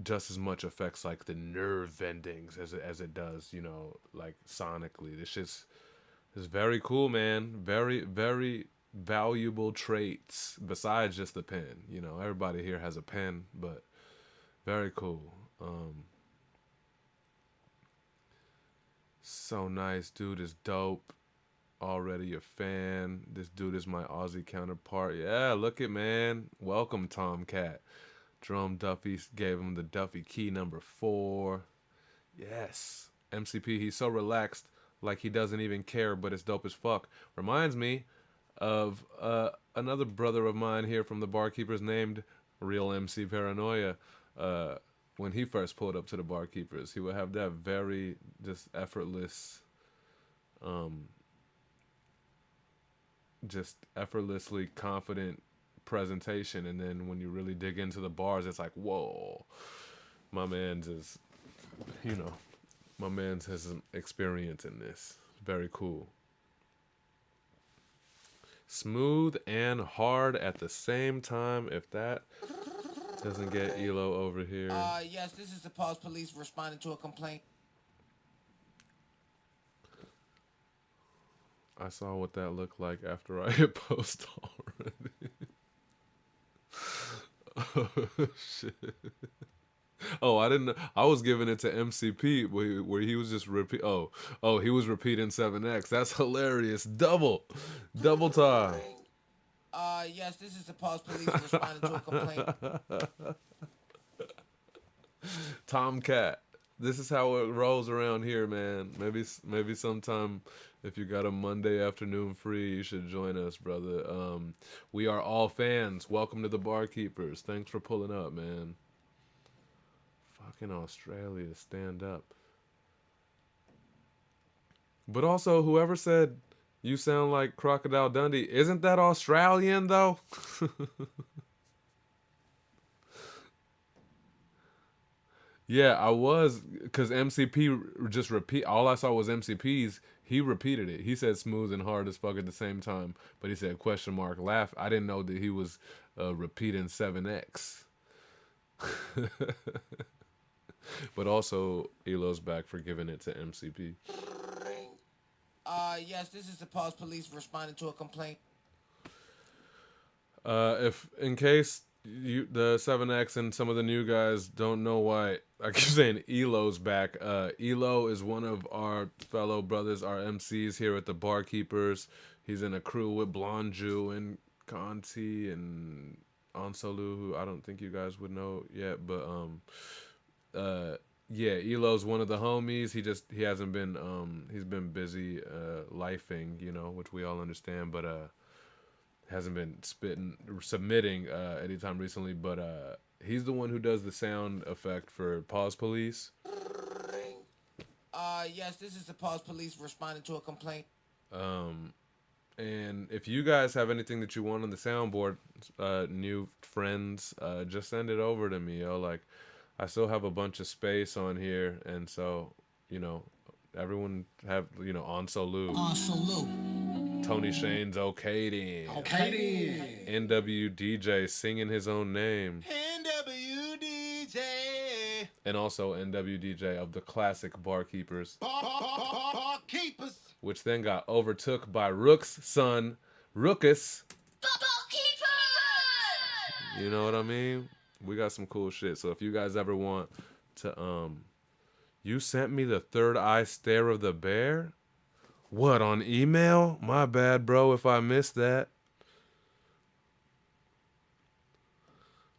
S1: just as much affects like the nerve endings as it does, you know, like sonically. This just is very cool, man. Very, very valuable traits besides just the pen. You know, everybody here has a pen, but very cool. So nice. Dude is dope. Already a fan. This dude is my Aussie counterpart. Yeah, look it, man. Welcome, Tomcat. Jerome Duffy gave him the Duffy key number 4. Yes. MCP, he's so relaxed, like he doesn't even care, but it's dope as fuck. Reminds me of another brother of mine here from the Barkeepers named Real MC Paranoia. When he first pulled up to the Barkeepers, he would have that very just effortless, just effortlessly confident presentation, and then when you really dig into the bars, it's like, whoa, my man's is, you know, my man's has some experience in this. Very cool. Smooth and hard at the same time. If that doesn't get Elo over here.
S10: Yes, this is the Pulse Police responding to a complaint.
S1: I saw what that looked like after I hit post already. Oh, shit. Oh, I didn't. I was giving it to MCP where he was just repeat. Oh, he was repeating 7X. That's hilarious. Double time.
S10: Yes, this is the Pulse Police responding to a complaint.
S1: Tomcat. This is how it rolls around here, man. Maybe sometime if you got a Monday afternoon free, you should join us, brother. We are all fans. Welcome to the Barkeepers. Thanks for pulling up, man. Fucking Australia, stand up. But also, whoever said you sound like Crocodile Dundee, isn't that Australian though? Yeah, I was, because MCP just repeat. All I saw was MCP's. He repeated it. He said smooth and hard as fuck at the same time, but he said question mark laugh. I didn't know that he was repeating 7X. But also, Elo's back for giving it to MCP.
S10: Yes, this is the Pulse Police responding to a complaint.
S1: If in case the 7X and some of the new guys don't know why I keep saying Elo's back. Elo is one of our fellow brothers, our MCs here at the Barkeepers. He's in a crew with Blonde Jew and Conti and Ansolu, who I don't think you guys would know yet, but yeah, Elo's one of the homies. He hasn't been he's been busy lifing, you know, which we all understand, but hasn't been submitting anytime recently, but he's the one who does the sound effect for Pause Police.
S10: Yes, this is the Pulse Police responding to a complaint.
S1: And if you guys have anything that you want on the soundboard, new friends, just send it over to me, yo. Like, I still have a bunch of space on here, and so, you know, everyone have, you know, On Solu. Tony Shane's Okay Then.
S10: Okay
S1: then. NWDJ singing his own name.
S21: NWDJ.
S1: And also NWDJ of the classic Barkeepers.
S21: Barkeepers.
S1: Which then got overtook by Rook's son, Rookus. You know what I mean? We got some cool shit. So if you guys ever want to, you sent me the third eye stare of the bear? What, on email? My bad, bro, if I missed that.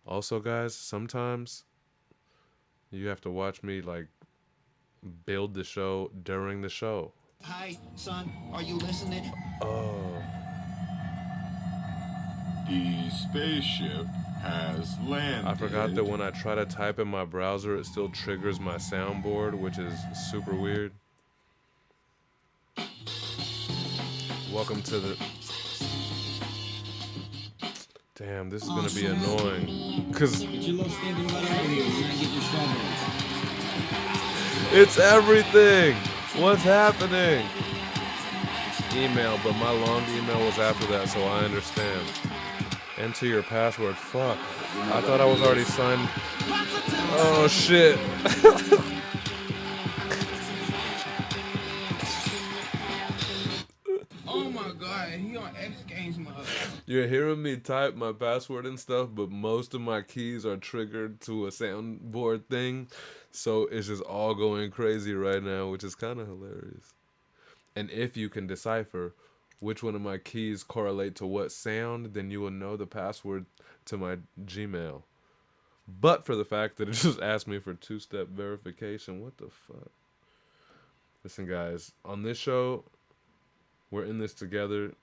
S1: Also, guys, sometimes you have to watch me, like, build the show during the show.
S6: Hi, son, are you listening?
S1: Oh.
S11: The spaceship has landed.
S1: I forgot that when I try to type in my browser, it still triggers my soundboard, which is super weird. Welcome to the... Damn, this is gonna be annoying. Cause it's everything. What's happening? Email, but my long email was after that, so I understand. Enter your password. Fuck. I thought I was already signed. Oh shit.
S10: Oh my god, he on X Games mode.
S1: You're hearing me type my password and stuff, but most of my keys are triggered to a soundboard thing. So it's just all going crazy right now, which is kind of hilarious. And if you can decipher which one of my keys correlate to what sound, then you will know the password to my Gmail. But for the fact that it just asked me for two-step verification, what the fuck? Listen, guys, on this show, we're in this together.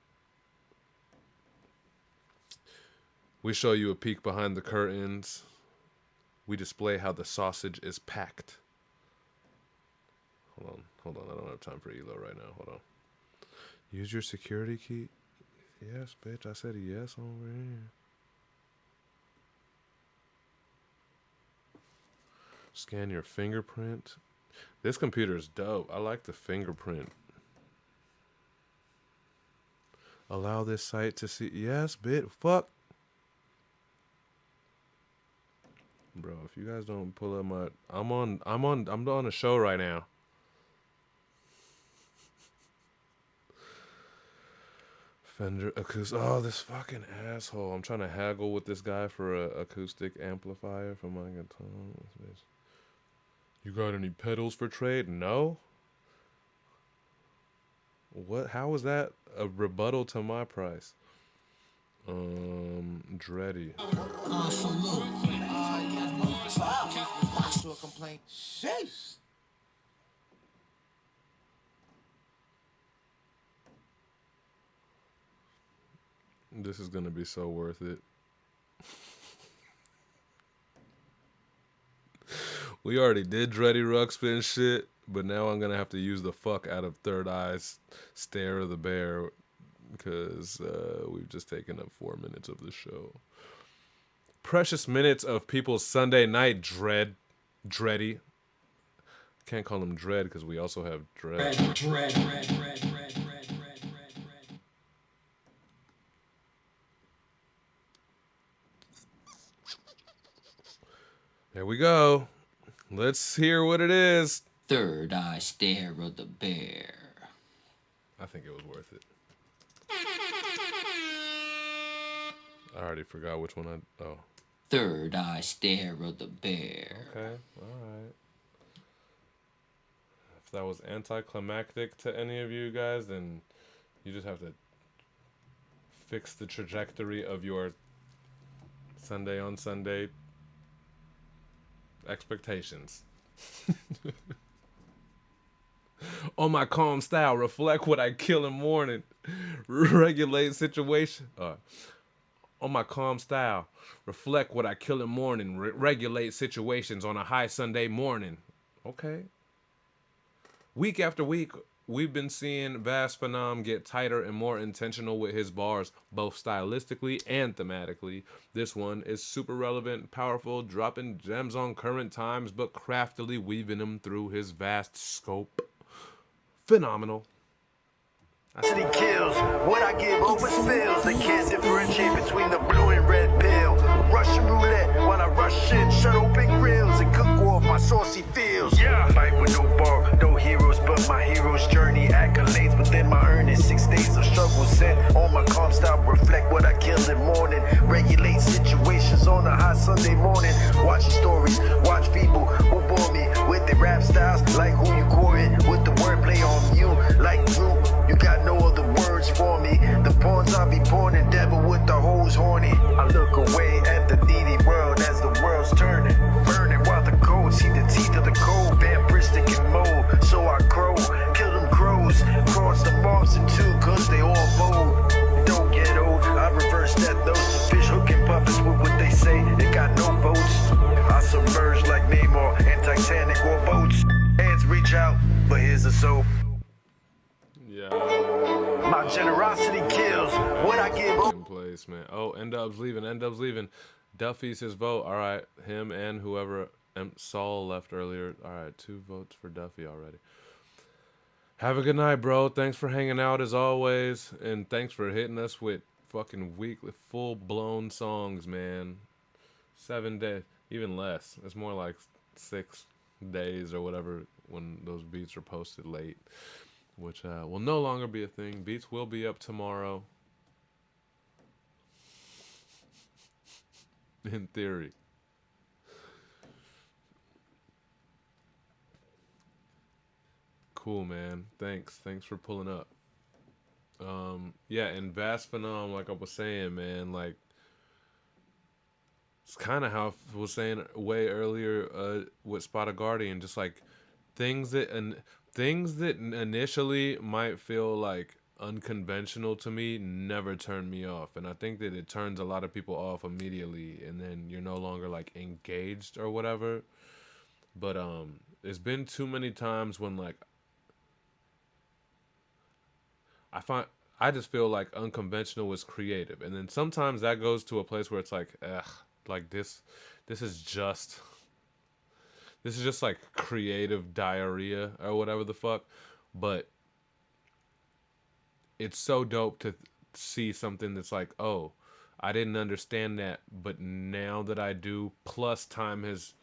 S1: We show you a peek behind the curtains. We display how the sausage is packed. Hold on, I don't have time for Elo right now. Hold on. Use your security key? Yes, bitch, I said yes over here. Scan your fingerprint. This computer is dope. I like the fingerprint. Allow this site to see. Yes, bitch. Fuck. Bro, if you guys don't pull up my... I'm on a show right now. Fender acoustic. Oh, this fucking asshole. I'm trying to haggle with this guy for a acoustic amplifier for my guitar. You got any pedals for trade? No. What? How is that a rebuttal to my price? Dreddy.
S10: To a complaint. Sheesh.
S1: This is gonna be so worth it. We already did Dreddy Ruxpin shit, but now I'm gonna have to use the fuck out of Third Eye's Stare of the Bear because we've just taken up 4 minutes of the show. Precious minutes of people's Sunday night Dreddy. Can't call him Dread because we also have Dread. Here we go. Let's hear what it is.
S7: Third eye stare of the bear.
S1: I think it was worth it. I already forgot which one I... Oh.
S7: Third eye stare of the bear.
S1: Okay, alright. If that was anticlimactic to any of you guys, then you just have to fix the trajectory of your Sunday on Sunday expectations. On my calm style, reflect what I kill in morning. Regulate situation. On my calm style, reflect what I kill in morning. Regulate situations on a high Sunday morning. Okay. Week after week, we've been seeing Vas Phenom get tighter and more intentional with his bars, both stylistically and thematically. This one is super relevant, powerful, dropping gems on current times, but craftily weaving them through his vast scope. Phenomenal.
S9: City kills. What I give over spills. They can't differentiate between the blue and red pill. Russian roulette while I rush in. Shut open grills and cook off my saucy feels. Yeah. Fight with no bar, no heroes, but my hero's journey. Accolades within my earnings. 6 days of struggle set on my calm style. Reflect what I kill in morning. Regulate situations on a hot Sunday morning. Watching stories, watch people who bore me with their rap styles. Like who you courting with the wordplay on you. Like Groot, you got no other words for me. The pawns I be pawning, devil with the hose horny. I look away at the needy world as the world's turning. Burning while the cold see the teeth of the cold. Vampiristic and mold, so I crow. Kill them crows, cross the mobs in two, cause they all bold. Don't get old, I reverse that those fish hooking puppets with what they say. They got no votes. I submerge like Neymar and Titanic or boats. Hands reach out, but here's a soap.
S1: Yeah.
S9: My generosity kills. What I give
S1: in place, man. Oh, N-Dub's leaving. N-Dub's leaving. Duffy's his vote. All right, him and whoever Saul left earlier. All right, 2 votes for Duffy already. Have a good night, bro. Thanks for hanging out as always, and thanks for hitting us with fucking weekly full-blown songs, man. 7 days, even less. It's more like 6 days or whatever when those beats are posted late. Which will no longer be a thing. Beats will be up tomorrow. In theory. Cool, man. Thanks for pulling up. Yeah, and Vas Phenom, like I was saying, man, like it's kind of how I was saying way earlier with Spot a Guardian, just like things that initially might feel like unconventional to me never turn me off, and I think that it turns a lot of people off immediately, and then you're no longer like engaged or whatever. But there's been too many times when like I just feel like unconventional is creative, and then sometimes that goes to a place where it's like, ugh, like this is just like creative diarrhea or whatever the fuck. But it's so dope to see something that's like, oh, I didn't understand that, but now that I do, plus time has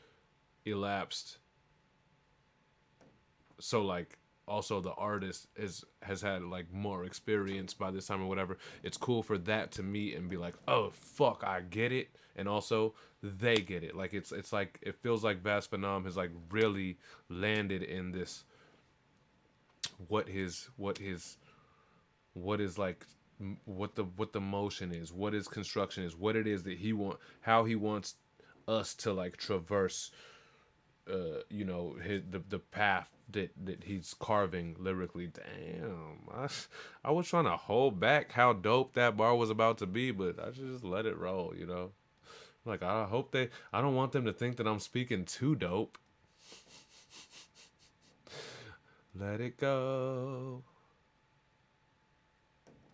S1: elapsed. So like also the artist has had like more experience by this time or whatever. It's cool for that to meet and be like, oh fuck, I get it, and also they get it. Like it's like it feels like Vas Phenom has like really landed in this what the motion is, what his construction is, what it is that how he wants us to like traverse the path that he's carving lyrically. Damn, I was trying to hold back how dope that bar was about to be, but I should just let it roll, Like I don't want them to think that I'm speaking too dope. Let it go.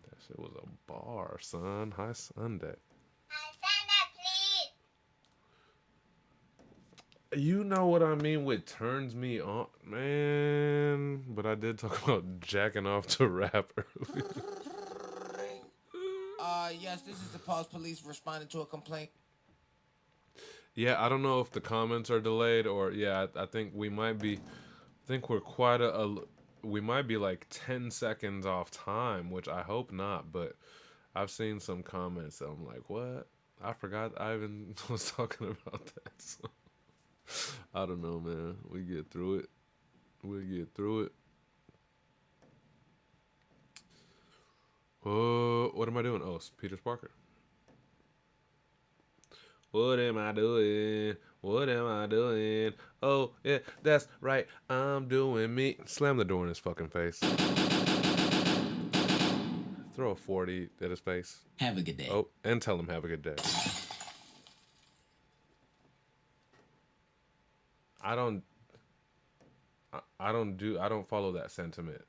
S1: That shit was a bar, son. High Sunday. You know what I mean with turns me on, man. But I did talk about jacking off to rap earlier.
S10: Yes, this is the Pulse Police responding to a complaint.
S1: Yeah, I don't know if the comments are delayed or yeah. I think we might be. I think we're quite we might be like 10 seconds off time, which I hope not. But I've seen some comments that I'm like, what? I forgot I even was talking about that. So, I don't know, man. We get through it. We'll get through it. Oh, what am I doing? Oh, it's Peter Parker. What am I doing? What am I doing? Oh, yeah, that's right. I'm doing me. Slam the door in his fucking face. Throw a 40 at his face.
S7: Have a good day.
S1: Oh, and tell him have a good day. I don't follow that sentiment.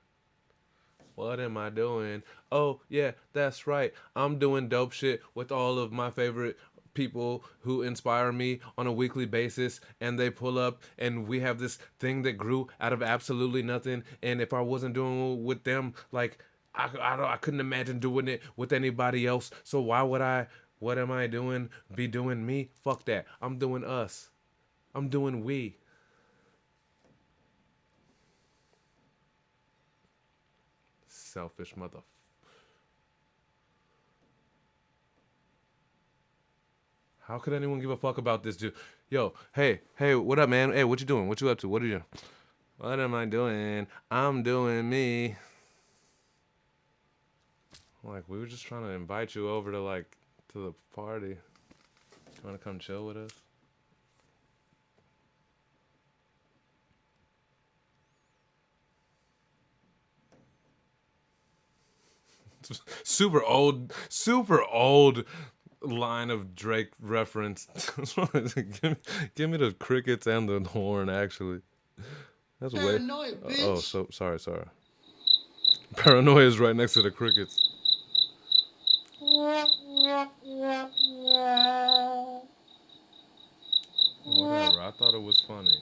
S1: What am I doing? Oh, yeah, that's right. I'm doing dope shit with all of my favorite people who inspire me on a weekly basis, and they pull up, and we have this thing that grew out of absolutely nothing. And if I wasn't doing it with them, like I couldn't imagine doing it with anybody else. So why would I? What am I doing? Be doing me? Fuck that. I'm doing us. I'm doing we. Selfish mother. How could anyone give a fuck about this dude? Yo, hey, what up, man? Hey, what you doing? What you up to? What are you doing? What am I doing? I'm doing me. Like, we were just trying to invite you over to the party. You want to come chill with us? Super old line of Drake reference. give me the crickets and the horn, actually. That's
S10: Paranoid,
S1: way.
S10: bitch.
S1: Oh, so sorry. Paranoia is right next to the crickets. Whatever. I thought it was funny.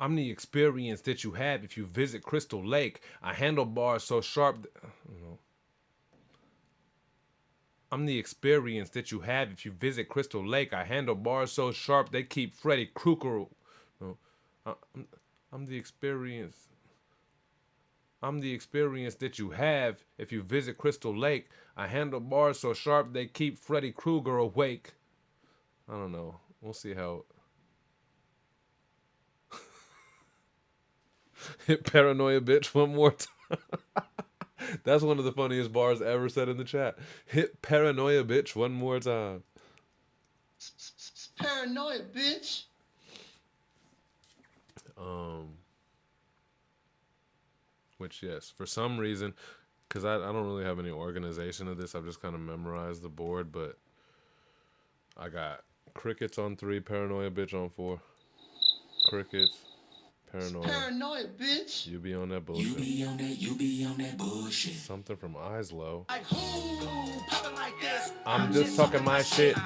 S1: I'm the experience that you have if you visit Crystal Lake. A handlebar so sharp. I'm the experience that you have if you visit Crystal Lake. A handlebar so sharp they keep Freddy Krueger. No, I'm the experience. I'm the experience that you have if you visit Crystal Lake. A handlebar so sharp they keep Freddy Krueger awake. I don't know. We'll see how. Hit paranoia, bitch, one more time. That's one of the funniest bars ever said in the chat. Hit paranoia, bitch, one more time.
S10: Paranoid, bitch.
S1: Which, yes, for some reason, because I don't really have any organization of this, I've just kind of memorized the board, but I got crickets on 3, paranoia, bitch on 4. Crickets, paranoia.
S10: Paranoid, bitch.
S1: You be on that bullshit.
S7: You be on that bullshit.
S1: Something from Eyes Low.
S10: Like who popping like this?
S1: I'm just talking my shit.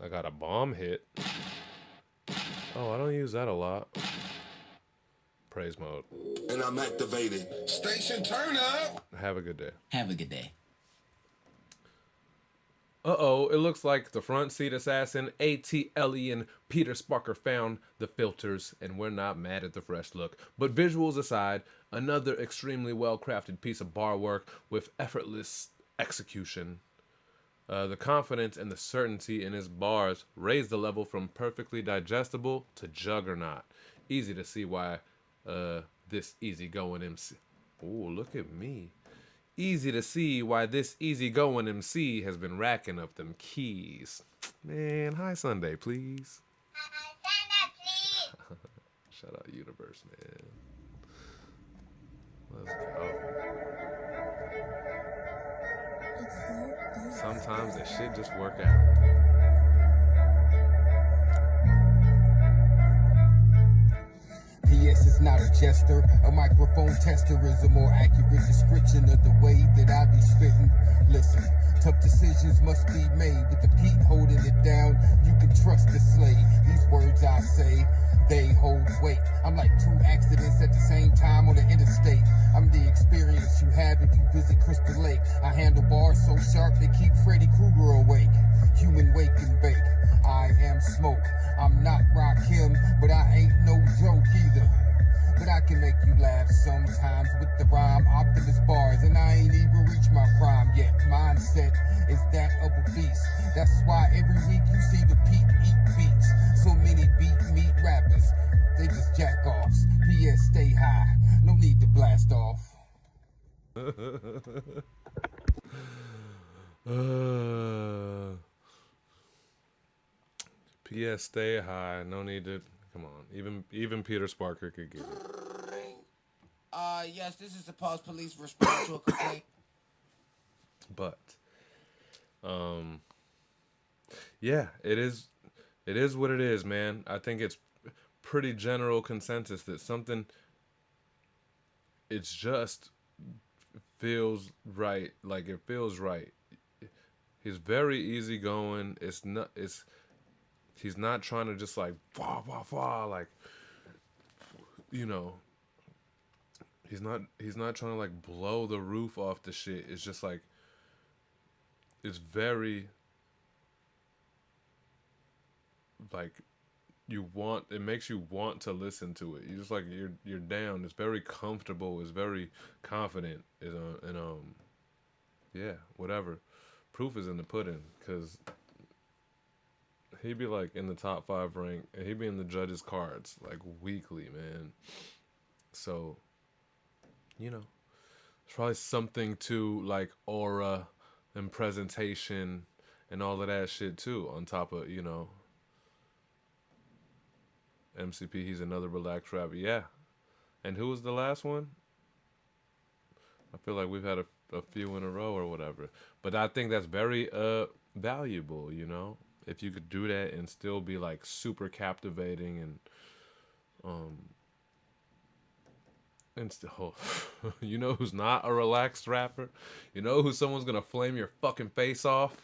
S1: I got a bomb hit. Oh, I don't use that a lot. Praise mode.
S11: And I'm activated. Station turn up.
S1: Have a good day.
S7: Have a good day.
S1: Uh-oh, it looks like the front seat assassin, A.T.L.E. and Peter Sparker found the filters, and we're not mad at the fresh look. But visuals aside, another extremely well-crafted piece of bar work with effortless execution. The confidence and the certainty in his bars raise the level from perfectly digestible to juggernaut. Easy to see why this easygoing MC... Ooh, look at me. Easy to see why this easygoing MC has been racking up them keys. Man, hi Sunday, please. Shout out Universe, man. Let's go. Sometimes that shit just work out.
S2: Yes, it's not
S17: jester. A microphone tester is a more accurate description of the way that I be spitting. Listen, tough decisions must be made. With the Pete holding it down, you can trust the slave. These words I say, they hold weight. I'm like two accidents at the same time on the interstate. I'm the experience you have if you visit Crystal Lake. I handle bars so sharp they keep Freddy Krueger awake. Human wake and bake. I am smoke. I'm not Rakim, but I ain't no joke either. But I can make you laugh sometimes with the rhyme, Optimus bars, and I ain't even reached my prime yet. Mindset is that of a beast. That's why every week you see the Pete eat beats. So many beat meat rappers, they just jack offs. P.S. Stay high, no need to blast off.
S1: P.S. Stay high, no need to. Come on, even Peter Sparker could get it.
S10: Yes, this is the Pulse Police responding to a complaint.
S1: But, yeah, it is what it is, man. I think it's pretty general consensus that something, it's just feels right. Like, it feels right. He's very easygoing. He's not trying to just like, like, you know, he's not trying to like blow the roof off the shit. It's just like, it's very, like, it makes you want to listen to it. You just like, you're down. It's very comfortable. It's very confident. Yeah, whatever. Proof is in the pudding, because he'd be like in the top 5 rank, and he'd be in the judges' cards like weekly, man. So, you know, it's probably something to like aura and presentation and all of that shit too, on top of, you know, MCP, he's another relaxed rapper. Yeah. And who was the last one? I feel like we've had a few in a row or whatever. But I think that's very valuable, you know? If you could do that and still be like super captivating and still, you know who's not a relaxed rapper? You know who someone's gonna flame your fucking face off?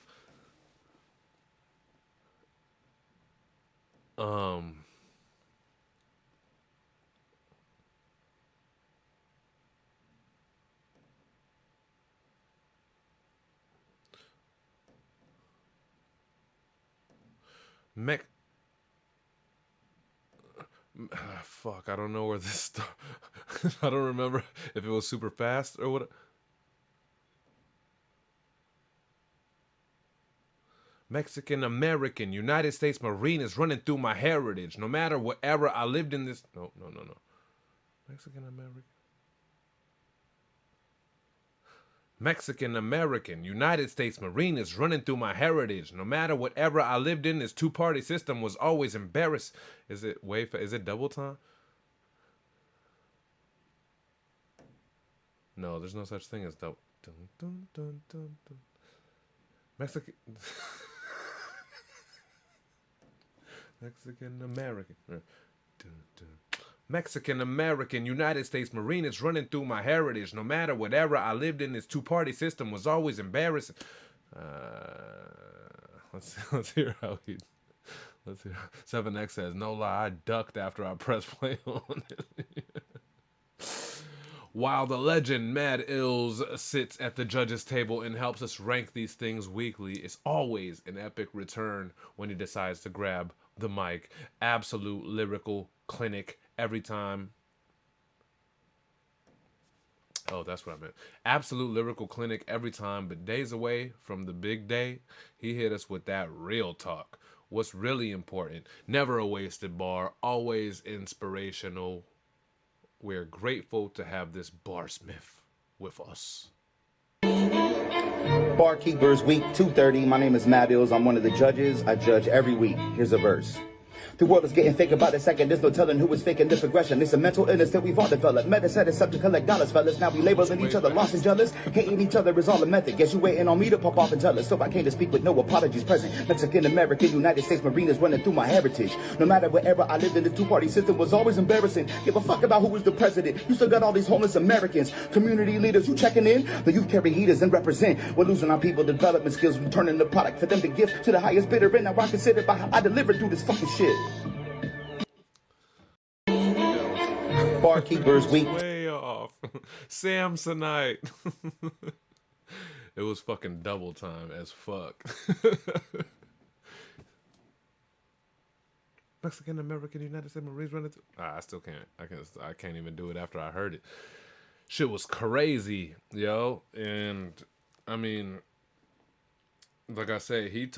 S1: Fuck, I don't know where this stuff. I don't remember if it was super fast or what. Mexican American, United States Marine is running through my heritage. No matter what era I lived in this. No. Mexican American. Mexican American, United States Marine is running through my heritage. No matter what era I lived in, this two-party system was always embarrassed. Is it double time? No, there's no such thing as double. Mexican American. Mexican American, United States Marine is running through my heritage. No matter what era I lived in, this two-party system was always embarrassing. Let's hear how he. Let's hear. 7X says, "No lie, I ducked after I pressed play on it." While the legend Mad Ills sits at the judges' table and helps us rank these things weekly, it's always an epic return when he decides to grab the mic. Absolute lyrical clinic every time. Oh, that's what I meant. Absolute lyrical clinic every time, but days away from the big day, he hit us with that real talk. What's really important? Never a wasted bar, always inspirational. We're grateful to have this barsmith with us.
S2: Barkeepers Week 230. My name is Matt Ills. I'm one of the judges. I judge every week. Here's a verse. The world is getting fake about a second. There's no telling who is faking the progression. It's a mental illness that we've all developed. Medicine is subject to collect dollars, fellas. Now we labeling each other lost and jealous. Hating each other is all a method. Guess you waiting on me to pop off and tell us. So I came to speak with no apologies present. Mexican American, United States Marines running through my heritage. No matter wherever I lived in, the two-party system was always embarrassing. Give a fuck about who was the president. You still got all these homeless Americans. Community leaders, you checking in? The youth carry heaters and represent. We're losing our people development skills. We're turning the product for them to give to the highest bidder. And now I consider by how I deliver through this fucking shit. Barkeepers week.
S1: Way off. Samsonite. It was fucking double time as fuck. Mexican American United States Marines running through. I still can't. I can't even do it after I heard it. Shit was crazy, yo. And I mean, like I say, he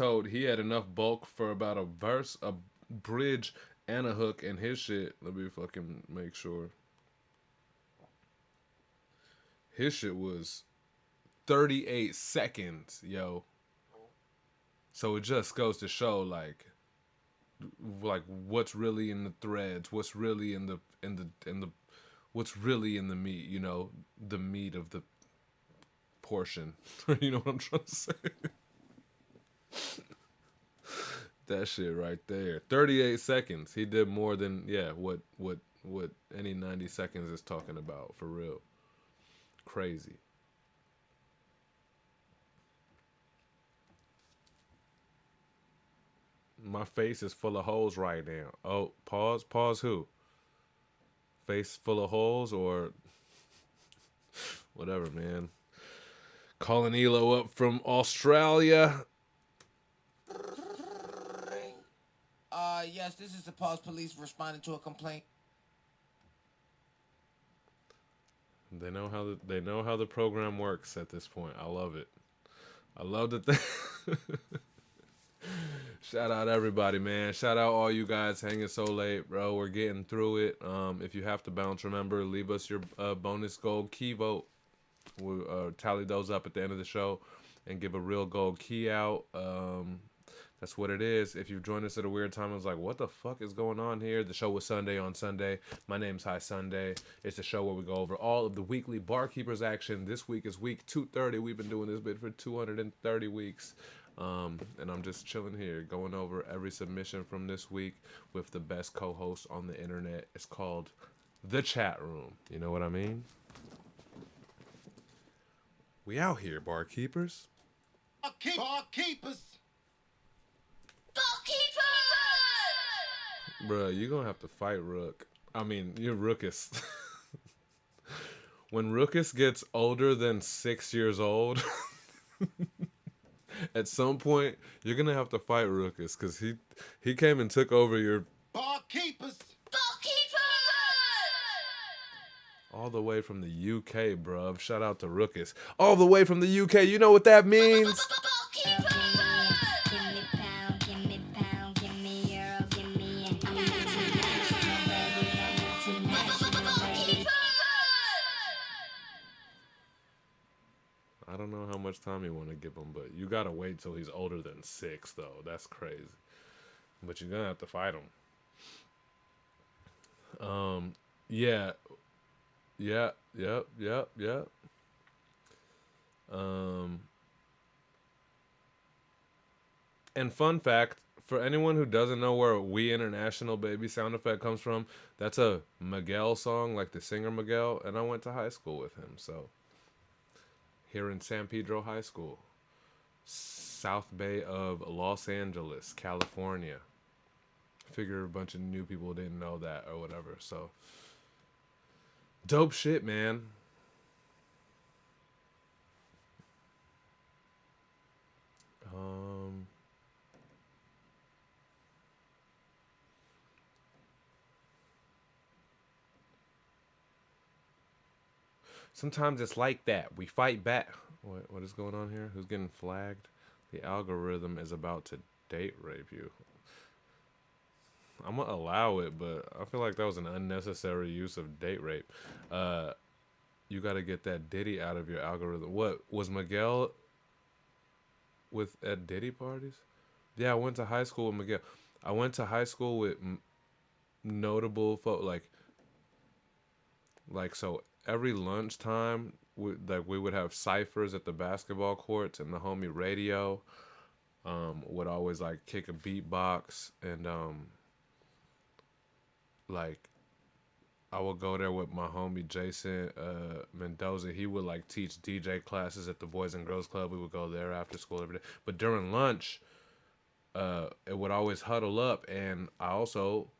S1: had enough bulk for about a verse, a bridge, and a hook in his shit. Let me fucking make sure. His shit was 38 seconds, yo. So it just goes to show like what's really in the threads, what's really in the what's really in the meat, you know, the meat of the portion. You know what I'm trying to say? That shit right there. 38 seconds. He did more than what any 90 seconds is talking about, for real. Crazy. My face is full of holes right now. Oh, pause who? Face full of holes or whatever, man. Calling Elo up from Australia.
S10: Yes, this is the Pause Police responding to a complaint.
S1: They know how the program works at this point. I love it. I love that. Shout out everybody, man. Shout out all you guys hanging so late, bro. We're getting through it. If you have to bounce, remember, leave us your bonus gold key vote. We'll tally those up at the end of the show and give a real gold key out. That's what it is. If you've joined us at a weird time, I was like, what the fuck is going on here? The show was Sunday on Sunday. My name's High Sunday. It's a show where we go over all of the weekly Barkeepers action. This week is week 230. We've been doing this bit for 230 weeks. And I'm just chilling here, going over every submission from this week with the best co-host on the internet. It's called The Chat Room. You know what I mean? We out here, Barkeepers.
S9: Barkeepers.
S1: Bruh, you're gonna have to fight Rook. I mean, you're Rookus. When Rookus gets older than 6 years old, at some point, you're gonna have to fight Rookus, because he came and took over your...
S9: Barkeepers.
S1: All the way from the UK, bruv. Shout out to Rookus. All the way from the UK, you know what that means? I don't know how much time you want to give him, but you gotta wait till he's older than 6, though. That's crazy. But you're gonna have to fight him. Yeah. And fun fact, for anyone who doesn't know where We International Baby sound effect comes from, that's a Miguel song, like the singer Miguel, and I went to high school with him, so... Here in San Pedro High School, South Bay of Los Angeles, California. Figure a bunch of new people didn't know that or whatever, so... Dope shit, man. Sometimes it's like that. We fight back. What is going on here? Who's getting flagged? The algorithm is about to date rape you. I'm going to allow it, but I feel like that was an unnecessary use of date rape. You got to get that Diddy out of your algorithm. What? Was Miguel at Diddy parties? Yeah, I went to high school with Miguel. I went to high school with notable so every lunchtime we would have ciphers at the basketball courts, and the homie Radio would always like kick a beatbox, and like I would go there with my homie Jason Mendoza. He would like teach DJ classes at the Boys and Girls Club. We would go there after school every day. But during lunch, it would always huddle up, and I also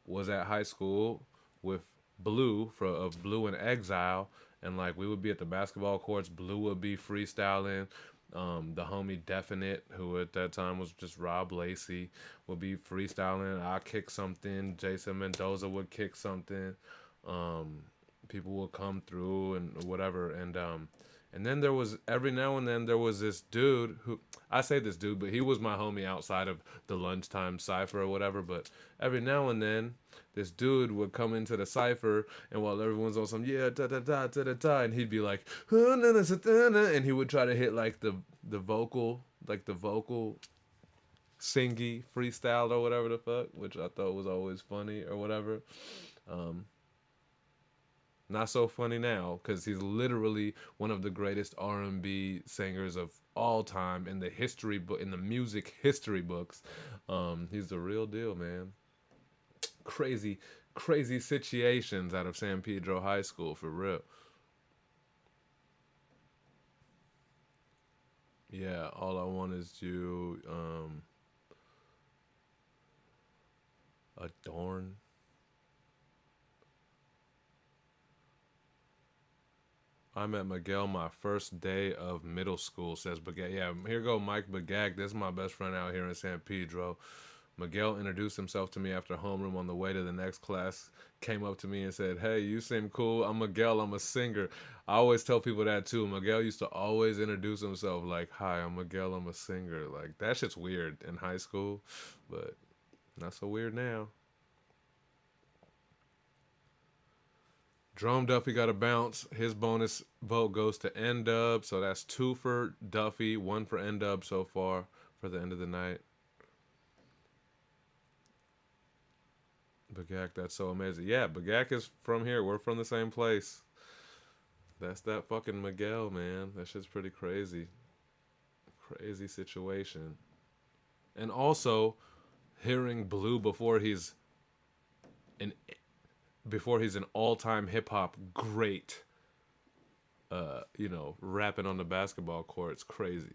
S1: was at high school with Blue of Blue in Exile, and like we would be at the basketball courts. Blue would be freestyling. The homie Definite, who at that time was just Rob Lacey, would be freestyling. I kick something. Jason Mendoza would kick something. People would come through and whatever, and then there was every now and then there was this dude who, I say this dude, but he was my homie outside of the lunchtime cipher or whatever. But every now and then this dude would come into the cipher, and while everyone's on some da da da da da, and he'd be like, and he would try to hit like the vocal singy freestyle or whatever the fuck, which I thought was always funny or whatever. Not so funny now, because he's literally one of the greatest R&B singers of all time in the history book, in the music history books. He's the real deal, man. Crazy situations out of San Pedro High School, for real. Yeah, all I want is you adorn. I met Miguel my first day of middle school, says Bagag. Yeah, here go Mike Bagag. This is my best friend out here in San Pedro. Miguel introduced himself to me after homeroom on the way to the next class. Came up to me and said, "Hey, you seem cool. I'm Miguel. I'm a singer." I always tell people that too. Miguel used to always introduce himself like, "Hi, I'm Miguel. I'm a singer." Like, that shit's weird in high school, but not so weird now. Drone Duffy got a bounce. His bonus vote goes to N-Dub. So that's 2 for Duffy, 1 for N-Dub so far for the end of the night. Bagak, that's so amazing. Yeah, Bagak is from here. We're from the same place. That's that fucking Miguel, man. That shit's pretty crazy. Crazy situation. And also, hearing Blue before he's an all-time hip-hop great, rapping on the basketball court. It's crazy.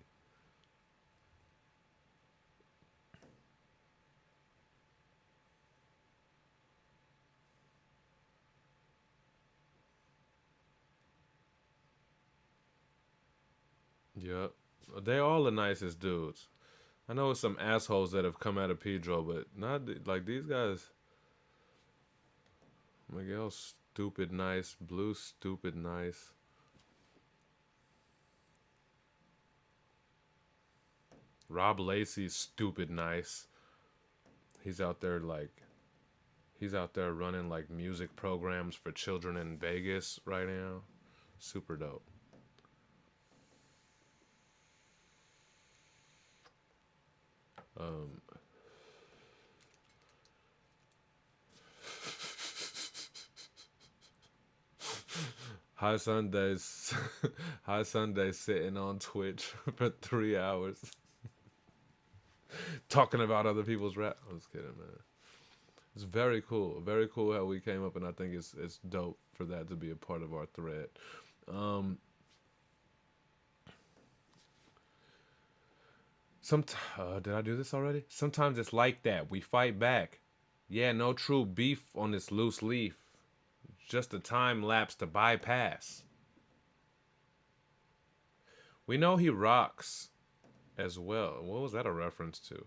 S1: Yep. They all the nicest dudes. I know some assholes that have come out of Pedro, but not like these guys. Miguel stupid nice. Blue stupid nice. Rob Lacey stupid nice. He's out there running like music programs for children in Vegas right now. Super dope. High Sundays sitting on Twitch for 3 hours talking about other people's rap. I was kidding, man. It's very cool. Very cool how we came up, and I think it's dope for that to be a part of our thread. Did I do this already? Sometimes it's like that. We fight back. Yeah, no true beef on this loose leaf. Just a time lapse to bypass. We know he rocks as well. What was that a reference to?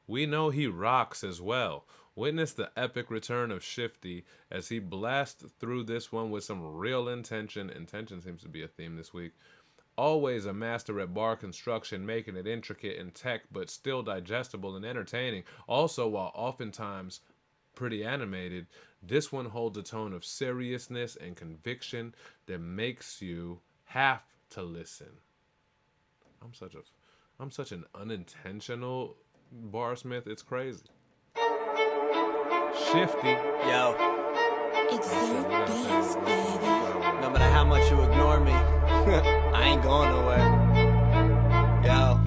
S1: We know he rocks as well. Witness the epic return of Shifty as he blasts through this one with some real intention. Intention seems to be a theme this week. Always a master at bar construction, making it intricate in tech, but still digestible and entertaining. Also, while oftentimes pretty animated, this one holds a tone of seriousness and conviction that makes you have to listen. I'm such an unintentional Barsmith, it's crazy. Shifty.
S4: Yo.
S22: Exert beats, baby.
S4: No matter how much you ignore me, I ain't going nowhere. Yo.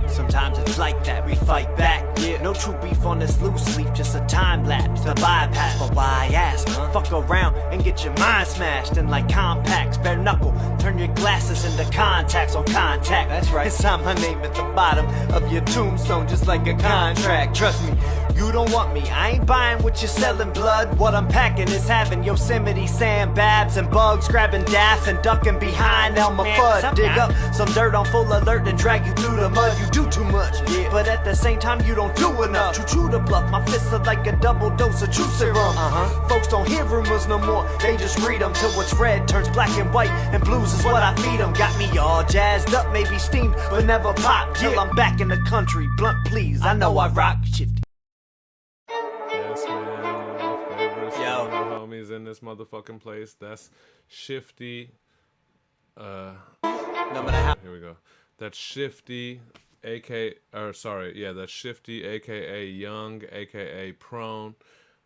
S4: Sometimes it's like that, we fight back. Yeah, no true beef on this loose leaf, just a time lapse, a bypass. But why I ask? Fuck around and get your mind smashed. And like compacts, bare knuckle, turn your glasses into contacts on contact. That's right. It's on my name at the bottom of your tombstone, just like a contract. Trust me, you don't want me. I ain't buying what you're selling, blood. What I'm packing is having Yosemite sandbabs and bugs, grabbing daff and ducking behind Elmer Fudd. Dig up some dirt on full alert and drag you through the mud. You do too much, yeah, but at the same time you don't do enough. True to bluff, my fists are like a double dose of true serum. Folks don't hear rumors no more, they just read them till what's red turns black and white, and blues is what I feed them. Got me all jazzed up, maybe steamed, but never popped. Till I'm back in the country, blunt please, I know I rock. Shifty.
S1: Yes, man. Favorite stoner homies in this motherfucking place. That's Shifty. No
S4: matter how.
S1: Here we go. That's Shifty, that's Shifty, aka Young, aka Prone.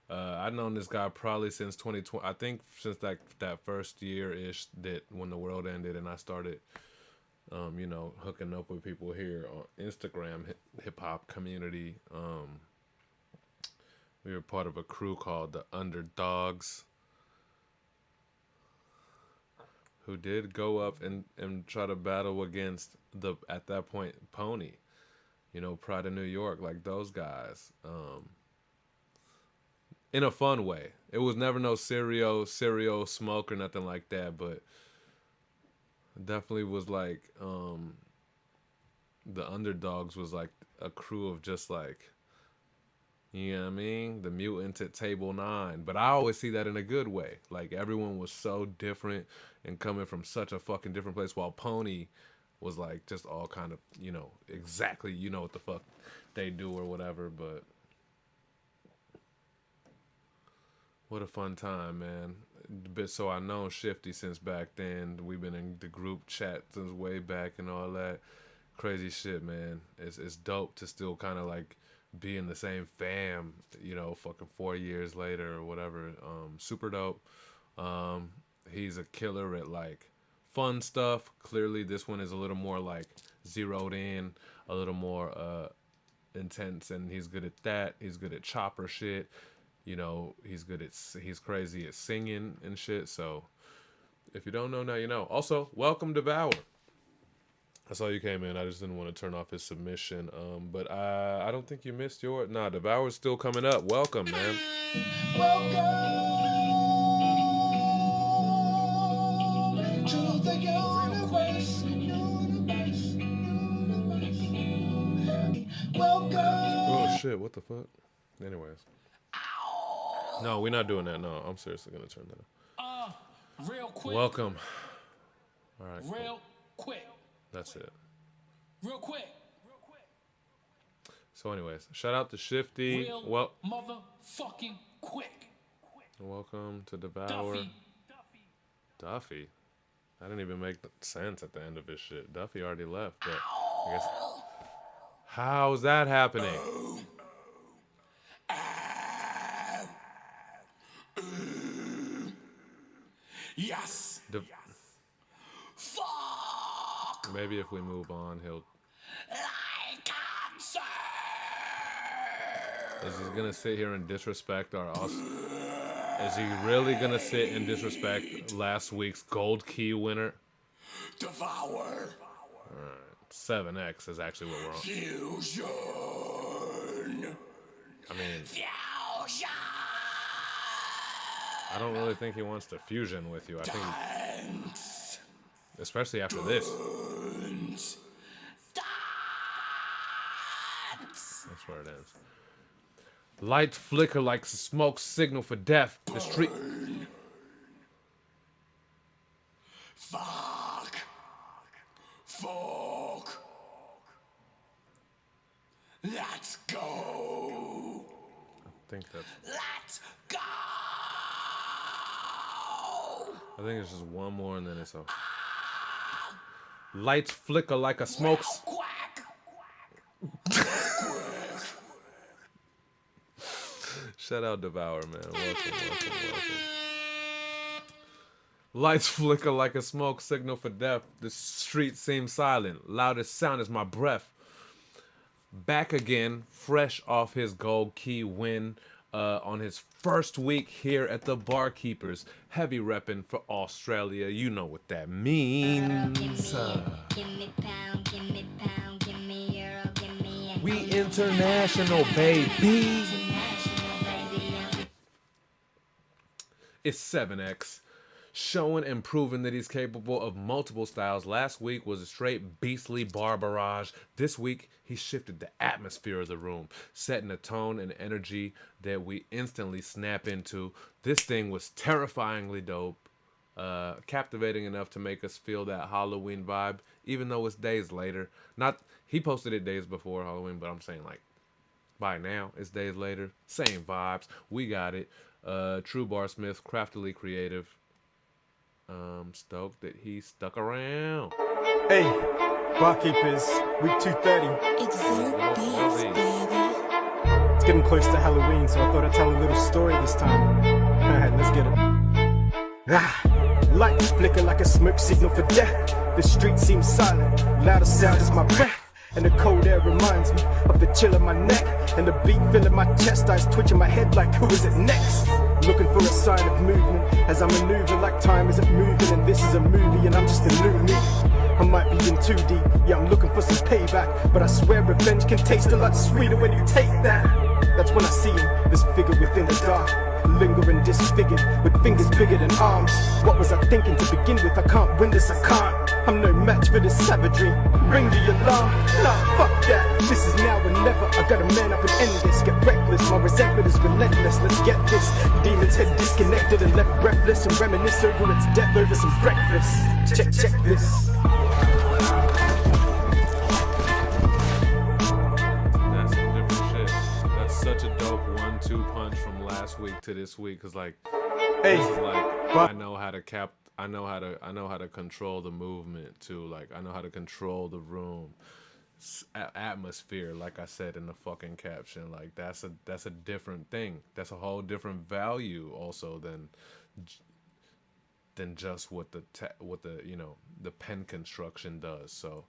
S1: I've known this guy probably since 2020. I think since that first year ish that when the world ended and I started, hooking up with people here on Instagram, hip hop community. We were part of a crew called the Underdogs, who did go up and try to battle against at that point, Pony, Pride of New York, like those guys, in a fun way. It was never no cereal smoke or nothing like that, but definitely was like, the Underdogs was like a crew of just like, you know what I mean? The mutants at Table 9. But I always see that in a good way. Like, everyone was so different and coming from such a fucking different place, while Pony was, like, just all kind of, exactly, what the fuck they do or whatever. But what a fun time, man. So I know Shifty since back then. We've been in the group chat since way back and all that. Crazy shit, man. It's dope to still kind of, like, be in the same fam, fucking 4 years later or whatever. Super dope. He's a killer at like fun stuff. Clearly this one is a little more like zeroed in, a little more intense, and he's good at that. He's good at chopper shit. He's crazy at singing and shit. So if you don't know, now you know. Also, welcome Devour. I saw you came in. I just didn't want to turn off his submission. But I don't think you missed your... Nah, Devour's still coming up. Welcome, man.
S5: Welcome to the universe. Welcome.
S1: Oh, shit. What the fuck? Anyways. No, we're not doing that. No, I'm seriously going to turn that off.
S8: Real quick.
S1: Welcome. All right.
S8: Real quick.
S1: That's it.
S8: Real quick.
S1: So anyways, shout out to Shifty.
S8: Real motherfucking quick.
S1: Welcome to Devour. Duffy. I didn't even make sense at the end of his shit. Duffy already left, but I guess... How's that happening?
S8: Yes. Fuck.
S1: Maybe if we move on, he'll... Is he gonna sit here and disrespect our... Is he really gonna sit and disrespect last week's gold key winner?
S8: Devour.
S1: Alright. 7X is actually what we're on.
S8: Fusion.
S1: I mean...
S8: Fusion.
S1: I don't really think he wants to fusion with you. I think... Especially after this. That's where it ends. Lights flicker like smoke signal for death. The street...
S8: Fuck. Fuck. Let's go.
S1: I think that's...
S8: Let's go.
S1: I think it's just one more and then it's over. Lights flicker like a smoke...
S8: Quack.
S1: Shout out Devour, man. Welcome. Lights flicker like a smoke signal for death. The street seems silent. Loudest sound is my breath. Back again, fresh off his gold key win on his first week here at the Barkeepers. Heavy repping for Australia. You know what that means. We international, baby. It's 7X. Showing and proving that he's capable of multiple styles. Last week was a straight beastly bar barrage. This week, he shifted the atmosphere of the room, setting a tone and energy that we instantly snap into. This thing was terrifyingly dope, captivating enough to make us feel that Halloween vibe, even though it's days later. He posted it days before Halloween, but I'm saying like by now, it's days later. Same vibes. We got it. True Barsmith, craftily creative. Stoked that he stuck around.
S12: Hey, Barkeepers, week 230. It's getting close to Halloween, so I thought I'd tell a little story this time. Alright, let's get it. Lights flicker like a smoke signal for death. The street seems silent, loudest sound is my breath. And the cold air reminds me of the chill in my neck. And the beat filling my chest, eyes twitching my head like who is it next? Looking for a sign of movement as I maneuver like time isn't moving. And this is a movie and I'm just a new me. I might be in too deep, yeah I'm looking for some payback. But I swear revenge can taste a lot sweeter when you take that. That's when I see him, this figure within the dark, lingering disfigured with fingers bigger than arms. What was I thinking to begin with? I can't win this, I can't. I'm no match for this savagery. Ring the alarm, nah fuck that. This is now or never, I gotta man up and end this. Get reckless, my resentment is relentless. Let's get this. Demon's head disconnected and left breathless. And reminisce over its death over some breakfast. Check this.
S1: That's some different shit. That's such a dope 1-2 punch from last week to this week. Cause like,
S12: hey,
S1: this is like I know how to control the movement too. Like I know how to control the room, atmosphere. Like I said in the fucking caption, like that's a different thing. That's a whole different value also than just what the the pen construction does. So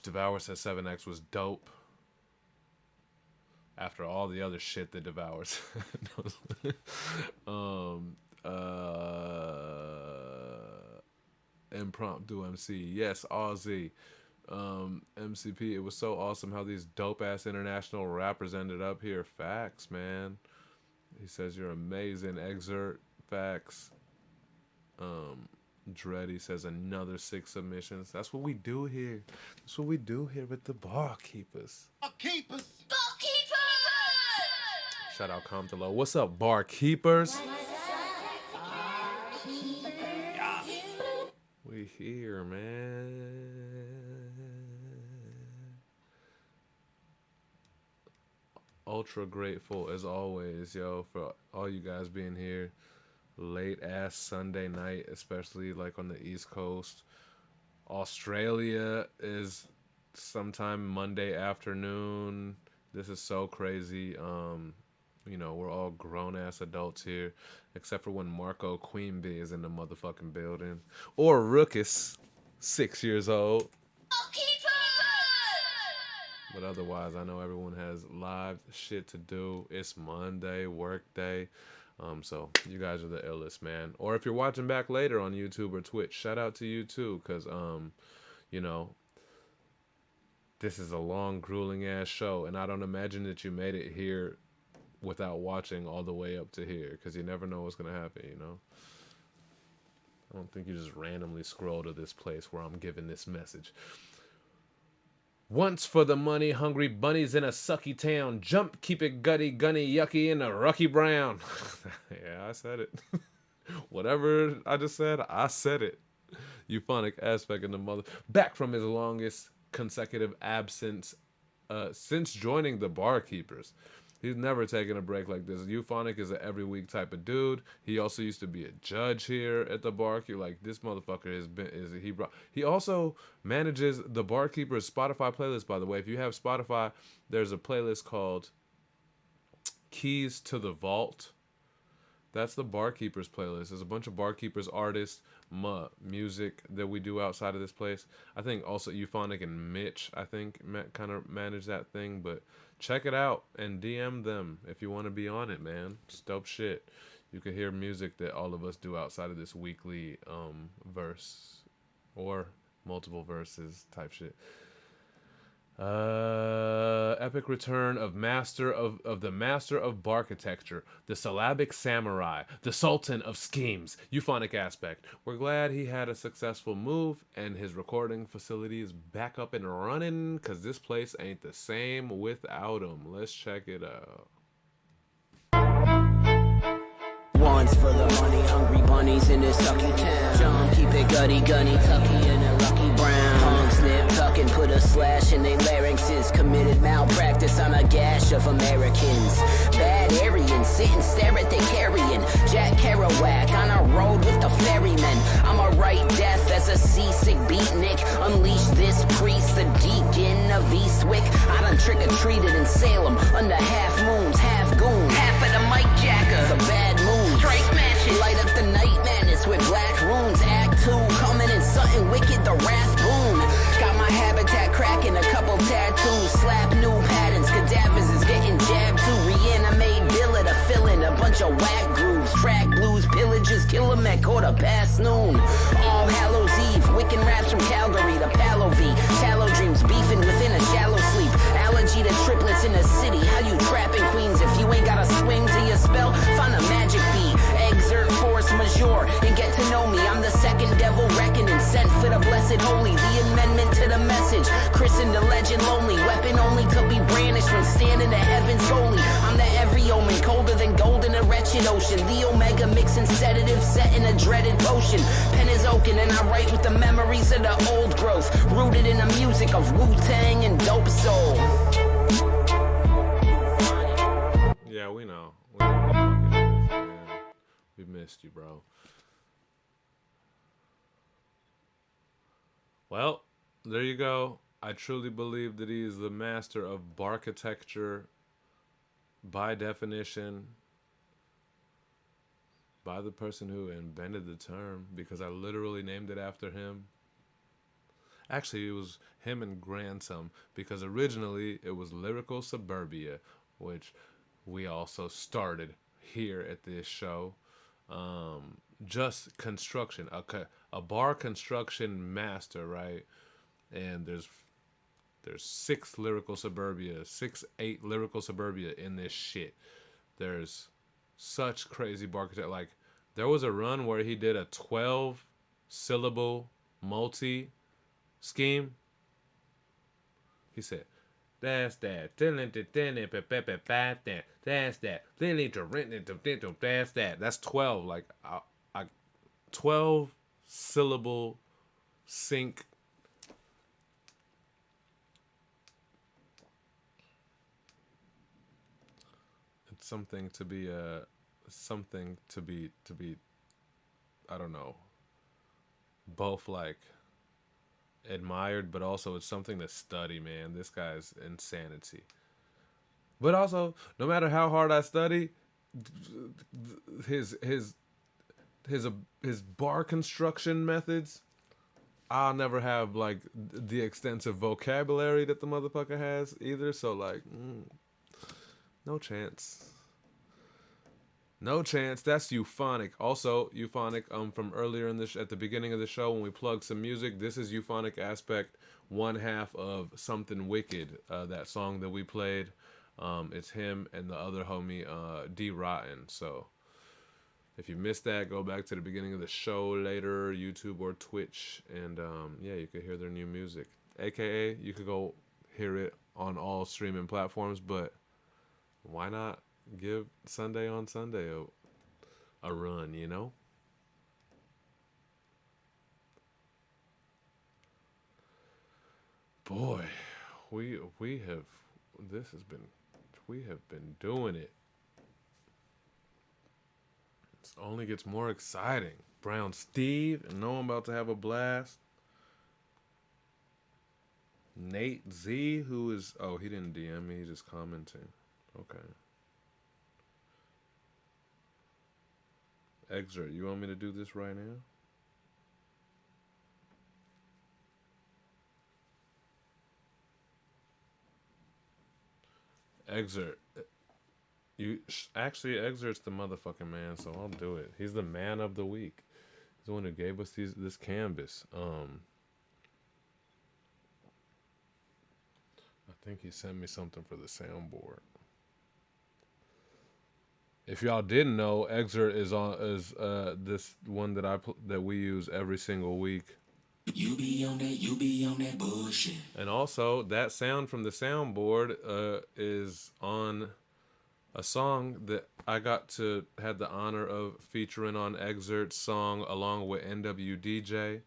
S1: Devour says 7X was dope. After all the other shit that Devours. Impromptu MC. Yes, Aussie. MCP, it was so awesome how these dope-ass international rappers ended up here. Facts, man. He says you're amazing. Excerpt. Facts. Dreddy says another 6 submissions. That's what we do here. That's what we do here with the Barkeepers.
S10: Barkeepers.
S1: Shout out Comptolo. What's up, Barkeepers? We here, man. Ultra grateful as always, yo, for all you guys being here. Late ass Sunday night, especially like on the East Coast. Australia is sometime Monday afternoon. This is so crazy. We're all grown-ass adults here, except for when Marco Queen Bee is in the motherfucking building. Or Rookus, 6 years old. But otherwise, I know everyone has live shit to do. It's Monday, work day. So you guys are the illest, man. Or if you're watching back later on YouTube or Twitch, shout out to you too, because, this is a long, grueling-ass show, and I don't imagine that you made it here without watching all the way up to here, because you never know what's going to happen, I don't think you just randomly scroll to this place where I'm giving this message. Once for the money, hungry bunnies in a sucky town. Jump, keep it gutty, gunny, yucky in a Rucky Brown. Yeah, I said it. Whatever I just said, I said it. Euphonic aspect in the mother. Back from his longest consecutive absence since joining the Barkeepers. He's never taken a break like this. Euphonic is an every week type of dude. He also used to be a judge here at the Barkeep. Like this motherfucker he also manages the Barkeepers Spotify playlist, by the way. If you have Spotify, there's a playlist called Keys to the Vault. That's the Barkeepers playlist. There's a bunch of Barkeepers artists, music that we do outside of this place. I think also Euphonic and Mitch, I think, kind of manage that thing. But check it out and DM them if you want to be on it, man. It's dope shit. You can hear music that all of us do outside of this weekly verse or multiple verses type shit. Epic return of the master of barkitecture, the syllabic samurai, the sultan of schemes, euphonic aspect. We're glad he had a successful move and his recording facility is back up and running, cause this place ain't the same without him. Let's check it out.
S13: One's for the money, hungry bunnies in this sucky town. John, keep it gutty, gunny, tucky in a lucky brown. Punk, snip, tuck and put a slash in their larynxes. Committed malpractice on a gash of Americans. Bad Aryans, sit and stare at their carrion. Jack Kerouac on a road with the ferryman. I'ma write death as a seasick beatnik. Unleash this priest, the deacon of Eastwick. I done trick-or-treated in Salem under half moons, half goon. Half of the Mike Jacker, the bad moon. Straight matches. Light up the night madness with black runes. Act 2 coming in something wicked, the wrath boon. Got my habitat cracking, a couple tattoos. Slap new patterns, cadavers is getting jabbed too. Reanimate Dilla to fill in a bunch of whack grooves. Track blues, pillagers, kill 'em at noon. All Hallows Eve, Wiccan raps from Calgary to Palo V. Shallow dreams, beefing within a shallow sleep. Allergy to triplets in the city. How you trapping queens if you ain't got a swing to your spell? Find a magic beat, exert force majeure, and get to know me. I'm the second devil reckoning, sent for the blessed holy. The amendment to the message, christened the legend lonely. Weapon only to be brandished when standing the heavens goalie. I'm the every omen, colder than gold in a wretched ocean. The omega mixing sedative, set in a dreaded potion. Pen is oaken and I write with the memories of the old growth, rooted in the music of Wu-Tang and Dope Soul.
S1: Yeah, we know. We know what the fuck it is, man. We missed you, bro. Well, there you go. I truly believe that he is the master of barkitecture by definition, by the person who invented the term, because I literally named it after him. Actually, it was him and Grandson, because originally it was Lyrical Suburbia, which we also started here at this show. Just construction, a bar construction master, right? And there's 8 lyrical suburbia in this shit. There's such crazy bar architect. Like, there was a run where he did a 12 syllable multi scheme. He said, that's that. That's that. That's that. That's 12. Like, 12 syllable sync. It's something to be I don't know, both like admired, but also it's something to study, man. This guy's insanity. But also, no matter how hard I study, his bar construction methods, I'll never have like the extensive vocabulary that the motherfucker has either. So like, no chance. No chance. That's Euphonic. Also, Euphonic, from earlier in this, at the beginning of the show when we plugged some music, this is Euphonic Aspect, one half of Something Wicked, that song that we played. It's him and the other homie, D Rotten. So if you missed that, go back to the beginning of the show later, YouTube or Twitch, and yeah, you could hear their new music. AKA, you could go hear it on all streaming platforms, but why not give Sunday on Sunday a run, you know? Boy, we have been doing it. It only gets more exciting. Brown Steve, and know I'm about to have a blast. Nate Z, who is, oh, he didn't DM me, he's just commenting. Okay. Excerpt. You want me to do this right now? Excerpt. You actually Excerpt's the motherfucking man, so I'll do it. He's the man of the week. He's the one who gave us this canvas. I think he sent me something for the soundboard. If y'all didn't know, Excerpt is this one that we use every single week.
S7: You be on that bullshit.
S1: And also, that sound from the soundboard is on a song that I got to had the honor of featuring on Excerpt's song along with NWDJ,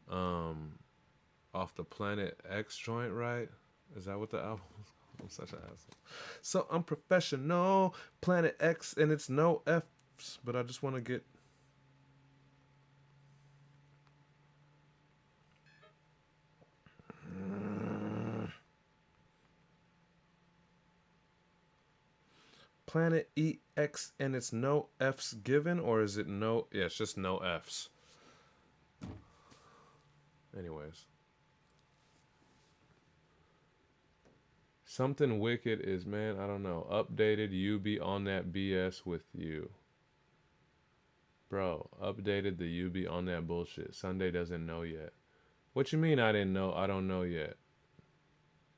S1: off the Planet X joint, right? Is that what the album was? I'm such an asshole. So I'm professional, Planet X, and it's no F's, but I just want to get. Planet EX and it's no F's given, or is it no? Yeah, it's just no F's. Anyways. Something wicked is, man, I don't know. Updated, you be on that BS with you. Bro, updated the you be on that bullshit. Sunday doesn't know yet. What you mean I didn't know? I don't know yet.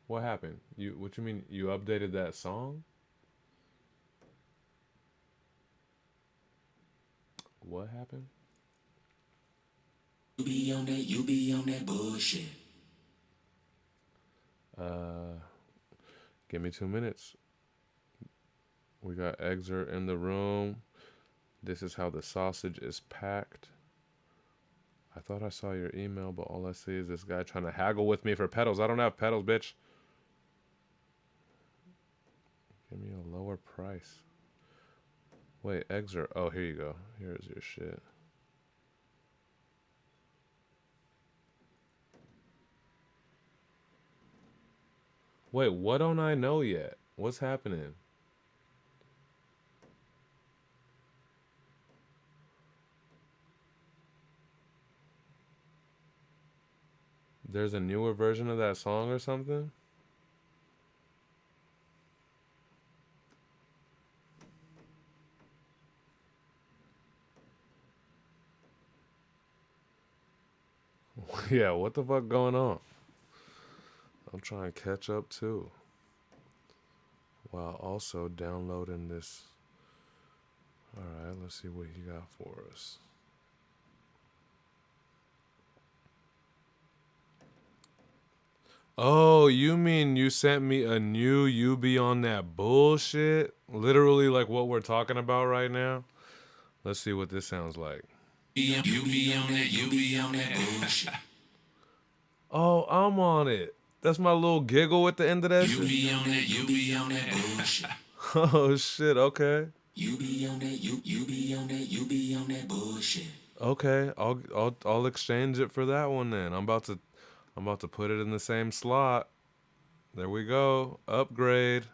S1: What happened? What you mean you updated that song? What happened?
S7: You be on that bullshit.
S1: Give me 2 minutes. We got Excerpt in the room. This is how the sausage is packed. I thought I saw your email, but all I see is this guy trying to haggle with me for pedals. I don't have pedals, bitch. Give me a lower price. Wait, Excerpt. Oh, here you go. Here's your shit. Wait, what don't I know yet? What's happening? There's a newer version of that song or something? Yeah, what the fuck going on? I'm trying to catch up too, while also downloading this. Alright, let's see what you got for us. Oh, you mean you sent me a new you be on that bullshit? Literally like what we're talking about right now? Let's see what this sounds like.
S7: You be on that bullshit.
S1: Oh, I'm on it. That's my little giggle at the end of that shit.
S7: You be on that bullshit.
S1: Oh shit, okay.
S7: You be on that bullshit.
S1: Okay, I'll exchange it for that one then. I'm about to put it in the same slot. There we go. Upgrade.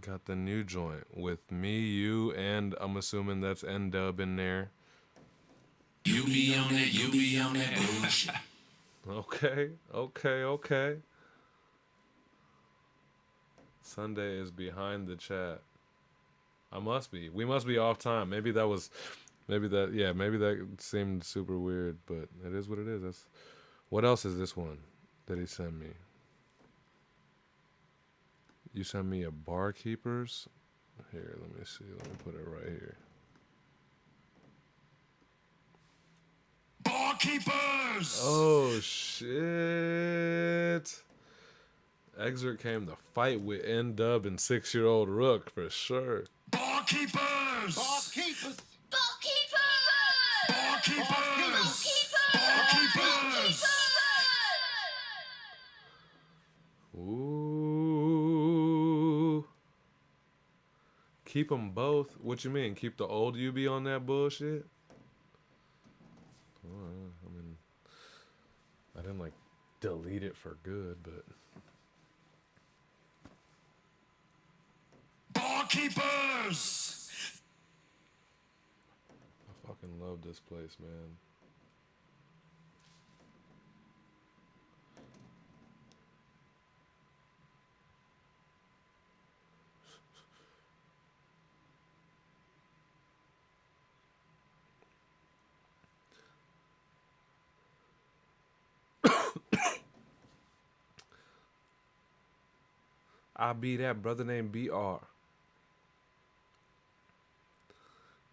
S1: Got the new joint with me, you, and I'm assuming that's N-Dub in there.
S7: You be on that bullshit.
S1: Okay. Sunday is behind the chat. I must be. We must be off time. Maybe that seemed super weird, but it is what it is. What else is this one that he sent me? You sent me a Barkeepers? Here, let me see. Let me put it right here.
S8: Barkeepers!
S1: Oh, shit. Excerpt came to fight with N-Dub and 6-year-old Rook for sure.
S8: Barkeepers!
S9: Barkeepers!
S8: Barkeepers! Barkeepers!
S1: Ooh. Keep them both. What you mean? Keep the old UB on that bullshit? Well, I mean, I didn't like delete it for good, but.
S8: Barkeepers!
S1: I fucking love this place, man. I be that brother named BR.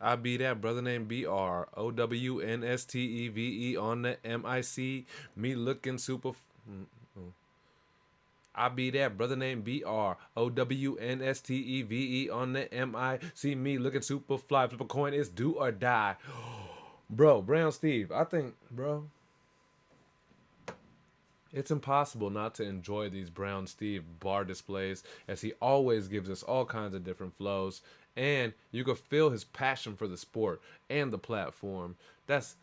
S1: I be that brother named BR. OWNSTEVE on the MIC. Me looking super. I be that brother named BR. OWNSTEVE on the MIC. Me looking super fly. Flip a coin. It's do or die. Bro, Brown Steve. I think, bro. It's impossible not to enjoy these Brown Steve bar displays as he always gives us all kinds of different flows, and you can feel his passion for the sport and the platform. That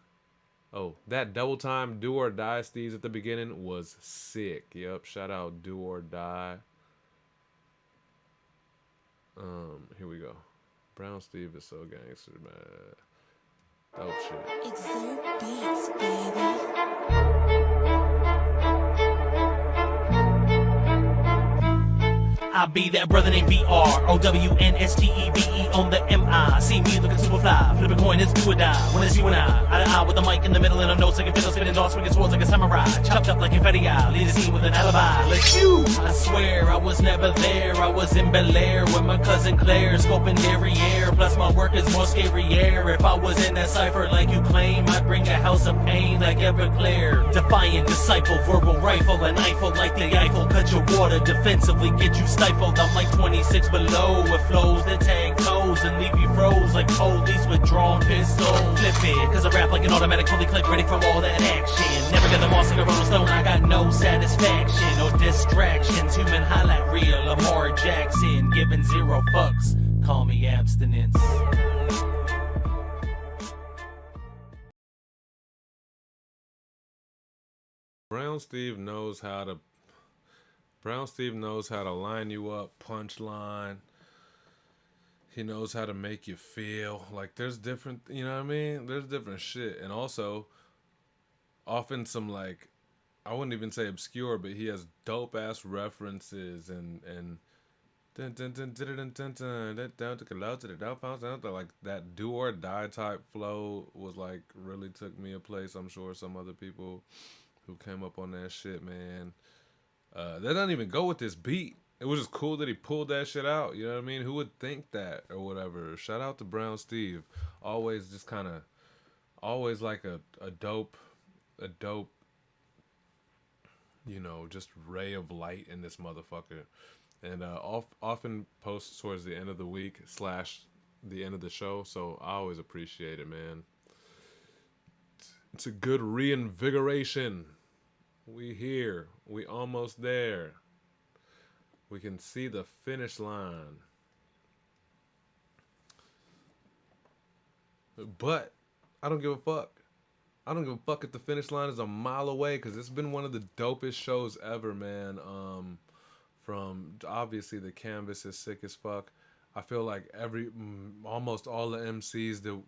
S1: double time do or die Steves at the beginning was sick. Yep, shout out do or die. Here we go. Brown Steve is so gangster, man. Dope shit.
S22: Exert beats, baby.
S14: I be that brother named BROWNSTEVE on the MI. See me looking super fly, flip a coin, it's do or die. When it's you and I, eye to eye with the mic in the middle, and I'm no second fiddle, spinning dogs, swinging swords like a samurai. Chopped up like confetti, I lead the scene with an alibi. Like you, I swear I was never there. I was in Bel Air with my cousin Claire, scoping derriere. Plus my work is more scarier. If I was in that cipher like you claim, I'd bring a house of pain like Everclear. Defiant disciple, verbal rifle, and Eiffel like the Eiffel. Cut your water defensively, get you stifled. I'm like 26 below with flows that tag toes and leave you froze like police with drawn pistols. Flip it, cause I rap like an automatic, fully click, ready for all that action. Never get the moss like a Rolling Stone, I got no satisfaction or distractions. Human highlight reel, Lamar Jackson, giving 0 fucks. Call me abstinence.
S1: Brown Steve knows how to line you up, punchline. He knows how to make you feel. Like there's different, you know what I mean? There's different shit. And also often some like I wouldn't even say obscure, but he has dope ass references and like that do or die type flow was like really took me a place. I'm sure some other people who came up on that shit, man. That doesn't even go with this beat. It was just cool that he pulled that shit out. You know what I mean? Who would think that or whatever? Shout out to Brown Steve. Always just kind of, always like a dope, you know, just ray of light in this motherfucker. And often posts towards the end of the week / the end of the show. So I always appreciate it, man. It's a good reinvigoration. We here. We almost there. We can see the finish line. But I don't give a fuck. I don't give a fuck if the finish line is a mile away because it's been one of the dopest shows ever, man. From obviously the canvas is sick as fuck. I feel like almost all the MCs that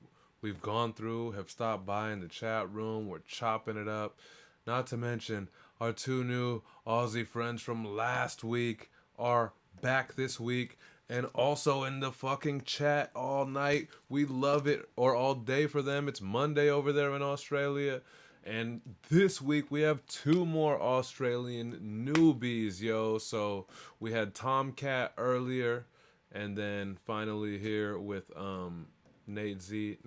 S1: we've gone through have stopped by in the chat room. We're chopping it up. Not to mention our 2 new Aussie friends from last week are back this week and also in the fucking chat all night. We love it, or all day for them. It's Monday over there in Australia. And this week we have 2 more Australian newbies, yo. So we had Tomcat earlier, and then finally here with Nate Z.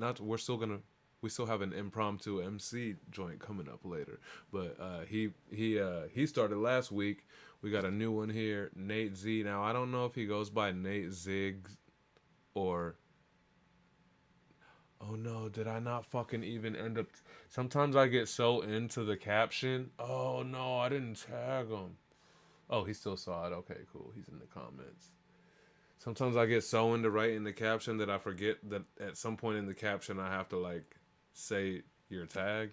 S1: We still have an impromptu MC joint coming up later, but he started last week. We got a new one here, Nate Z. Now I don't know if he goes by Nate Ziggs or. Oh no, did I not fucking even end up? Sometimes I get so into the caption. Oh no, I didn't tag him. Oh, he still saw it. Okay, cool. He's in the comments. Sometimes I get so into writing the caption that I forget that at some point in the caption I have to like say your tag.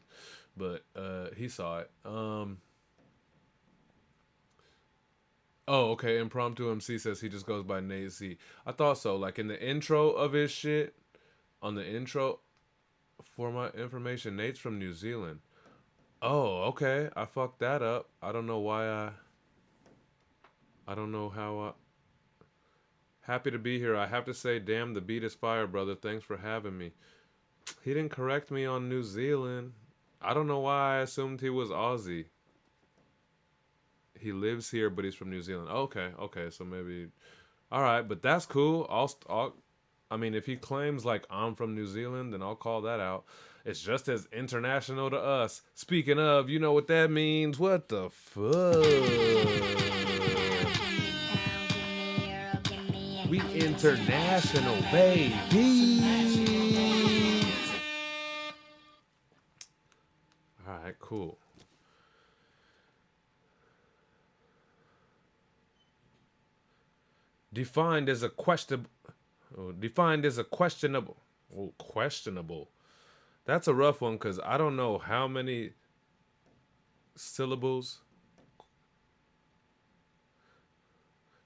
S1: But he saw it. Oh, okay. Impromptu MC says he just goes by Nate Z. I thought so. Like in the intro of his shit, on the intro, for my information, Nate's from New Zealand. Oh, okay. I fucked that up. I don't know why I don't know how happy to be here. I have to say, damn, the beat is fire, brother. Thanks for having me. He didn't correct me on New Zealand. I don't know why I assumed he was Aussie. He lives here, but he's from New Zealand. Okay, okay, so maybe. All right, but that's cool. I mean, if he claims like I'm from New Zealand, then I'll call that out. It's just as international to us. Speaking of, you know what that means? What the fuck? We international, baby. All right, cool. Defined as a question. Defined as a questionable. Oh, questionable. That's a rough one because I don't know how many syllables.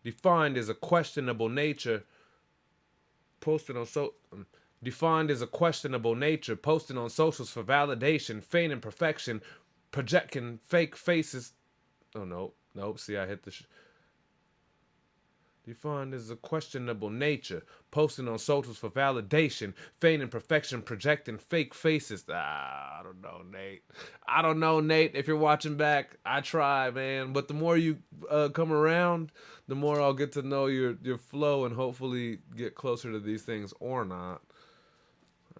S1: Defined as a questionable nature. Posted on defined as a questionable nature. Posted on socials for validation, feigning perfection, projecting fake faces. Oh no, nope. See, I hit the. Defined as a questionable nature, posting on socials for validation, feigning perfection, projecting fake faces. I don't know, Nate. I don't know, Nate. If you're watching back, I try, man. But the more you come around, the more I'll get to know your flow and hopefully get closer to these things or not.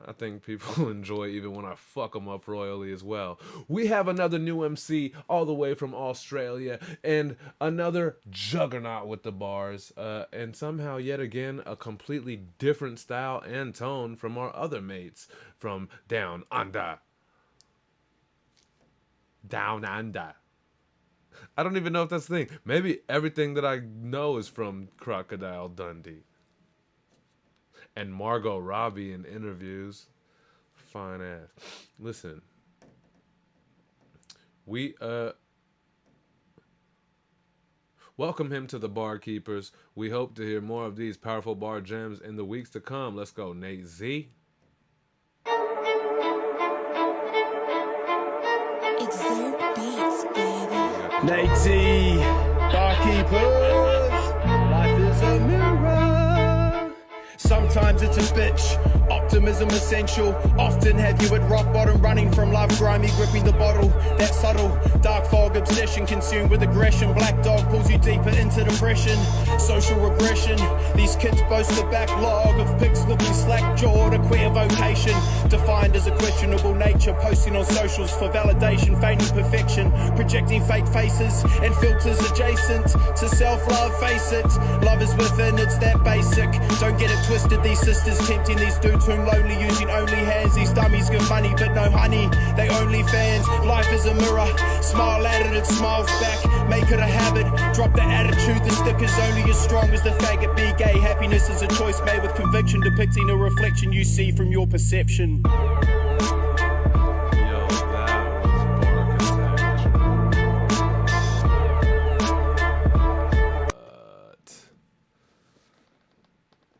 S1: I think people enjoy even when I fuck them up royally as well. We have another new MC all the way from Australia and another juggernaut with the bars. And somehow, yet again, a completely different style and tone from our other mates from Down Under. Down Under. I don't even know if that's the thing. Maybe everything that I know is from Crocodile Dundee. And Margot Robbie in interviews. Fine ass. Listen. We welcome him to the Barkeepers. We hope to hear more of these powerful bar gems in the weeks to come. Let's go, Nate Z.
S22: Exert beats, baby.
S12: Nate Z, Barkeepers, life is a mirror. Sometimes it's a bitch, optimism essential. Often have you at rock bottom, running from life, grimy, gripping the bottle. That subtle, dark fog obsession, consumed with aggression. Black dog pulls you deeper into depression. Social regression, these kids boast a backlog of pics looking slack-jawed. A queer vocation, defined as a questionable nature. Posting on socials for validation, feigning perfection. Projecting fake faces and filters adjacent to self-love, face it. Love is within, it's that basic. Don't get it twisted, these sisters tempting these dudes whom lonely, using only hands. These dummies give money but no honey, they only fans. Life is a mirror, smile at it, it smiles back. Make it a habit, drop the attitude. The stick is only as strong as the faggot. Be gay, happiness is a choice made with conviction, depicting a reflection you see from your perception.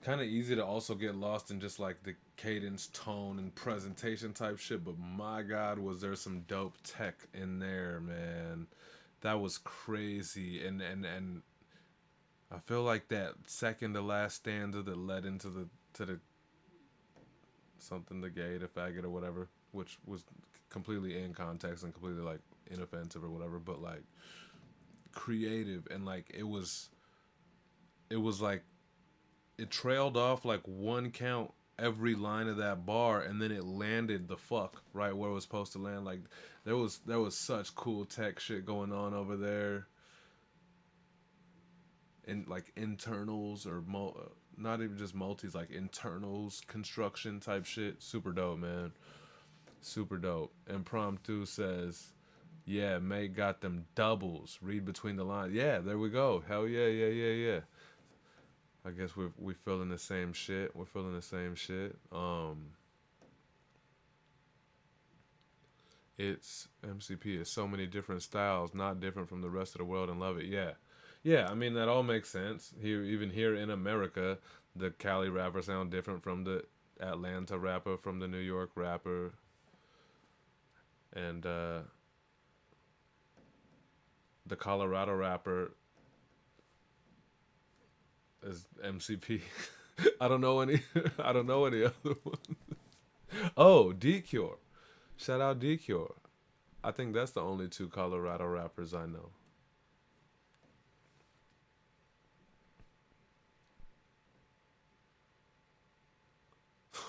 S1: Kind of easy to also get lost in just like the cadence, tone, and presentation type shit, but my god, was there some dope tech in there, man. That was crazy. And I feel like that second to last stanza that led into the something, the gay, the faggot or whatever, which was completely in context and completely like inoffensive or whatever, but like creative. And like it was like it trailed off like one count every line of that bar, and then it landed the fuck right where it was supposed to land. Like there was such cool tech shit going on over there, and like internals or not even just multis, like internals construction type shit. Super dope, man. Super dope. Impromptu says, yeah, May got them doubles. Read between the lines. Yeah, there we go. Hell yeah. I guess we feeling the same shit. We're feeling the same shit. It's MCP is so many different styles, not different from the rest of the world, and love it. Yeah. Yeah, I mean that all makes sense. Here, even here in America, the Cali rapper sound different from the Atlanta rapper, from the New York rapper, and the Colorado rapper is MCP. I don't know any. I don't know any other one. Oh, D Cure. Shout out D Cure. I think that's the only two Colorado rappers I know.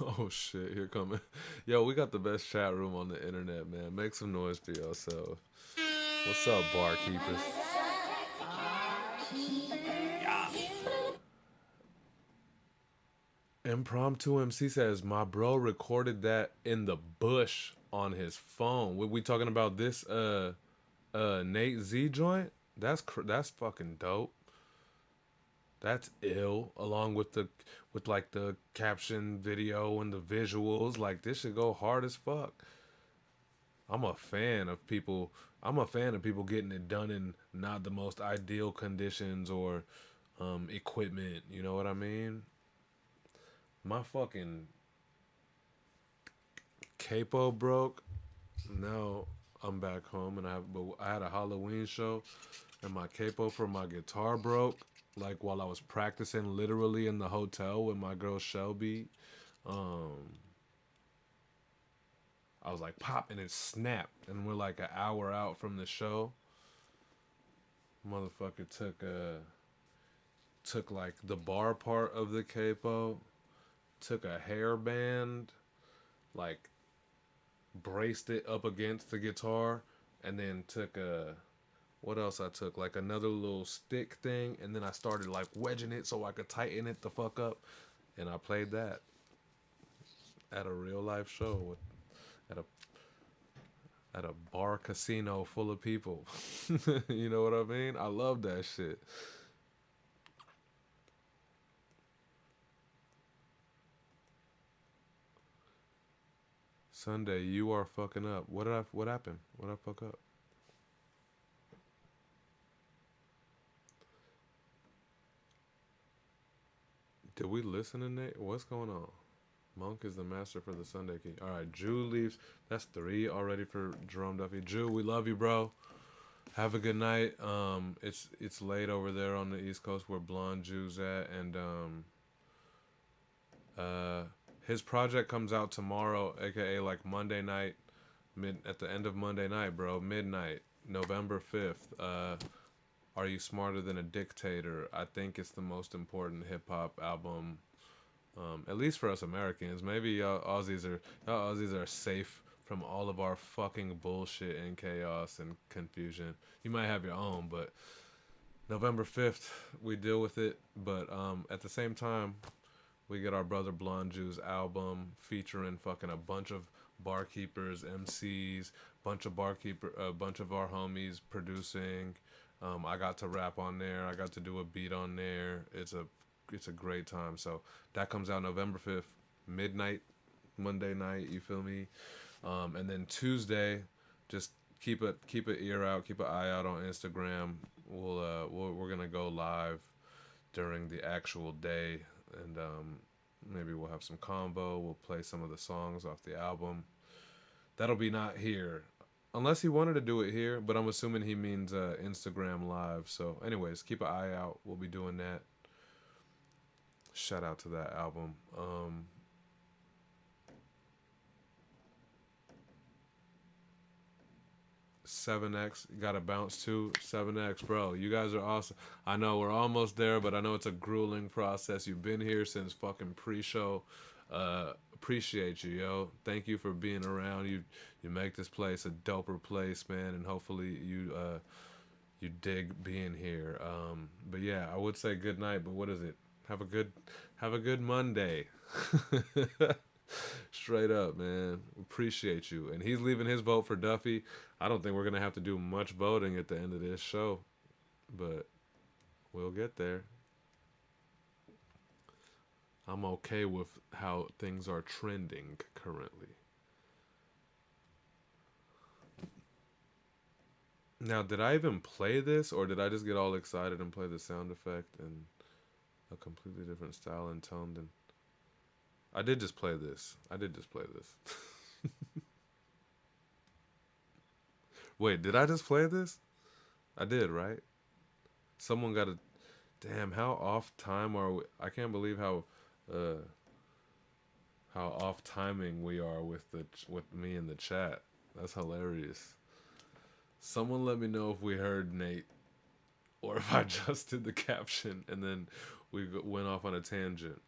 S1: Oh shit, here coming. Yo, we got the best chat room on the internet, man. Make some noise for yourself. What's up, barkeepers? Impromptu MC says, my bro recorded that in the bush on his phone. We talking about this Nate Z joint? That's fucking dope. That's ill. Along with like the caption video and the visuals. Like this should go hard as fuck. I'm a fan of people. I'm a fan of people getting it done in not the most ideal conditions or equipment. You know what I mean? My fucking capo broke. Now I'm back home and I had a Halloween show and my capo for my guitar broke. Like while I was practicing, literally in the hotel with my girl Shelby. I was like pop and it snapped and we're like an hour out from the show. Motherfucker took like the bar part of the capo, took a hairband, like braced it up against the guitar, and then took what else I took? Like another little stick thing, and then I started like wedging it so I could tighten it the fuck up, and I played that at a real life show at a bar casino full of people. You know what I mean? I love that shit. Sunday, you are fucking up. What happened? What did I fuck up? Did we listen to Nate? What's going on? Monk is the master for the Sunday key. All right, Jew leaves. That's 3 already for Jerome Duffy. Jew, we love you, bro. Have a good night. It's late over there on the East Coast where Blonde Jew's at, and his project comes out tomorrow, aka like Monday night, at the end of Monday night, bro. Midnight, November 5th. Are You Smarter Than a Dictator? I think it's the most important hip hop album, at least for us Americans. Maybe y'all Aussies are safe from all of our fucking bullshit and chaos and confusion. You might have your own, but November 5th we deal with it. But at the same time, we get our brother Blonde Jew's album featuring fucking a bunch of barkeepers, MCs, a bunch of our homies producing. I got to rap on there. I got to do a beat on there. It's a great time. So that comes out November 5th, midnight, Monday night. You feel me? And then Tuesday, just keep an ear out, keep an eye out on Instagram. We're gonna go live during the actual day, and maybe we'll have some convo. We'll play some of the songs off the album. That'll be not here, unless he wanted to do it here, but I'm assuming he means Instagram live. So anyways, keep an eye out. We'll be doing that. Shout out to that album. 7X, gotta bounce too. 7X, bro, you guys are awesome. I know we're almost there, but I know it's a grueling process. You've been here since fucking pre-show. Appreciate you, yo. Thank you for being around. You make this place a doper place, man, and hopefully you dig being here. But yeah, I would say good night, but what is it? Have a good Monday. Straight up, man. Appreciate you. And he's leaving his vote for Duffy. I don't think we're gonna have to do much voting at the end of this show, but we'll get there. I'm okay with how things are trending currently. Now, did I even play this, or did I just get all excited and play the sound effect in a completely different style and tone than... I did just play this. I did just play this. Wait, did I just play this? I did, right? Someone got a... Damn, how off time are we? I can't believe how off timing we are with me in the chat. That's hilarious. Someone let me know if we heard Nate, or if I just did the caption and then we went off on a tangent.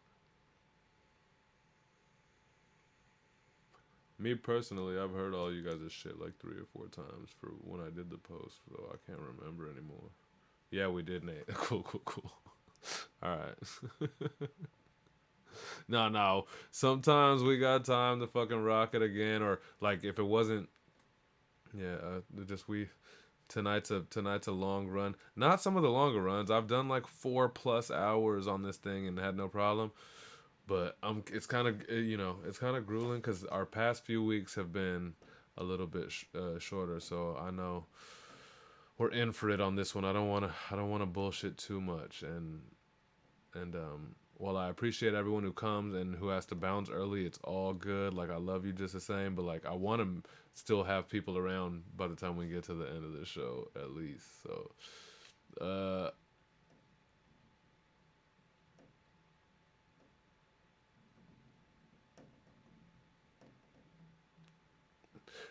S1: Me personally, I've heard all you guys' shit like 3 or 4 times for when I did the post, so I can't remember anymore. Yeah, we did, Nate. Cool. All right. No. Sometimes we got time to fucking rock it again, or like if it wasn't, yeah, just we. Tonight's a long run. Not some of the longer runs. I've done like 4+ hours on this thing and had no problem. But it's kind of it's kind of grueling because our past few weeks have been a little bit shorter. So I know we're in for it on this one. I don't want to bullshit too much. And while I appreciate everyone who comes and who has to bounce early, it's all good. Like, I love you just the same, but like I want to still have people around by the time we get to the end of the show at least. So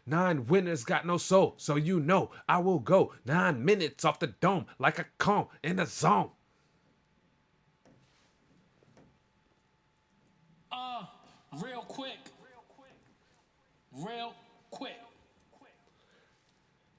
S1: 9 winners got no soul, so you know I will go 9 minutes off the dome like a comb in the zone.
S7: Real quick.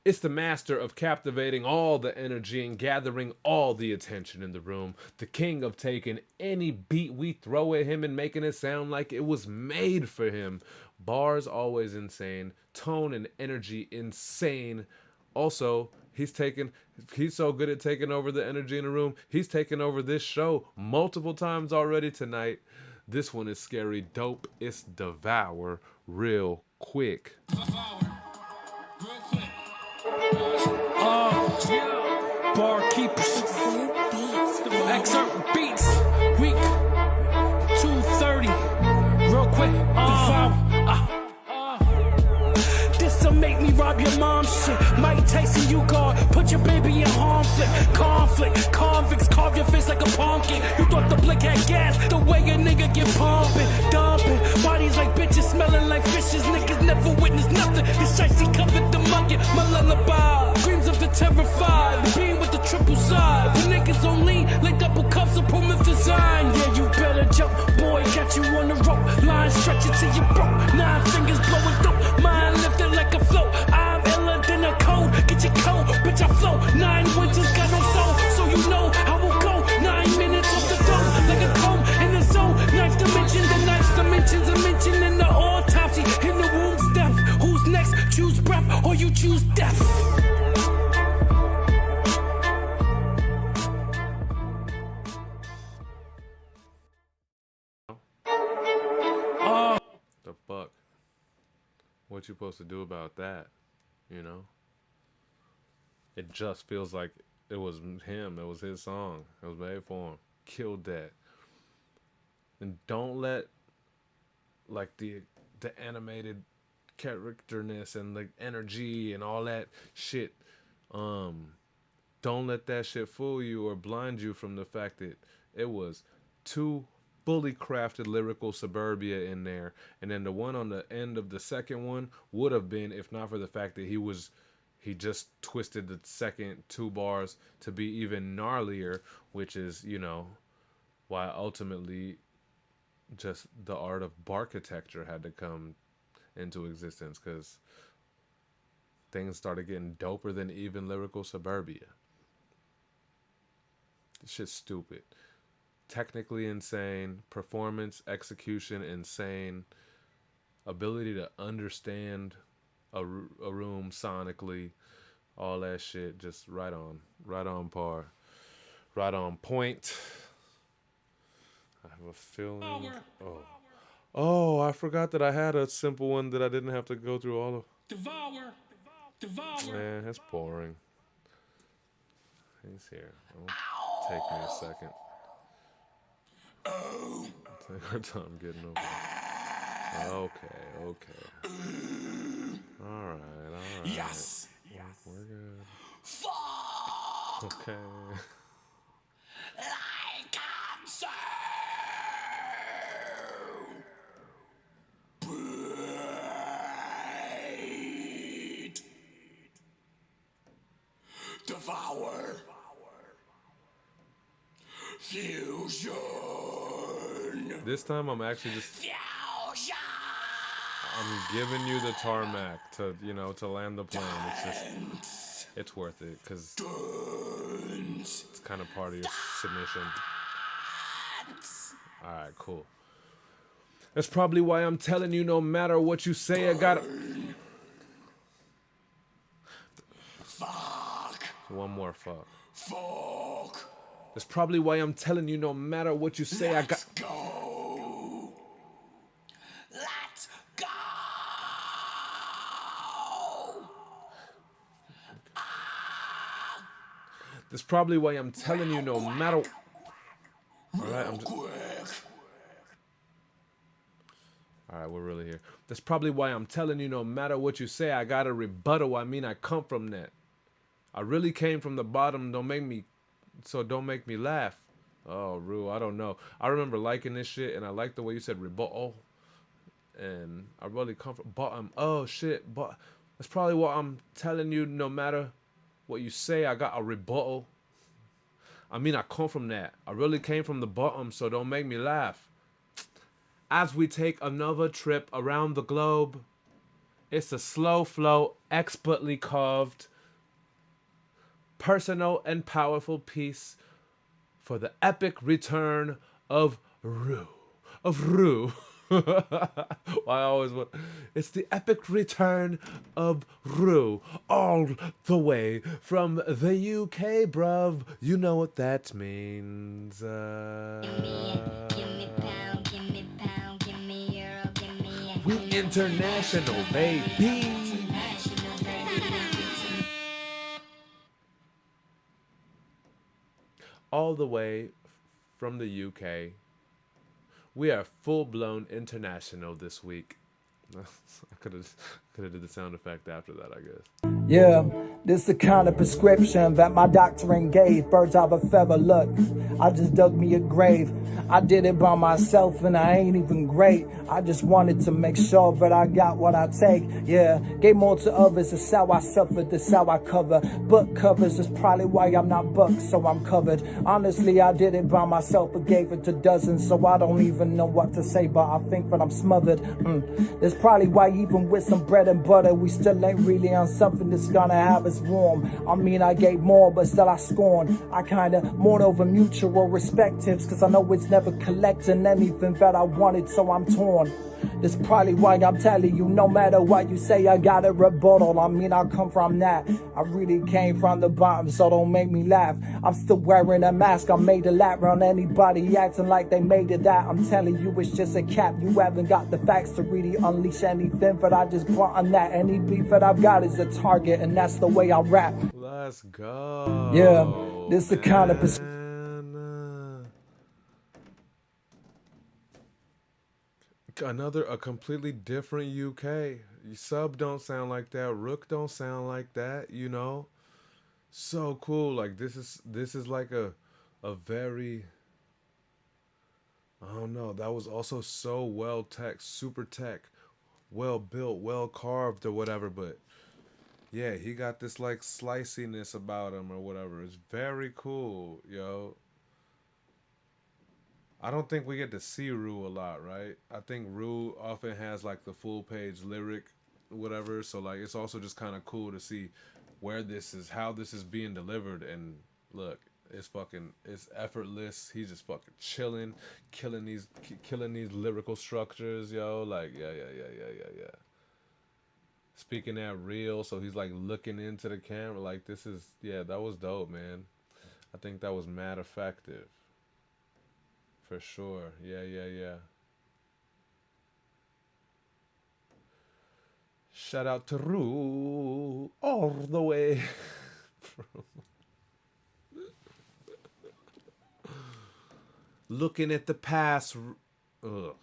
S1: It's the master of captivating all the energy and gathering all the attention in the room. The king of taking any beat we throw at him and making it sound like it was made for him. Bars always insane. Tone and energy insane. Also, he's so good at taking over the energy in the room. He's taken over this show multiple times already tonight. This one is scary dope. It's Devour real quick.
S7: Barkeepers. Excerpt beats. Week 230. Real quick. This'll make me rob your mom shit. Mike Tyson, you guard. Put your baby in conflict. Convicts carve your face like a pumpkin. You thought the blick had gas. The way a nigga get pumping, dumping. Bodies like bitches smelling like fishes. Niggas never witnessed nothing. This shicey covered the market. My lullaby. Dreams of the terrified. Being with the triple side. The niggas on lean like double cups of promethazine. Yeah, you better jump. Boy, got you on the rope. Line stretching till you broke. 9 fingers blowing dope. Mind lifted like a float. I'm iller than a code. Get your coat, bitch, I flow. 9 winters got no soul. So you know I will go 9 minutes off the dome. Like a comb in the zone. 9th dimension, the 9th dimension's a mention in the autopsy. In the womb's death. Who's next? Choose breath or you choose death.
S1: The fuck? What you supposed to do about that? You know? It just feels like it was him. It was his song. It was made for him. Killed that. And don't let like the animated characterness and the energy and all that shit don't let that shit fool you or blind you from the fact that it was 2 fully crafted lyrical suburbia in there, and then the one on the end of the second one would have been, if not for the fact that he just twisted the second 2 bars to be even gnarlier, which is, why ultimately just the art of barkitecture had to come into existence, because things started getting doper than even lyrical suburbia. This shit's stupid. Technically insane, performance, execution insane, ability to understand a room sonically, all that shit just right on par, right on point. I have a feeling. Oh, I forgot that I had a simple one that I didn't have to go through all of.
S7: Devour.
S1: Man, that's boring. He's here. It'll take me a second. Take our time getting over there. Okay. All right.
S8: Yes.
S1: We're good.
S8: Fuck.
S1: Okay.
S8: Like I'm so breed. Devour. Fusion.
S1: This time I'm actually just I'm giving you the tarmac to to land the plane. It's worth it because it's kind of part of your submission. All right, cool. That's probably why I'm telling you, no matter what you say, I gotta.
S8: Fuck.
S1: One more fuck.
S8: Fuck.
S1: That's probably why I'm telling you, no matter what you say, I got.
S8: Go. Let's go.
S1: That's probably why I'm telling you, no matter. All right, I'm just. All right, we're really here. That's probably why I'm telling you, no matter what you say, I got a rebuttal. I mean, I come from that. I really came from the bottom. Don't make me laugh. Oh, Rue, I don't know. I remember liking this shit, and I like the way you said rebuttal. And I really come from bottom. Oh shit, but that's probably what I'm telling you. No matter what you say, I got a rebuttal. I mean, I come from that. I really came from the bottom, so don't make me laugh. As we take another trip around the globe, it's a slow flow, expertly carved, personal and powerful piece for the epic return of Rue. I always want. It's the epic return of Rue, all the way from the UK, bruv. You know what that means. We international, baby. All the way from the UK. We are full-blown international this week. I could have did the sound effect after that, I guess.
S15: Yeah, this the kind of prescription that my doctor ain't gave. Birds of a feather, look, I just dug me a grave. I did it by myself and I ain't even great. I just wanted to make sure that I got what I take. Yeah, gave more to others, that's how I suffered, that's how I cover. Book covers is probably why I'm not booked, so I'm covered. Honestly, I did it by myself, but gave it to dozens, so I don't even know what to say, but I think that I'm smothered. That's probably why even with some bread and butter, we still ain't really on something that's gonna have us warm. I mean, I gave more, but still I scorn. I kinda mourn over mutual respectives, cause I know it's never collecting anything that I wanted, so I'm torn. That's probably why I'm telling you, no matter what you say, I got a rebuttal. I mean, I come from that. I really came from the bottom, so don't make me laugh. I'm still wearing a mask. I made a lap around anybody acting like they made it that. I'm telling you, it's just a cap. You haven't got the facts to really unleash anything, but I just brought on that. Any beef that I've got is a target, and that's the way I rap.
S1: Let's go.
S15: Yeah, this the kind of
S1: a completely different UK. Sub don't sound like that. Rook don't sound like that. So cool. Like this is like a very. I don't know. That was also so well tech, super tech, well built, well carved or whatever. But yeah, he got this like sliciness about him or whatever. It's very cool, yo. I don't think we get to see Rue a lot, right? I think Rue often has like the full page lyric, whatever. So like it's also just kind of cool to see how this is being delivered. And look, it's effortless. He's just fucking chilling, killing these lyrical structures, yo. Like yeah. Speaking that real, so he's like looking into the camera, like that was dope, man. I think that was mad effective. For sure. Yeah. Shout out to Rue all the way from Looking at the past. Ugh.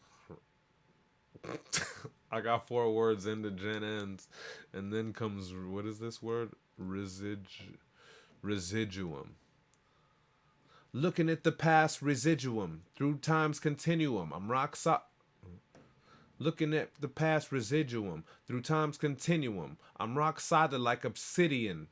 S1: I got 4 words into Gen Ends, and then comes, what is this word? Residuum. Looking at the past residuum through time's continuum. I'm rock solid. Looking at the past residuum through time's continuum. I'm rock solid like obsidian.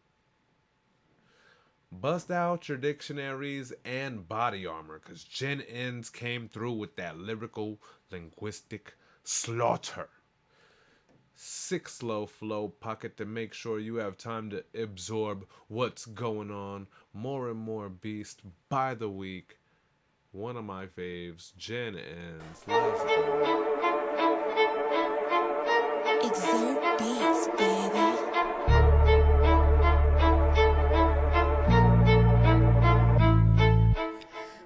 S1: Bust out your dictionaries and body armor, because Gen Ends came through with that lyrical, linguistic slaughter. 6 slow flow pocket to make sure you have time to absorb what's going on. More and more beast by the week. One of my faves, Gen Ends. Let's go.
S22: Exert beats, baby.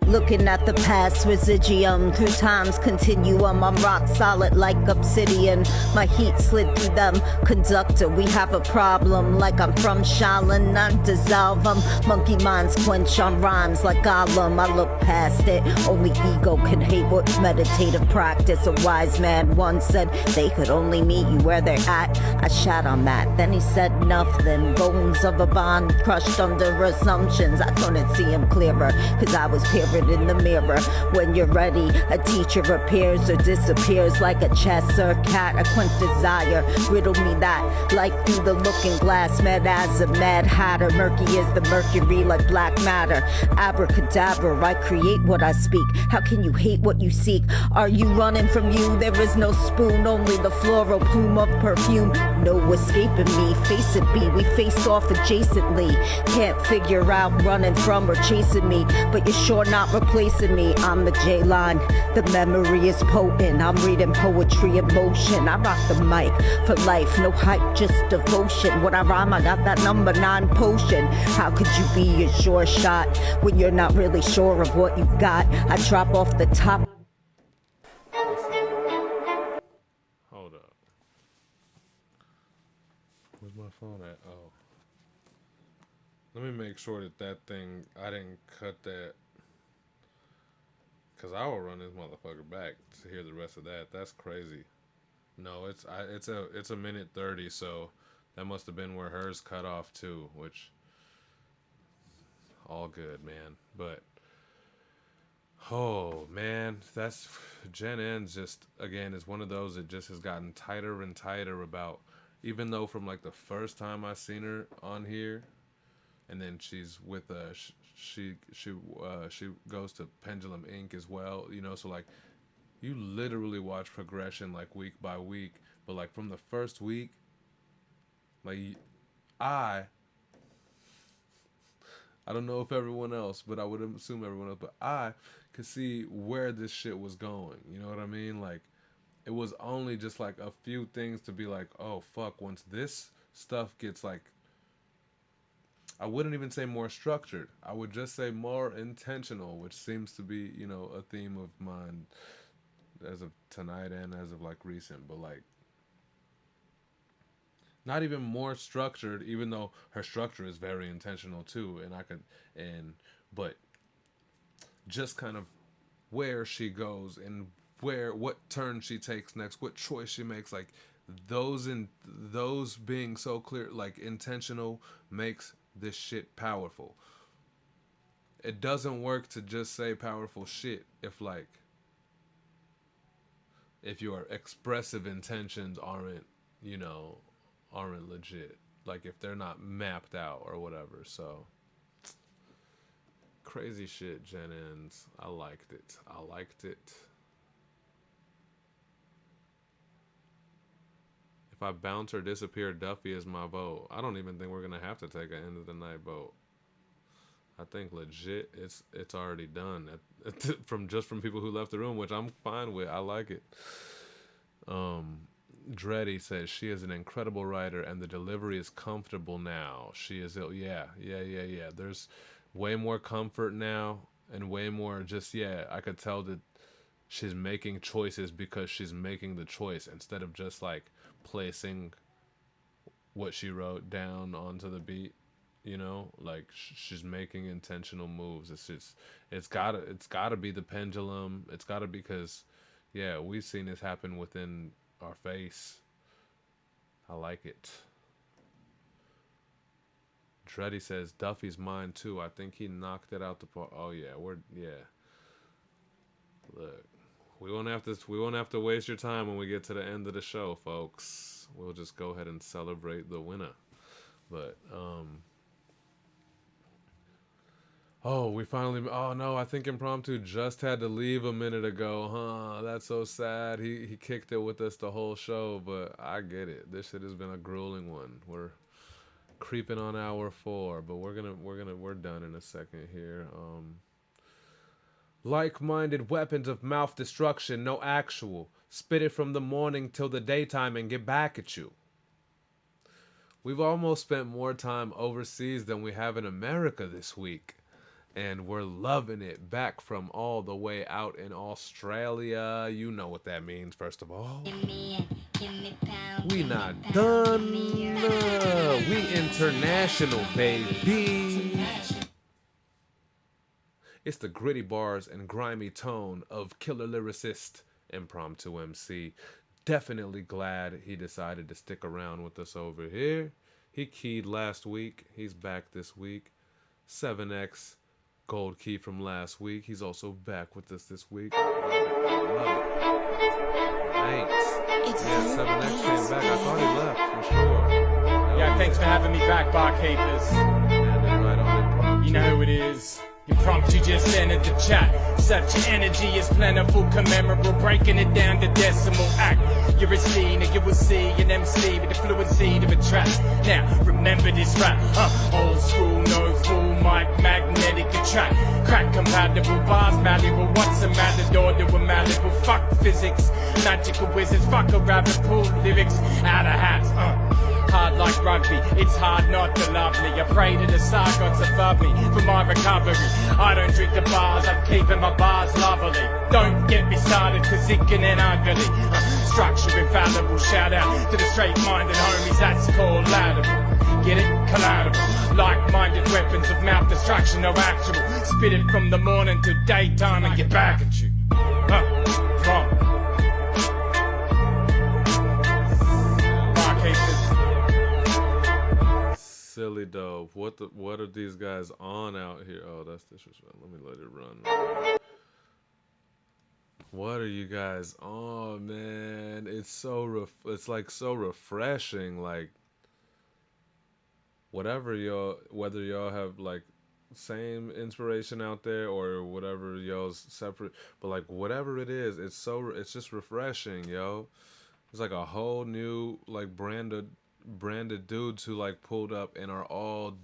S18: Looking at the past residuum through time's continuum. I'm rock solid like obsidian. My heat slid through them. Conductor, we have a problem. Like I'm from Shaolin, I dissolve them. Monkey minds quench on rhymes like Gollum. I look past it. Only ego can hate what meditative practice. A wise man once said they could only meet you where they're at. I shat on that. Then he said nothing. Bones of a bond crushed under assumptions. I couldn't see him clearer, cause I was peering in the mirror. When you're ready, a teacher appears or disappears like a chess or cat. A quint desire, riddle me that. Like through the looking glass, mad as a mad hatter. Murky is the mercury like black matter. Abracadabra, I create what I speak. How can you hate what you seek? Are you running from you? There is no spoon, only the floral plume of perfume. No escaping me, face it be. We face off adjacently. Can't figure out running from or chasing me, but you're sure not replacing me. I'm the J-line. The memory is potent. I'm reading poetry in motion. I rock the mic for life. No hype, just devotion. When I rhyme, I got that number 9 potion. How could you be a sure shot when you're not really sure of what you got? I drop off the top.
S1: Hold up. Where's my phone at? Oh. Let me make sure that thing, I didn't cut that. Because I will run this motherfucker back to hear the rest of that. That's crazy. No, it's a minute 30, so that must have been where hers cut off too, which, all good, man. But, oh, man, that's, Gen Ends just, again, is one of those that just has gotten tighter and tighter about, even though from like the first time I seen her on here, and then she's with she goes to Pendulum Inc. as well, you know, so like you literally watch progression like week by week, but like from the first week, like I don't know if everyone else, but I would assume everyone else, but I could see where this shit was going, you know what I mean? Like it was only just like a few things to be like, oh fuck, once this stuff gets like, I wouldn't even say more structured. I would just say more intentional, which seems to be, you know, a theme of mine as of tonight and as of like recent. But like, not even more structured, even though her structure is very intentional too. But just kind of where she goes and what turn she takes next, what choice she makes, like those being so clear, like intentional, makes this shit powerful. It doesn't work to just say powerful shit if your expressive intentions aren't legit, like if they're not mapped out or whatever. So crazy shit, Gen Ends. I liked it. If I bounce or disappear, Duffy is my vote. I don't even think we're gonna have to take an end of the night vote. I think legit, it's already done from people who left the room, which I'm fine with. I like it. Dreddy says she is an incredible writer and the delivery is comfortable now. She is ill. Yeah. There's way more comfort now and way more just, I could tell that she's making choices because she's making the choice instead of just like placing what she wrote down onto the beat. You know, like she's making intentional moves. It's gotta be the pendulum. It's gotta because, yeah, we've seen this happen within our face. I like it. Dreddy says Duffy's mine too. I think he knocked it out the park. Oh yeah, yeah. Look, we won't have to waste your time when we get to the end of the show, folks. We'll just go ahead and celebrate the winner. But oh, we finally. Oh no, I think Impromptu just had to leave a minute ago, huh? That's so sad. He kicked it with us the whole show, but I get it. This shit has been a grueling one. We're creeping on hour 4, but we're done in a second here. Like-minded weapons of mouth destruction, no actual. Spit it from the morning till the daytime and get back at you. We've almost spent more time overseas than we have in America this week. And we're loving it back from all the way out in Australia. You know what that means, first of all. We not done. We international, baby. It's the gritty bars and grimy tone of killer lyricist Impromptu MC. Definitely glad he decided to stick around with us over here. He keyed last week. He's back this week. 7X gold key from last week. He's also back with us this week. Love it. Thanks. Yeah, 7X came back. I thought he left for sure.
S12: Yeah, thanks for having me back, Barkeepers. You know who it is. Impromptu just entered the chat. Such energy is plentiful, commemorable, breaking it down to decimal act. You're a scene and you will see an MC with the fluency to attract. Now, remember this rap, old school, no fool, mic, magnetic attract. Crack compatible, bars malleable, what's a matador to a malleable? Fuck physics, magical wizards, fuck a rabbit, pull lyrics out of hats, Hard like rugby, it's hard not to love me. I pray to the star gods above me for my recovery. I don't drink the bars, I'm keeping my bars lovely. Don't get me started, cause it can end ugly. Structure infallible, shout out to the straight-minded homies, that's called laudable. Get it? Collateral. Like-minded weapons of mouth destruction, no actual. Spit it from the morning till daytime and get back at you. From
S1: Silly dope. What are these guys on out here? Oh, that's disrespectful. Let me let it run. What are you guys on, man? It's it's like so refreshing. Like whether y'all have like same inspiration out there or whatever y'all's separate, but like whatever it is, it's just refreshing, yo. It's like a whole new like branded dudes who like pulled up and are all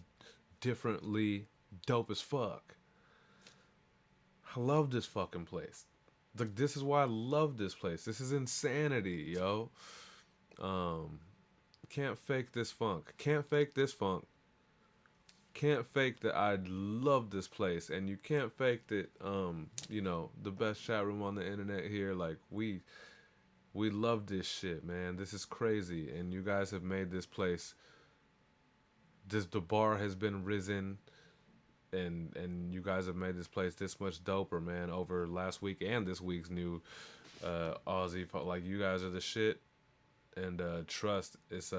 S1: differently dope as fuck. I love this fucking place. Like this is why I love this place. This is insanity, yo. Can't fake this funk. Can't fake this funk. Can't fake that I love this place, and you can't fake that. You know, the best chat room on the internet here. Like we love this shit, man. This is crazy, and you guys have made this place. The bar has been risen, and you guys have made this place this much doper, man. Over last week and this week's new Aussie, like you guys are the shit, and trust it's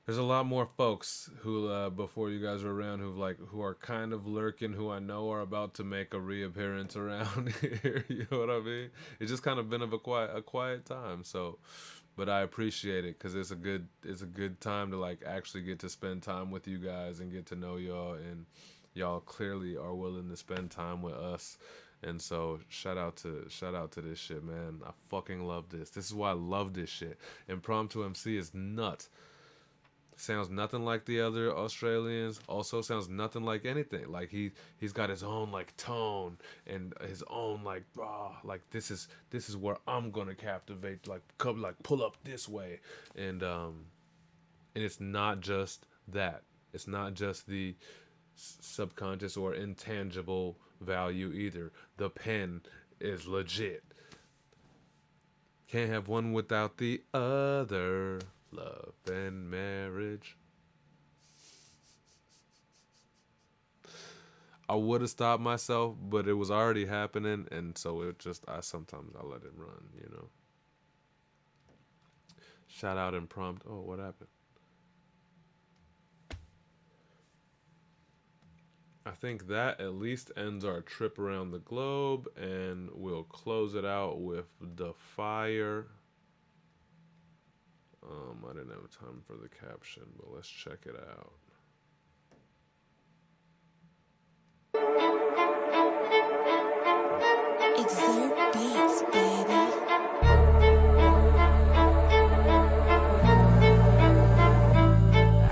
S1: There's a lot more folks who before you guys were around who are kind of lurking, who I know are about to make a reappearance around here. You know what I mean? It's just kind of been a quiet time. So, but I appreciate it because it's a good time to like actually get to spend time with you guys and get to know y'all, and y'all clearly are willing to spend time with us. And so shout out to this shit, man. I fucking love this. This is why I love this shit. Impromptu MC is nuts. Sounds nothing like the other Australians. Also sounds nothing like anything. Like he's got his own like tone and his own like like this is where I'm gonna captivate. Like come like pull up this way, and it's not just that. It's not just the subconscious or intangible value either. The pen is legit. Can't have one without the other. Love and marriage. I would have stopped myself, but it was already happening, and so it just I sometimes I let it run, you know. Shout out impromptu. Oh, what happened? I think that at least ends our trip around the globe, and we'll close it out with the fire. I didn't have time for the caption, but let's check it out.
S22: Exert beats, baby.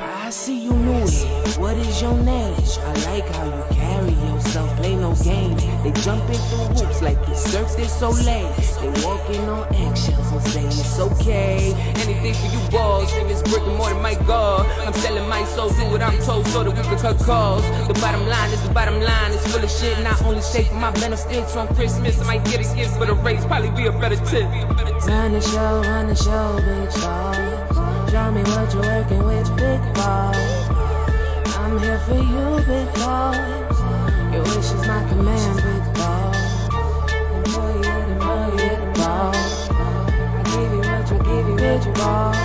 S5: I see you new here. What is your name? I like how you carry yourself, play no games. They jumping through hoops like it's Cirque du Soleil. They walking on eggshells and saying it's okay. Anything for you balls, and it's brick and mortar, my God. I'm selling my soul, do what I'm told so that we can cut calls. The bottom line is the bottom line. It's full of shit, not only stay for my benefits. On Christmas, I might get a gift, but a raise probably be a better tip. Run the show, big boss. Show me what you're working with, big boss. I'm here for you, big boss. Your wish is my command, big boss. Boy, you're the boy, you're the boss. I give you what you give you, big boss.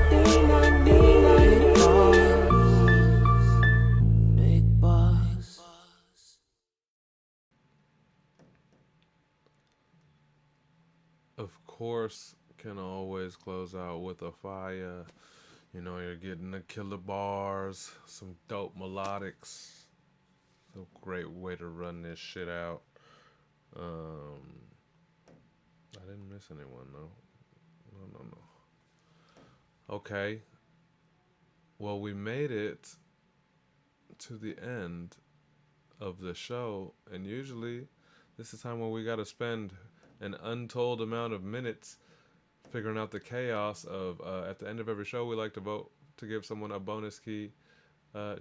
S5: Big boss. Big boss.
S1: Of course, can always close out with a fire. You know, you're getting the killer bars, some dope melodics. It's a great way to run this shit out. I didn't miss anyone though. No. Okay. Well, we made it to the end of the show, and usually this is time where we gotta spend an untold amount of minutes figuring out the chaos of at the end of every show we like to vote to give someone a bonus key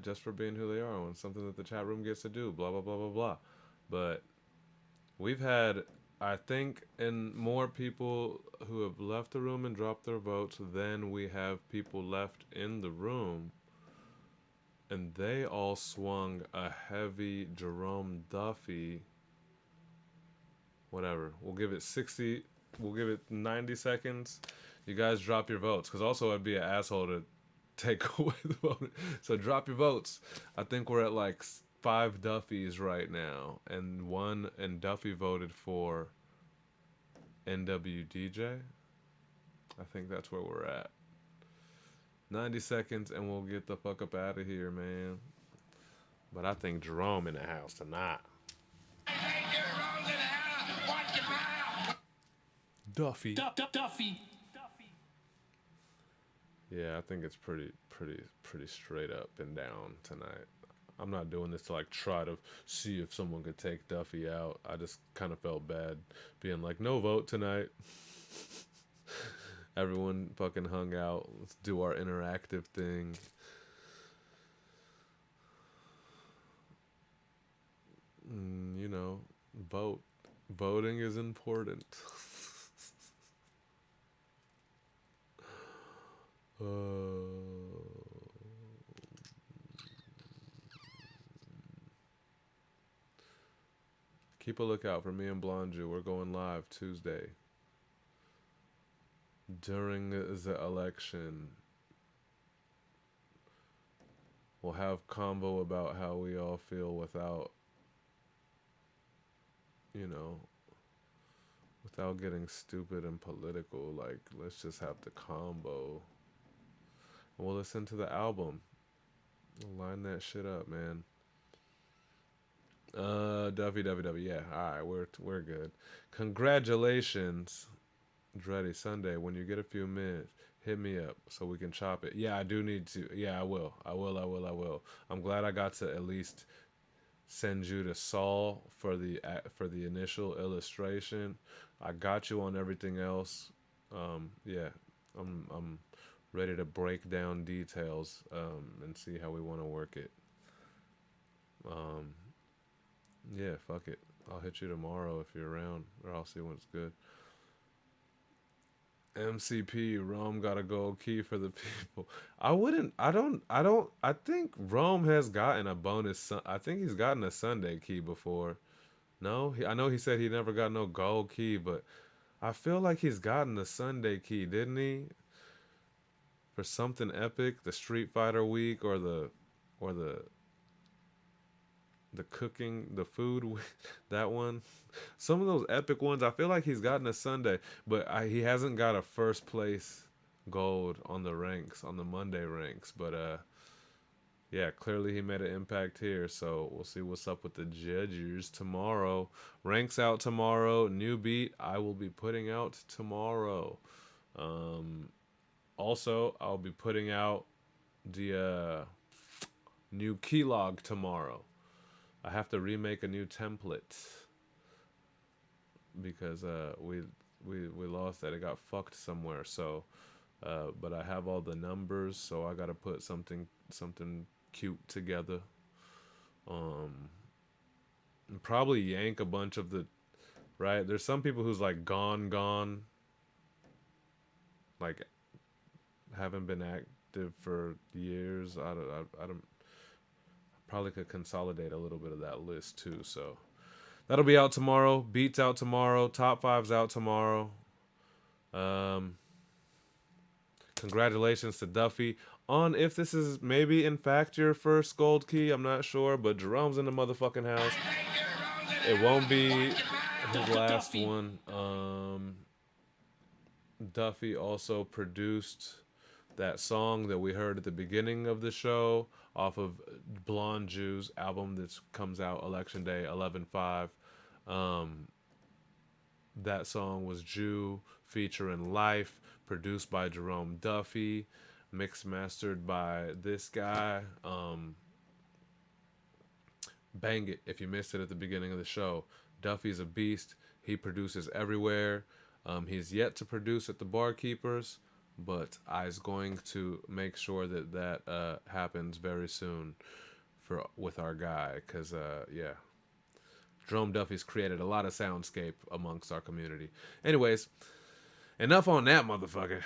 S1: just for being who they are, and something that the chat room gets to do, blah blah blah blah blah. But we've had, I think, and more people who have left the room and dropped their votes than we have people left in the room, and they all swung a heavy Jerome Duffy. Whatever, we'll give it 60, we'll give it 90 seconds. You guys drop your votes, because also I'd be an asshole to take away the vote. So drop your votes. I think we're at like 5 Duffys right now, and Duffy voted for NWDJ. I think that's where we're at. 90 seconds and we'll get the fuck up out of here, man. But I think Jerome in the house tonight. Duffy.
S14: Duffy.
S1: Yeah, I think it's pretty straight up and down tonight. I'm not doing this to like try to see if someone could take Duffy out. I just kind of felt bad being like, no vote tonight. Everyone fucking hung out. Let's do our interactive thing. You know, vote. Voting is important. Keep a lookout for me and Blonde Jew. We're going live Tuesday during the election. We'll have convo about how we all feel without, you know, without getting stupid and political. Like, let's just have the combo. And we'll listen to the album. We'll line that shit up, man. Duffy. Yeah, all right, we're good. Congratulations, Dreddy Sunday. When you get a few minutes, hit me up so we can chop it. Yeah, I do need to. Yeah, I will. I'm glad I got to at least send you to Saul for the initial illustration. I got you on everything else. Yeah, I'm ready to break down details and see how we want to work it. Yeah, fuck it. I'll hit you tomorrow if you're around, or I'll see when it's good. MCP, Rome got a gold key for the people. I think Rome has gotten a bonus. I think he's gotten a Sunday key before. No, I know he said he never got no gold key, but I feel like he's gotten the Sunday key, didn't he? For something epic, the Street Fighter week or the cooking, the food, that one. Some of those epic ones, I feel like he's gotten a Sunday, but he hasn't got a first place gold on the ranks, on the Monday ranks. But yeah, clearly he made an impact here. So we'll see what's up with the judges tomorrow. Ranks out tomorrow. New beat I will be putting out tomorrow. Also, I'll be putting out the new keylog tomorrow. I have to remake a new template because we lost that. It got fucked somewhere. So, but I have all the numbers, so I gotta put something cute together. And probably yank a bunch of the right. There's some people who's like gone, like haven't been active for years. I don't probably could consolidate a little bit of that list too. So that'll be out tomorrow. Beats out tomorrow. Top 5's out tomorrow. Congratulations to Duffy on, if this is maybe in fact your first gold key. I'm not sure, but Jerome's in the motherfucking house. It won't be his last one. Duffy also produced that song that we heard at the beginning of the show off of Blonde Jew's album that comes out Election Day 11/5. That song was Jew featuring Life, produced by Jerome Duffy, mixed mastered by this guy. Bang it if you missed it at the beginning of the show. Duffy's a beast. He produces everywhere. He's yet to produce at the Barkeepers, but I's going to make sure that happens very soon with our guy, because yeah, Jerome Duffy's created a lot of soundscape amongst our community. Anyways, enough on that motherfucker.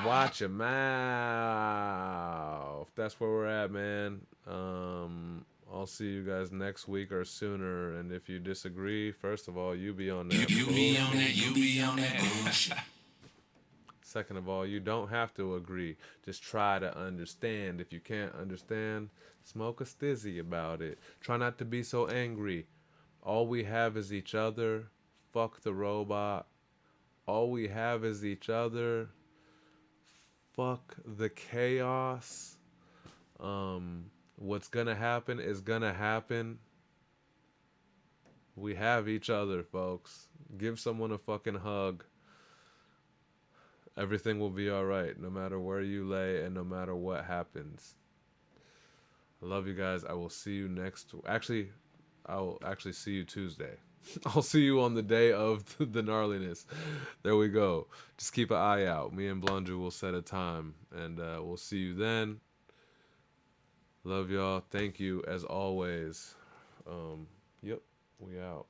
S1: Watch your mouth. That's where we're at, man. I'll see you guys next week or sooner. And if you disagree, first of all, you be on that.
S8: You be on that. You be on that bullshit.
S1: Second of all, you don't have to agree. Just try to understand. If you can't understand, smoke a stizzy about it. Try not to be so angry. All we have is each other. Fuck the robot. All we have is each other. Fuck the chaos. What's gonna happen is gonna happen. We have each other, folks. Give someone a fucking hug. Everything will be alright, no matter where you lay and no matter what happens. I love you guys. I will see you next. Actually, I will actually see you Tuesday. I'll see you on the day of the gnarliness. There we go. Just keep an eye out. Me and Blonju will set a time, and we'll see you then. Love y'all. Thank you as always. Yep, we out.